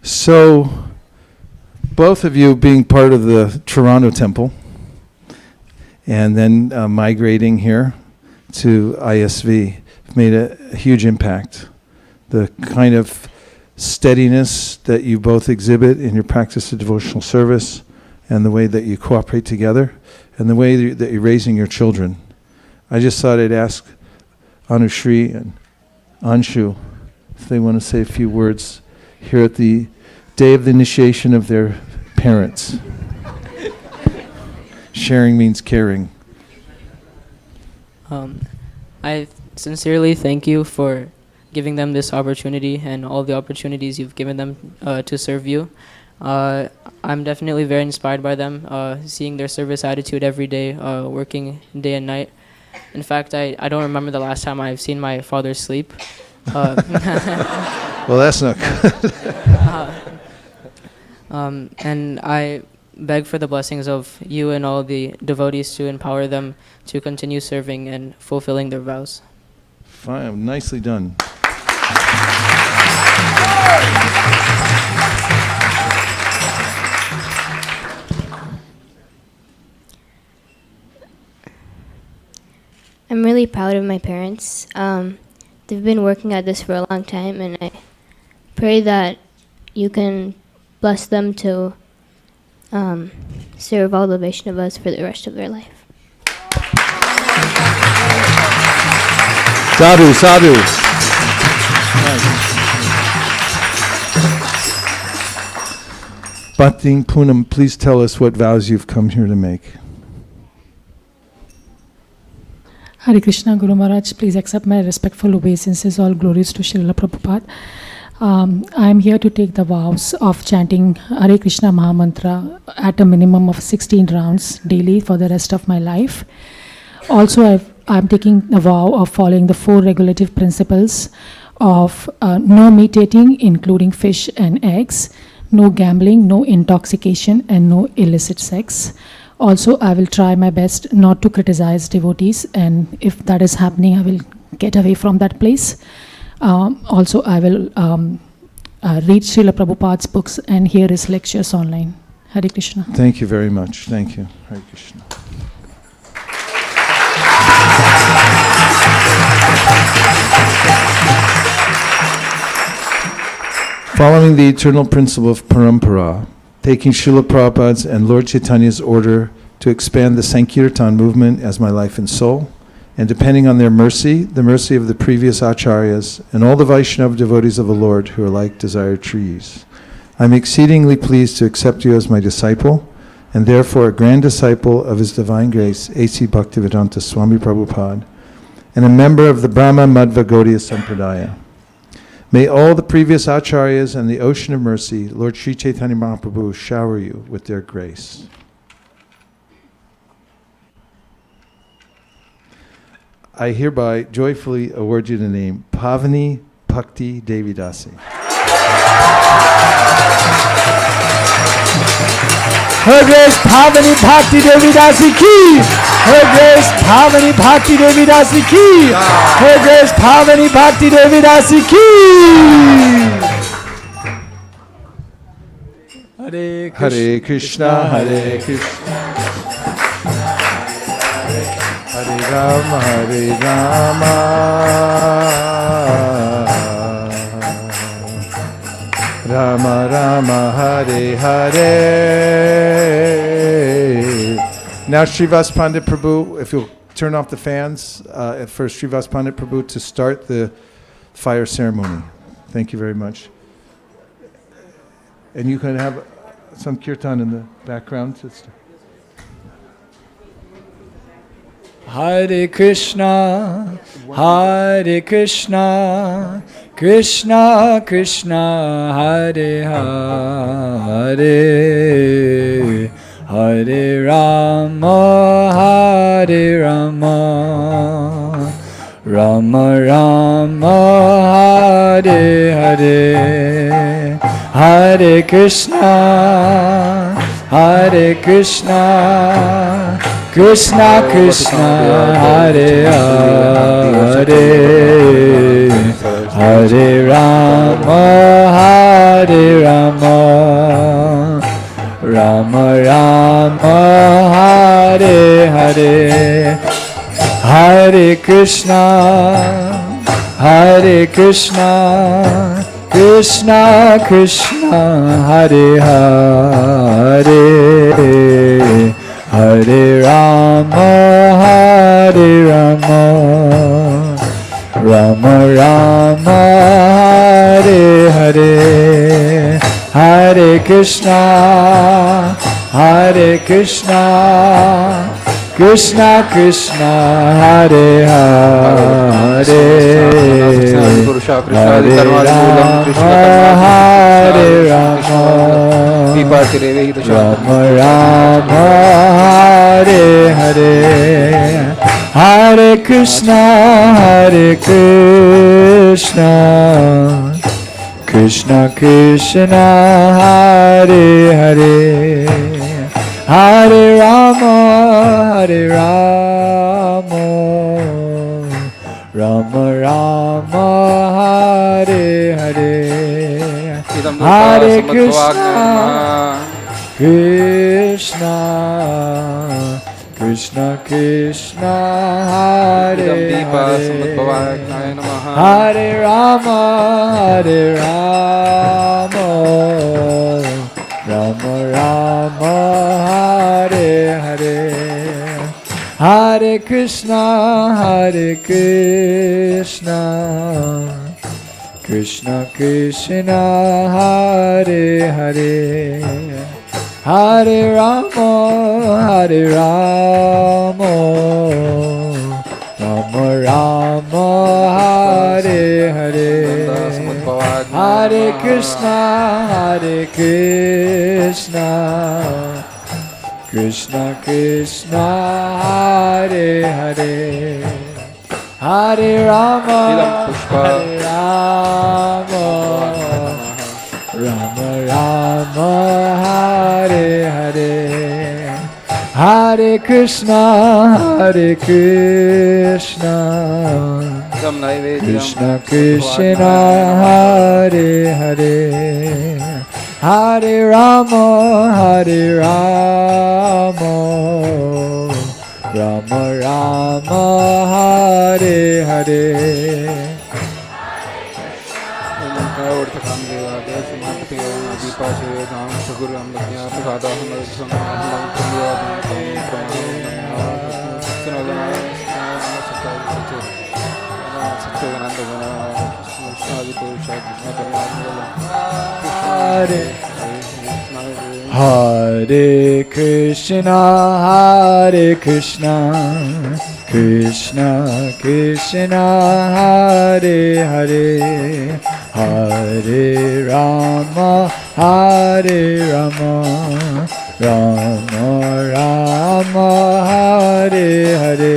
So, both of you being part of the Toronto temple and then migrating here to ISV made a huge impact. The kind of steadiness that you both exhibit in your practice of devotional service and the way that you cooperate together and the way that you're raising your children. I just thought I'd ask Anushri and Anshu if they want to say a few words here at the day of the initiation of their parents. Sharing means caring. I sincerely thank you for giving them this opportunity and all the opportunities you've given them to serve you. I'm definitely very inspired by them, seeing their service attitude every day, working day and night. In fact, I don't remember the last time I've seen my father sleep. Well, that's not good. And I beg for the blessings of you and all the devotees to empower them to continue serving and fulfilling their vows. Fine, nicely done. I'm really proud of my parents. They've been working at this for a long time, and I pray that you can bless them to serve all the Vaishnavas for the rest of their life. Sadhu, sadhu. Bhakti Poonam, please tell us what vows you've come here to make. Hare Krishna, Guru Maharaj, please accept my respectful obeisances. All glories to Srila Prabhupada. I am here to take the vows of chanting Hare Krishna Mahamantra at a minimum of 16 rounds daily for the rest of my life. Also, I am taking a vow of following the 4 regulative principles of no meat eating, including fish and eggs, no gambling, no intoxication, and no illicit sex. Also, I will try my best not to criticize devotees, and if that is happening, I will get away from that place. Also, I will read Srila Prabhupada's books and hear his lectures online. Hare Krishna. Thank you very much. Thank you. Hare Krishna. Following the eternal principle of parampara, taking Srila Prabhupada's and Lord Chaitanya's order to expand the Sankirtan movement as my life and soul, and depending on their mercy, the mercy of the previous acharyas, and all the Vaishnava devotees of the Lord who are like desired trees, I'm exceedingly pleased to accept you as my disciple, and therefore a grand disciple of His Divine Grace, A.C. Bhaktivedanta Swami Prabhupada, and a member of the Brahma-Madhva Gaudiya Sampradaya. May all the previous acharyas and the ocean of mercy, Lord Sri Chaitanya Mahaprabhu, shower you with their grace. I hereby joyfully award you the name Pavani Bhakti Devi Dasi. Her Grace Pavani Bhakti Devi Dasi ki. Her Grace Pavani Bhakti Devi Dasi ki. Her Grace Pavani Bhakti Devi Dasi ki. Hare Krishna, Hare Krishna. Hare Rama, Hare Rama. Rama Rama, Hare Hare. Now Srivas Pandit Prabhu, if you'll turn off the fans for Srivas Pandit Prabhu to start the fire ceremony. Thank you very much. And you can have some kirtan in the background. Hare Krishna, Hare Krishna, Krishna Krishna, Hare Hare, Hare Rama, Hare Rama, Rama Rama, Hare Hare, Hare Krishna, Hare Krishna, Krishna Krishna, Hare Hare, Hare Rama, Hare Rama, Rama Rama, Hare Hare, Hare Krishna, Hare Krishna, Krishna Krishna, Hare Hare, Hare Rama, Hare Rama, Rama Rama, Hare Hare, Hare Krishna, Hare Krishna, Krishna Krishna, Hare Hare, Hare Rama, Hare Rama, Rama Rama, Hare Hare, Hare Krishna, Hare Krishna, Krishna Krishna, Hare Hare, Hare Rama, Hare Rama, Rama Rama, Hare Hare, Hare Krishna, Krishna, Krishna Krishna, Hare Hare, Hare Rama, Hare Rama, Rama Rama, Hare Hare, Hare Krishna, Hare Krishna, Krishna Krishna, Hare Hare, Hare Rama, Hare Rama, Rama Rama, Hare Hare, Hare Krishna, Hare Krishna, Krishna Krishna, Hare Hare, Hare Rama, Hare Rama, Rama Rama, Hare Hare, Hare Krishna, Hare Krishna, Krishna Krishna, Hare Hare, Hare Rama, Hare Rama, Rama Rama, Hare Hare. Hare Krishna, Hare Krishna, Krishna Krishna, Hare Hare, Hare Rama, Hare Rama, Rama Rama, Hare Hare.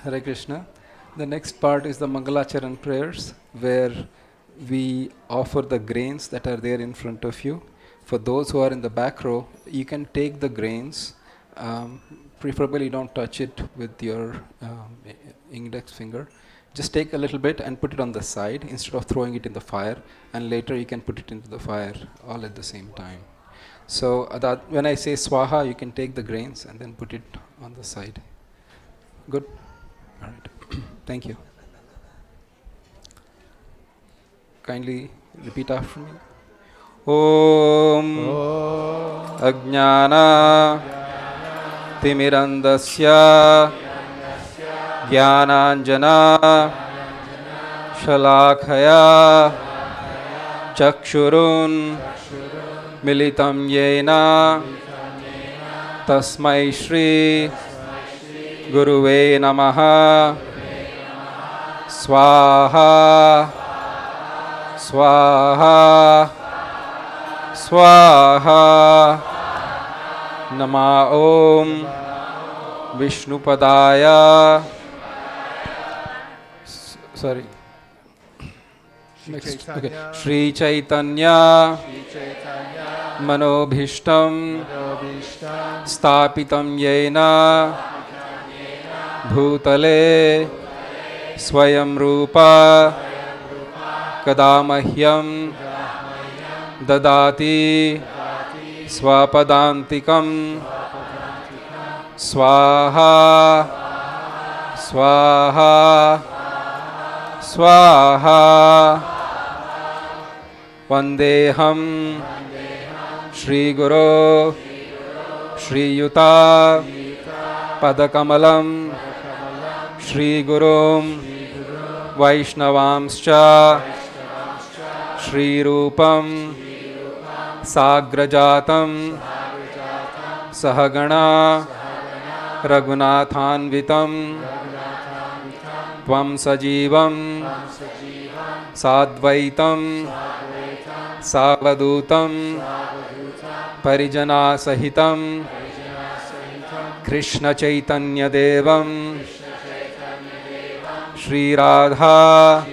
Hare Krishna. The next part is the Mangalacharan prayers, where we offer the grains that are there in front of you. For those who are in the back row, you can take the grains. Preferably don't touch it with your index finger. Just take a little bit and put it on the side instead of throwing it in the fire, and later you can put it into the fire all at the same time. So that when I say swaha, you can take the grains and then put it on the side. Good? All right. Thank you. Kindly repeat after me. Om Ajnana Timirandasya Jnananjana Shalakaya Chakshurun Militam Yena Tasmai Shri Guruve Namaha Swaha Swaha Swaha Nama Om विष्णुपदाय sorry next okay Shri Chaitanya Manobhishtam Stapitam Yena Bhutale Swayam Rupa Kadamahyam Dadati Swapadantikam Swaha Swaha Swaha Vandeham Shri Guru Shri Yuta Padakamalam Shri Gurum Vaishnavamscha Shri Rupam Sagrajatam Sahagana Raghunathanvitam Tvam Sajivam Sadvaitam Savadutam Parijana Sahitam Krishna Chaitanya Devam Shri Radha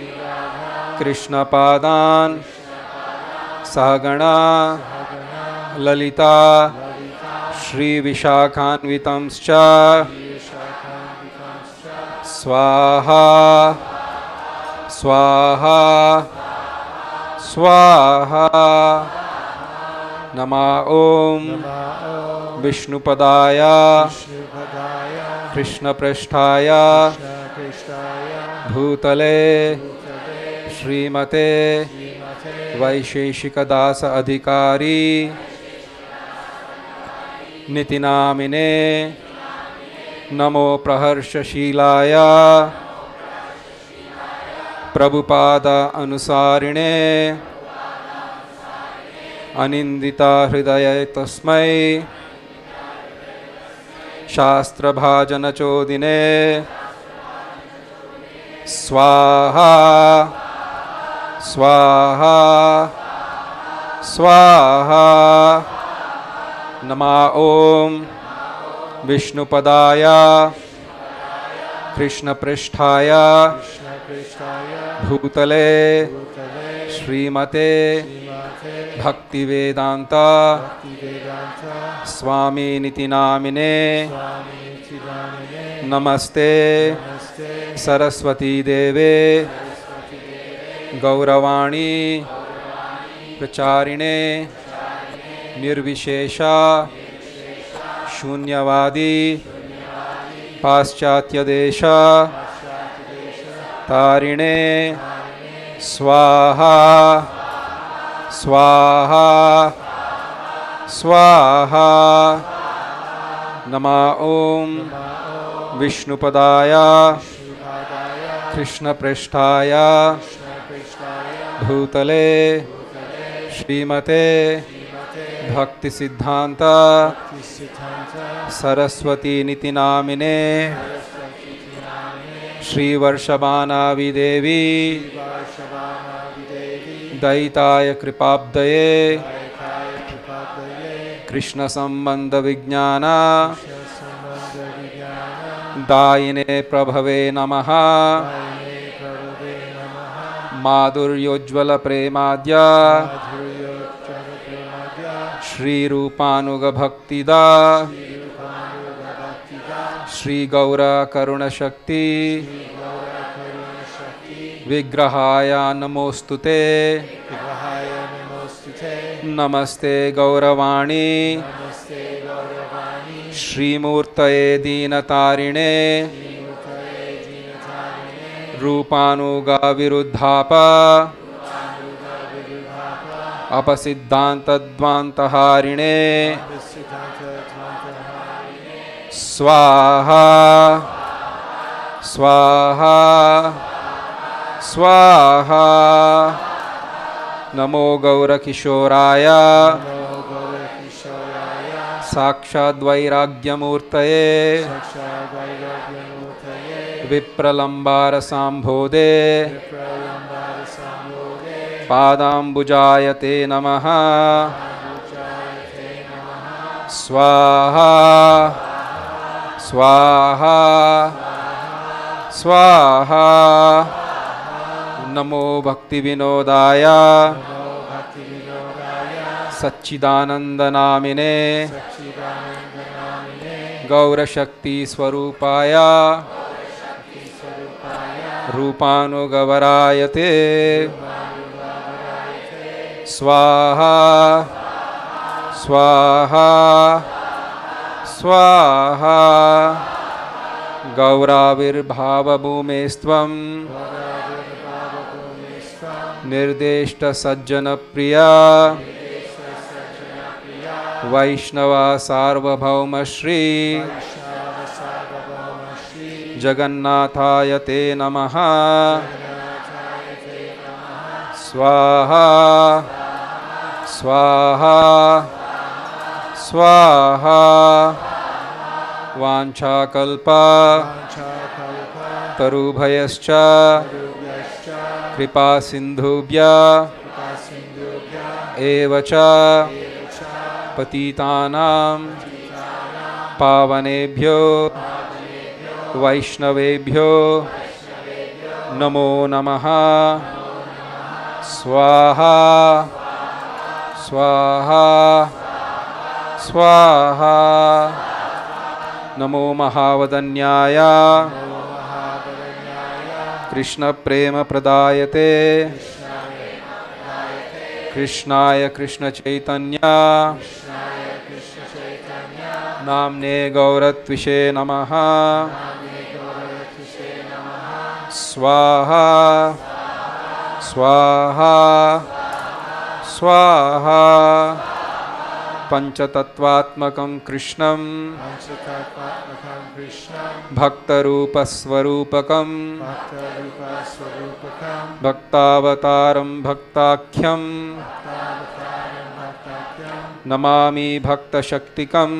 Krishna Padan Sahagana Lalita Shri Vishakhanvitamscha Swaha Swaha Swaha Nama Om Vishnupadaya Krishna Prasthaya Bhutale Srimate Vaisesika Dasa Adhikari Nitinamine Namo Praharsha Shilaya Prabhupada Anusarine Anindita Hridaya Tasmai Shastra Bhajana Chodine Swaha Swaha Swaha Nama Om Vishnupadaya Krishna Prasthaya Bhutale Srimate Bhakti Vedanta Swami Niti Namine Namaste Saraswati Deve Gauravani Pracharine Nirvishesha Shunyavadi Paschatya Desha Tarine Swaha Swaha Swaha Nama Om Vishnupadaya Krishna Prasthaya Bhutale Srimate Bhakti Siddhanta Saraswati Niti Namine Shri Varshabana Videvi Daitaya Kripabdaye Krishna Sambandha Vijnana Dayine Prabhave Namaha Madhuryojjvala Premadya Shri Rupanuga Bhaktida Shri Gaura Karuna Shakti Vigrahaya Namostute Namaste Gauravani Shri Murtaye Dinatarine Rupanuga Viruddhapa Apasiddhanta Dvantaharine Swaha Swaha Swaha Namo Gaura Kishoraya Sakshad Vairagyamurtaye Vipralambara Sambhode Padambujayate Namaha Swaha स्वाहा स्वाहा नमो भक्ति विनोदाय सच्चिदानंद नामिने गौरशक्ति स्वरूपाय रूपानुगवरायते स्वाहा स्वाहा स्वाहा गौराविर्भावभूमेस्त्वं निर्देष्ट सज्जन प्रिया वैष्णवा सार्वभौम श्री जगन्नाथाय ते नमः स्वाहा स्वाहा स्वाहा वाञ्छाकल्पा तरुभयश्च कृपा सिन्धुभ्य एव च पतितानां पावनेभ्यो वैष्णवेभ्यो नमो नमः स्वाहा स्वाहा स्वाहा नमो महावदन्याय कृष्ण प्रेम प्रदायते कृष्णाय कृष्ण चैतन्य नाम्ने गौरत्विषे नमः स्वाहा स्वाहा स्वाहा पंचतत्वात्मकं कृष्णं भक्तरूपस्वरूपकं भक्तावतारं भक्ताख्यं नमामि भक्तशक्तिकं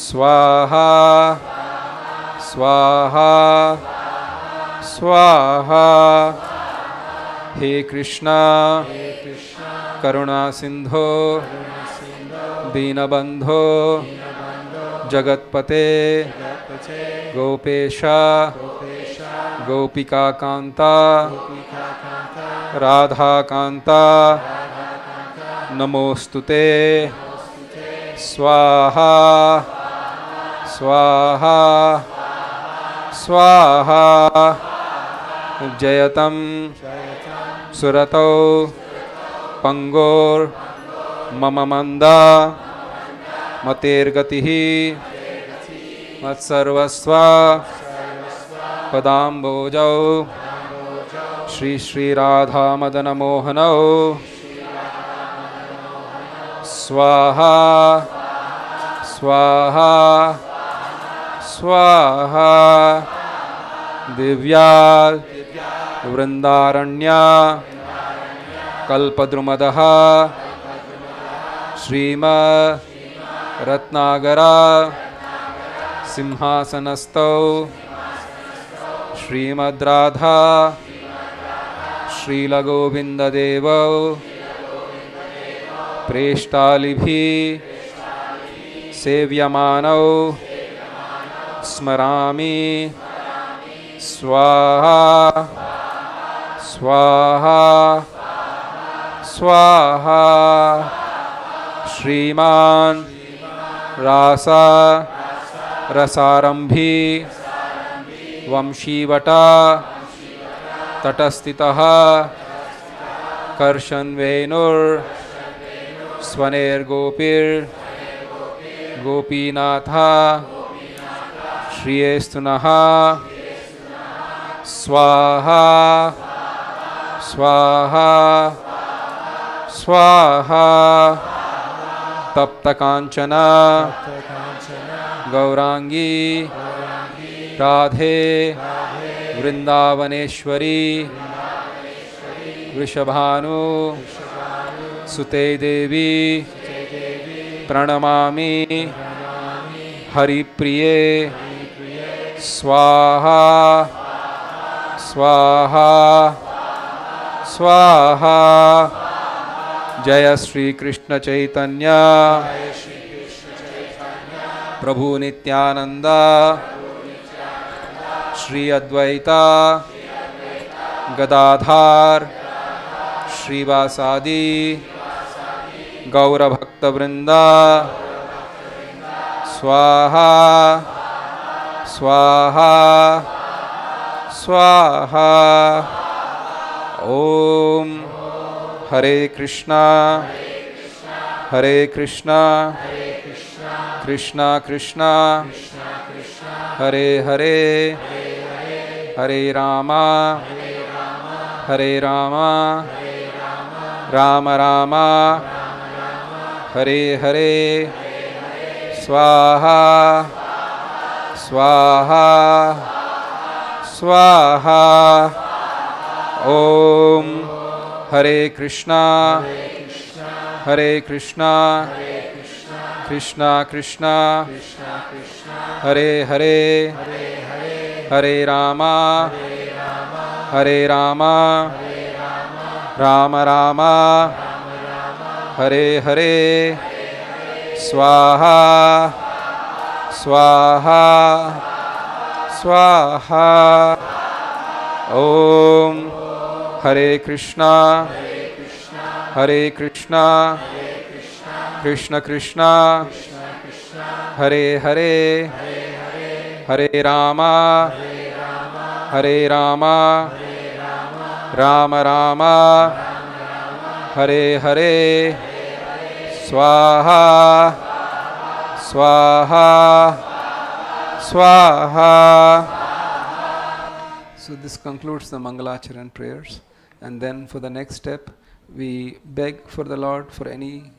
स्वाहा स्वाहा स्वाहा हे कृष्णा करुणा सिंधो दीनबंधो जगतपते गोपेशा गोपिका कांता राधा कांता नमोस्तुते स्वाहा स्वाहा स्वाहा जयतं सुरतौ पंगोर मम मंदा मतेर्गतिः मत्सर्वस्व पदाम्बोजौ श्री श्री राधा मदन मोहनौ स्वाहा स्वाहा स्वाहा दिव्या वृंदारण्या कल्पद्रुमदः श्रीम रत्नागरा सिंहासनस्थौ श्रीमद्राधा श्रीलगोविन्ददेवौ प्रेष्टालिभिः सेव्यमानौ स्मरामि स्वाहा स्वाहा स्वाहा श्रीमान रासा रसारंभी वंशीवटा तटस्थितः कर्षन्वेणुर स्वनेर्गोपीर गोपीनाथा श्रियेस्तुनः स्वाहा स्वाहा स्वाहा तप्तकांचना गौरांगी राधे वृंदावनेश्वरी वृषभानु सुते देवी प्रणमामि हरिप्रिये स्वाहा स्वाहा स्वाहा जय श्री कृष्ण चैतन्य प्रभु नित्यानंद श्री अद्वैता गदाधार श्रीवासादि गौरभक्तवृंदा स्वाहा स्वाहा स्वाहा। ओम हरे कृष्णा कृष्णा कृष्णा हरे हरे हरे रामा राम रामा हरे हरे स्वाहा स्वाहा स्वाहा। ओम हरे कृष्णा कृष्णा कृष्णा हरे हरे हरे रामा राम रामा हरे हरे स्वाहा स्वाहा स्वाहा। ओम हरे कृष्णा कृष्ण कृष्णा हरे हरे हरे रामा राम रामा हरे हरे स्वाहा स्वाहा स्वाहा। So this concludes the Mangalacharan prayers, and then for the next step we beg for the Lord for any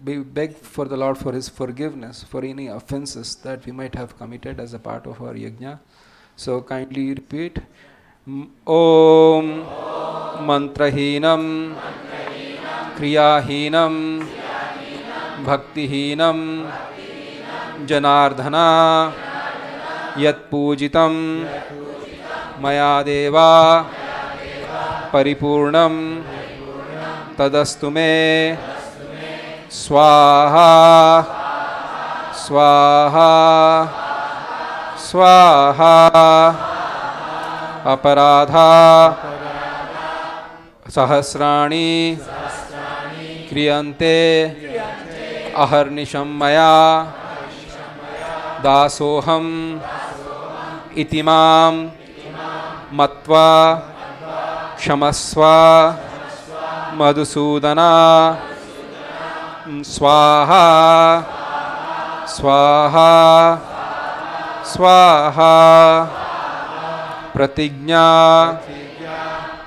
we beg for the Lord for His forgiveness for any offenses that we might have committed as a part of our yajna. So kindly repeat. Om mantrahinam kriyahinam bhaktihinam janardhana yat pujitam maya deva paripurnam tadastu me स्वाहा स्वाहा स्वाहा। अपराधा सहस्राणि क्रियन्ते अहर्निशं मया दासोऽहम् इति मां मत्वा क्षमस्व मधुसूदना। स्वाहा स्वाहा स्वाहा। प्रतिज्ञा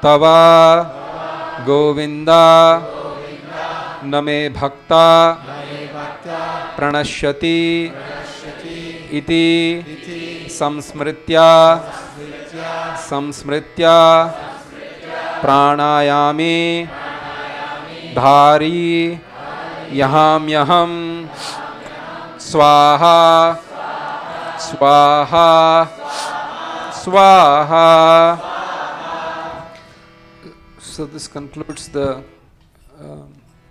तव गोविंदा न मे भक्ता प्रणश्यति इति संस्मृत्या प्राणायामी धारी यहाम्यहम् स्वाहा स्वाहा स्वाहा। So this concludes the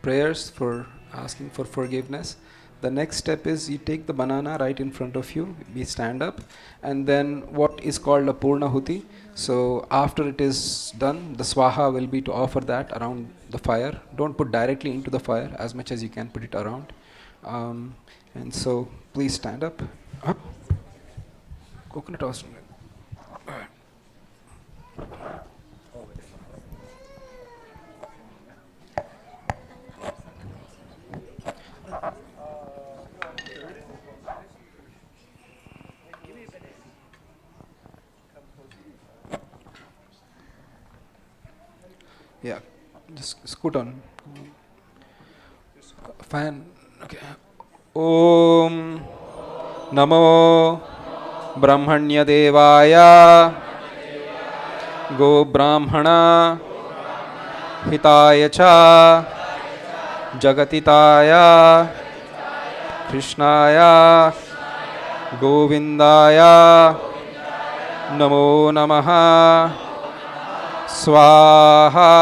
prayers for asking for forgiveness. The next step is you take the banana right in front of you, we stand up, and then what is called a Purnahuti. So after it is done, the swaha will be to offer that around the fire. Don't put directly into the fire, as much as you can put it around. And so please stand up. Up. Coconut toast. Yeah, just scoot on. Fan. Okay. Om Namo Brahmanya Devaya Go Brahmana Hitaya Cha Jagatitaya Krishnaya Govindaya Namo Namaha Swaha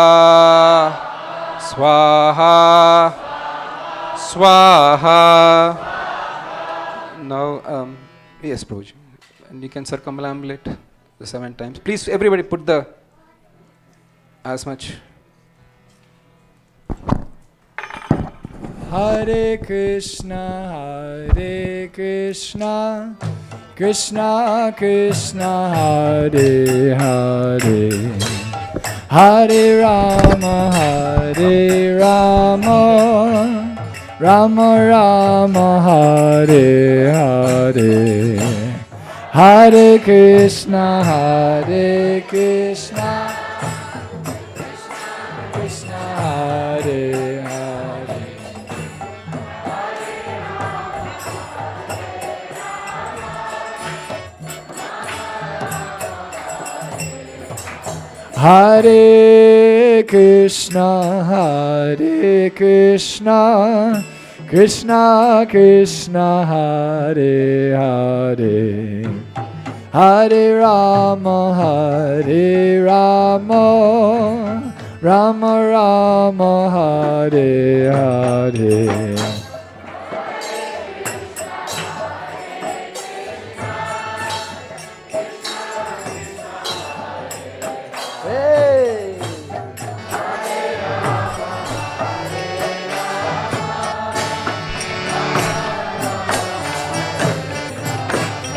Swaha Swaha Now, yes, Prabhuji. And you can circumambulate the 7 times. Please, everybody put the as much. Hare Krishna, Hare Krishna, Krishna Krishna, Hare Hare, Hare Rama, Hare Rama, Rama Rama, Hare Hare, Hare Krishna, Hare Krishna, Krishna Hare Hare. Hare Krishna, Hare Krishna, Krishna Krishna, Hare Hare, Hare Rama, Hare Rama, Rama Rama, Hare Hare.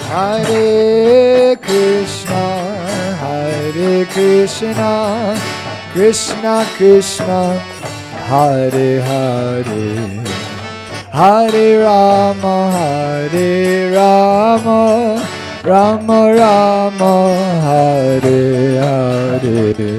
Hare Krishna, Hare Krishna, Krishna Krishna, Hare Hare, Hare Rama, Hare Rama, Rama Rama, Hare Hare.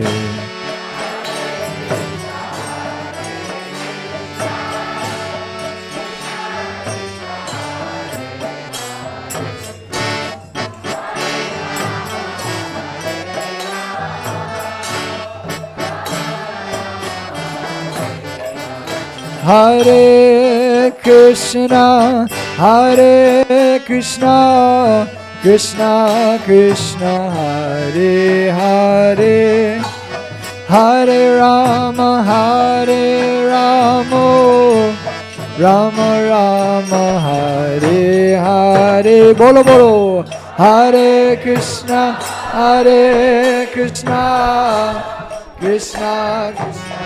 Hare Krishna, Hare Krishna, Krishna Krishna, Hare Hare, Hare Rama, Hare Rama, Rama Rama, Hare Hare. Bolo bolo. Hare Krishna, Hare Krishna, Krishna Krishna.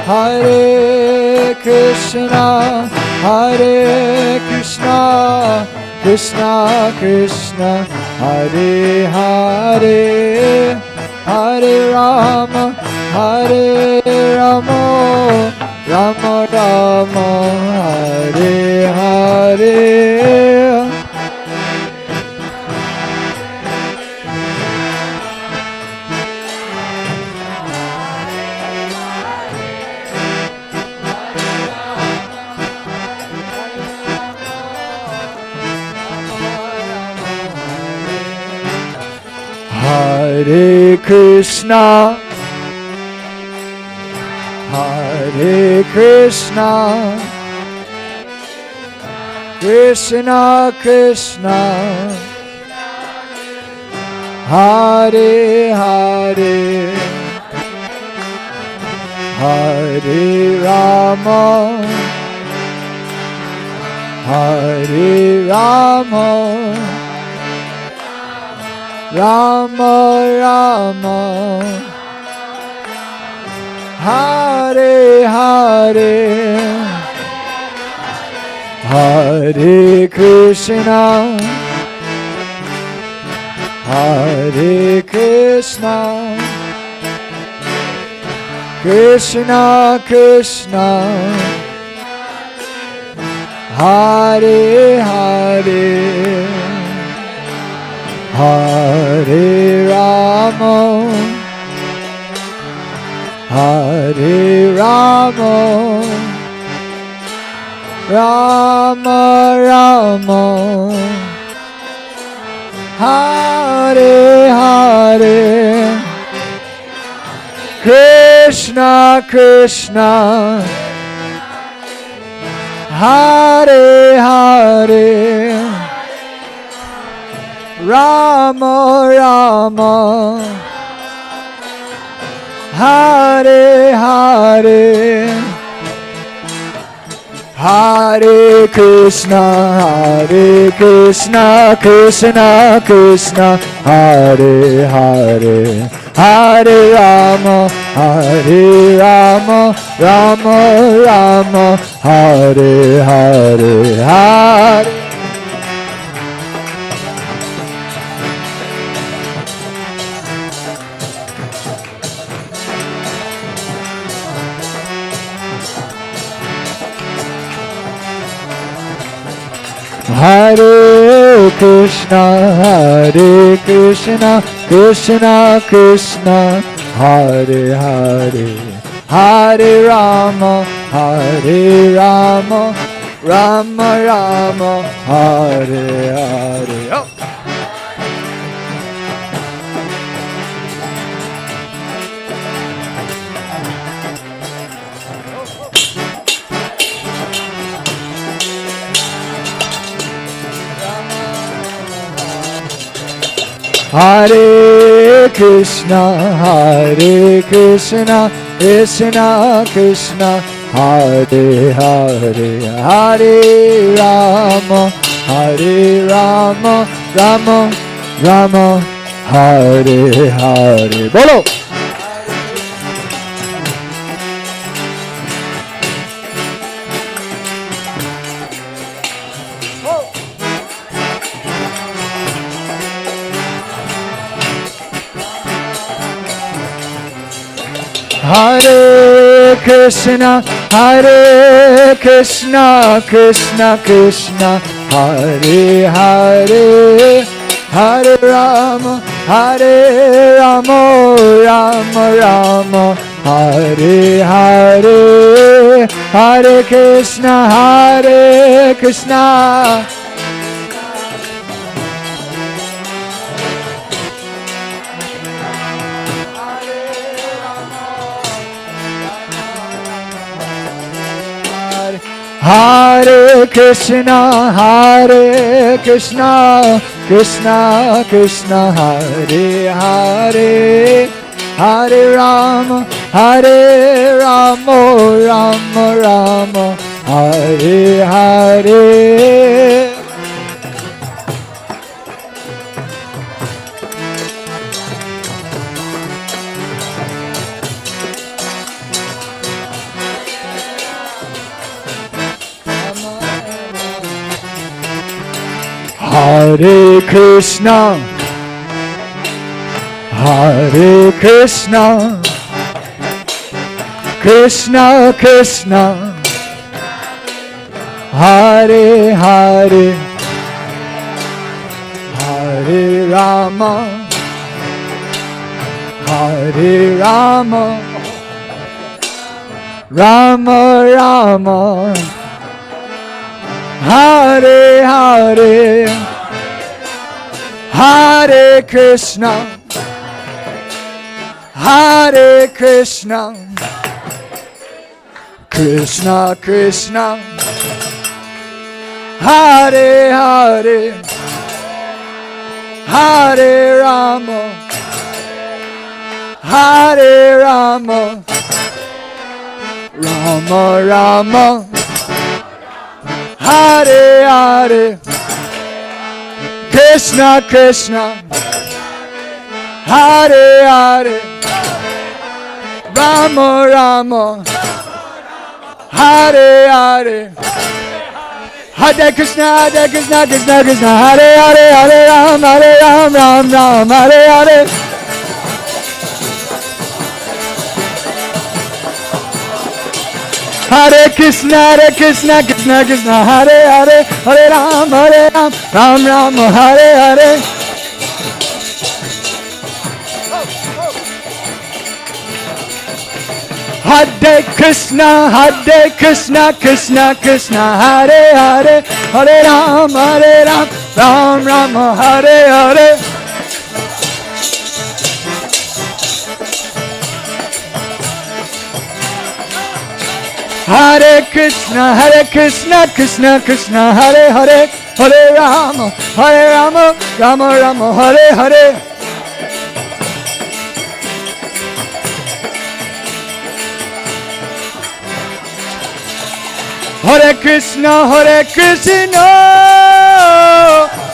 Hare Krishna, Hare Krishna, Krishna Krishna, Hare Hare, Hare Rama, Hare Rama, Rama Rama, Hare Hare. Hare Krishna, Hare Krishna, Krishna Krishna, Hare Hare, Hare Rama, Hare Rama, Rama Rama, Hare Hare, Hare Krishna, Hare Krishna, Krishna Krishna, Hare Hare, Hare Rama, Hare Rama, Rama Rama, Hare Hare, Krishna Krishna, Hare Hare, Rama Rama, Hare Hare, Hare Krishna, Krishna Krishna, Hare Hare, Hare Rama, Rama Rama, Hare Hare, Hare. Hare Krishna, Krishna Krishna, Hare Hare, Hare Rama, Rama Rama, Hare Hare. Oh. Hare Krishna, Krishna Krishna, Hare Hare, Hare Rama, Rama Rama, Hare Hare. Bolo. Hare Krishna, Krishna Krishna, Hare Hare, Hare Rama, Rama Rama, Hare Hare, Hare Krishna. Hare Krishna, Krishna Krishna, Hare Hare, Hare Rama, Rama Rama, Hare Hare. Hare Krishna, Krishna Krishna, Hare Hare, Hare Rama, Rama Rama, Hare Hare, Hare Krishna, Krishna Krishna, Hare Hare, Hare Rama, Rama Rama, Hare Hare, Krishna Krishna, Hare Hare, Rama Rama, Hare Hare, Hare Krishna, Krishna Krishna, Hare Hare, Hare Ram, Ram Ram, Hare Hare. Hare Krishna, Krishna Krishna, Hare Hare, Hare Ram, Ram Ram, Hare Hare. Hare Krishna, Krishna Krishna, Hare Hare, Hare Ram, Ram Ram, Hare Hare. Hare Krishna, Krishna Krishna, Hare Hare, Hare Rama, Rama Rama, Hare Hare. Hare Krishna,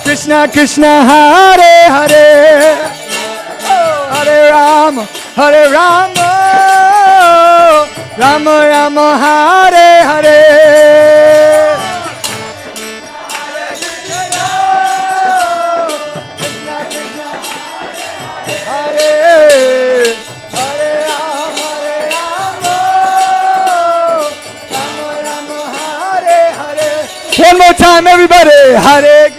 Krishna Krishna, Hare Hare. Oh, Hare Rama, Rama Rama, Hare Hare. One more time, everybody. Hare.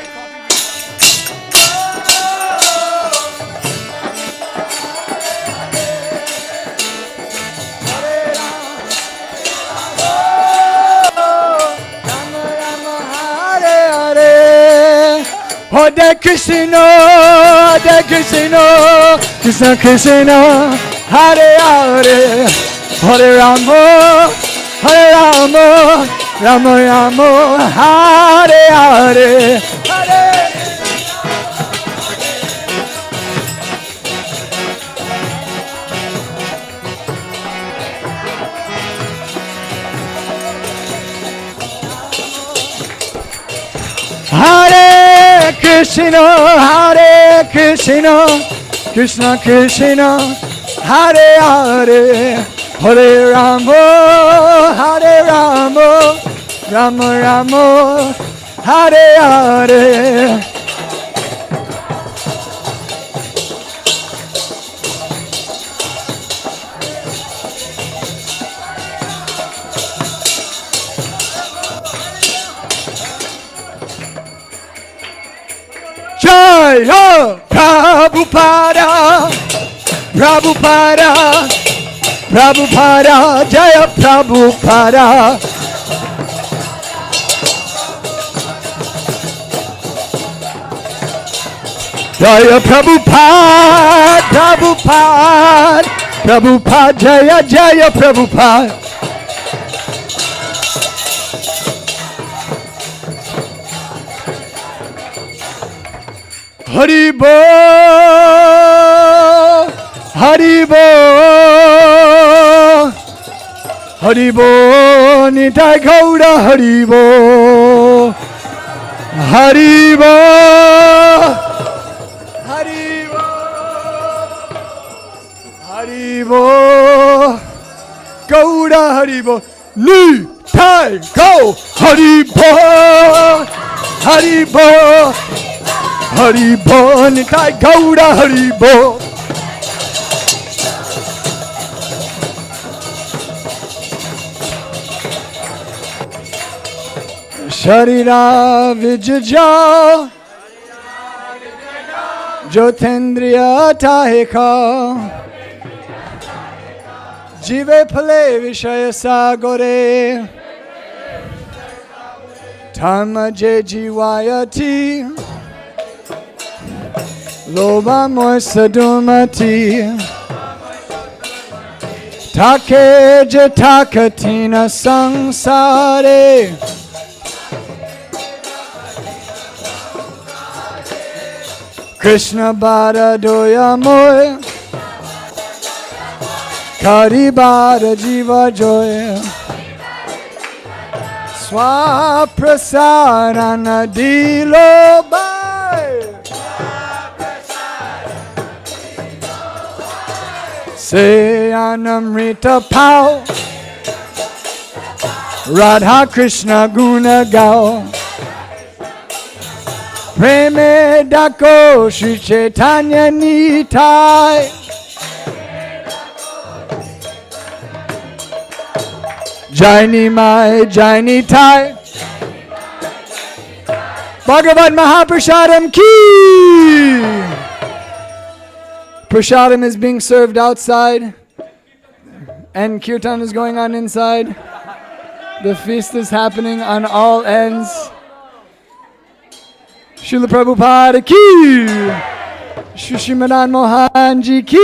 Hare Krishna, Krishna Krishna, Hare Hare, Hare Rama, Rama Rama, Hare Hare, Hare. Hare Krishna, Krishna Krishna, Hare Hare, Hare Rama, Rama Rama, Hare Hare. Jaya Prabhupada, Prabhupada, Prabhupada, Jaya Prabhupada. Jaya Prabhupada, Prabhupada, Prabhupada, Jaya Jaya Prabhupada. Haribo, Haribo, Haribo, Nitai Gaura Haribo, Haribo, Haribo, Haribo, Gaura Haribo, Nitai Go Haribo, Haribo. Haribo, Nitai Gaura Haribo. Sharira Vijaja Jyotendriya Tahika Jive Phale Vishaya Sagore Tama Jejivayati Loba Moisadumati Take Jatakatina Sangsare Krishna Bada Doya Moy Kari Bada Jiva Joy Swaprasadana Dilo Bai Say Anamrita Pao Radha Krishna Guna Gao Preme Dako Shri Chaitanya Nitai Jaini Mai Jaini Tai Bhagavad Mahaprasadam Ki Prasadam is being served outside and Kirtan is going on inside. The feast is happening on all ends. Srila Prabhupada Ki Shri Madan Mohan Ji Ki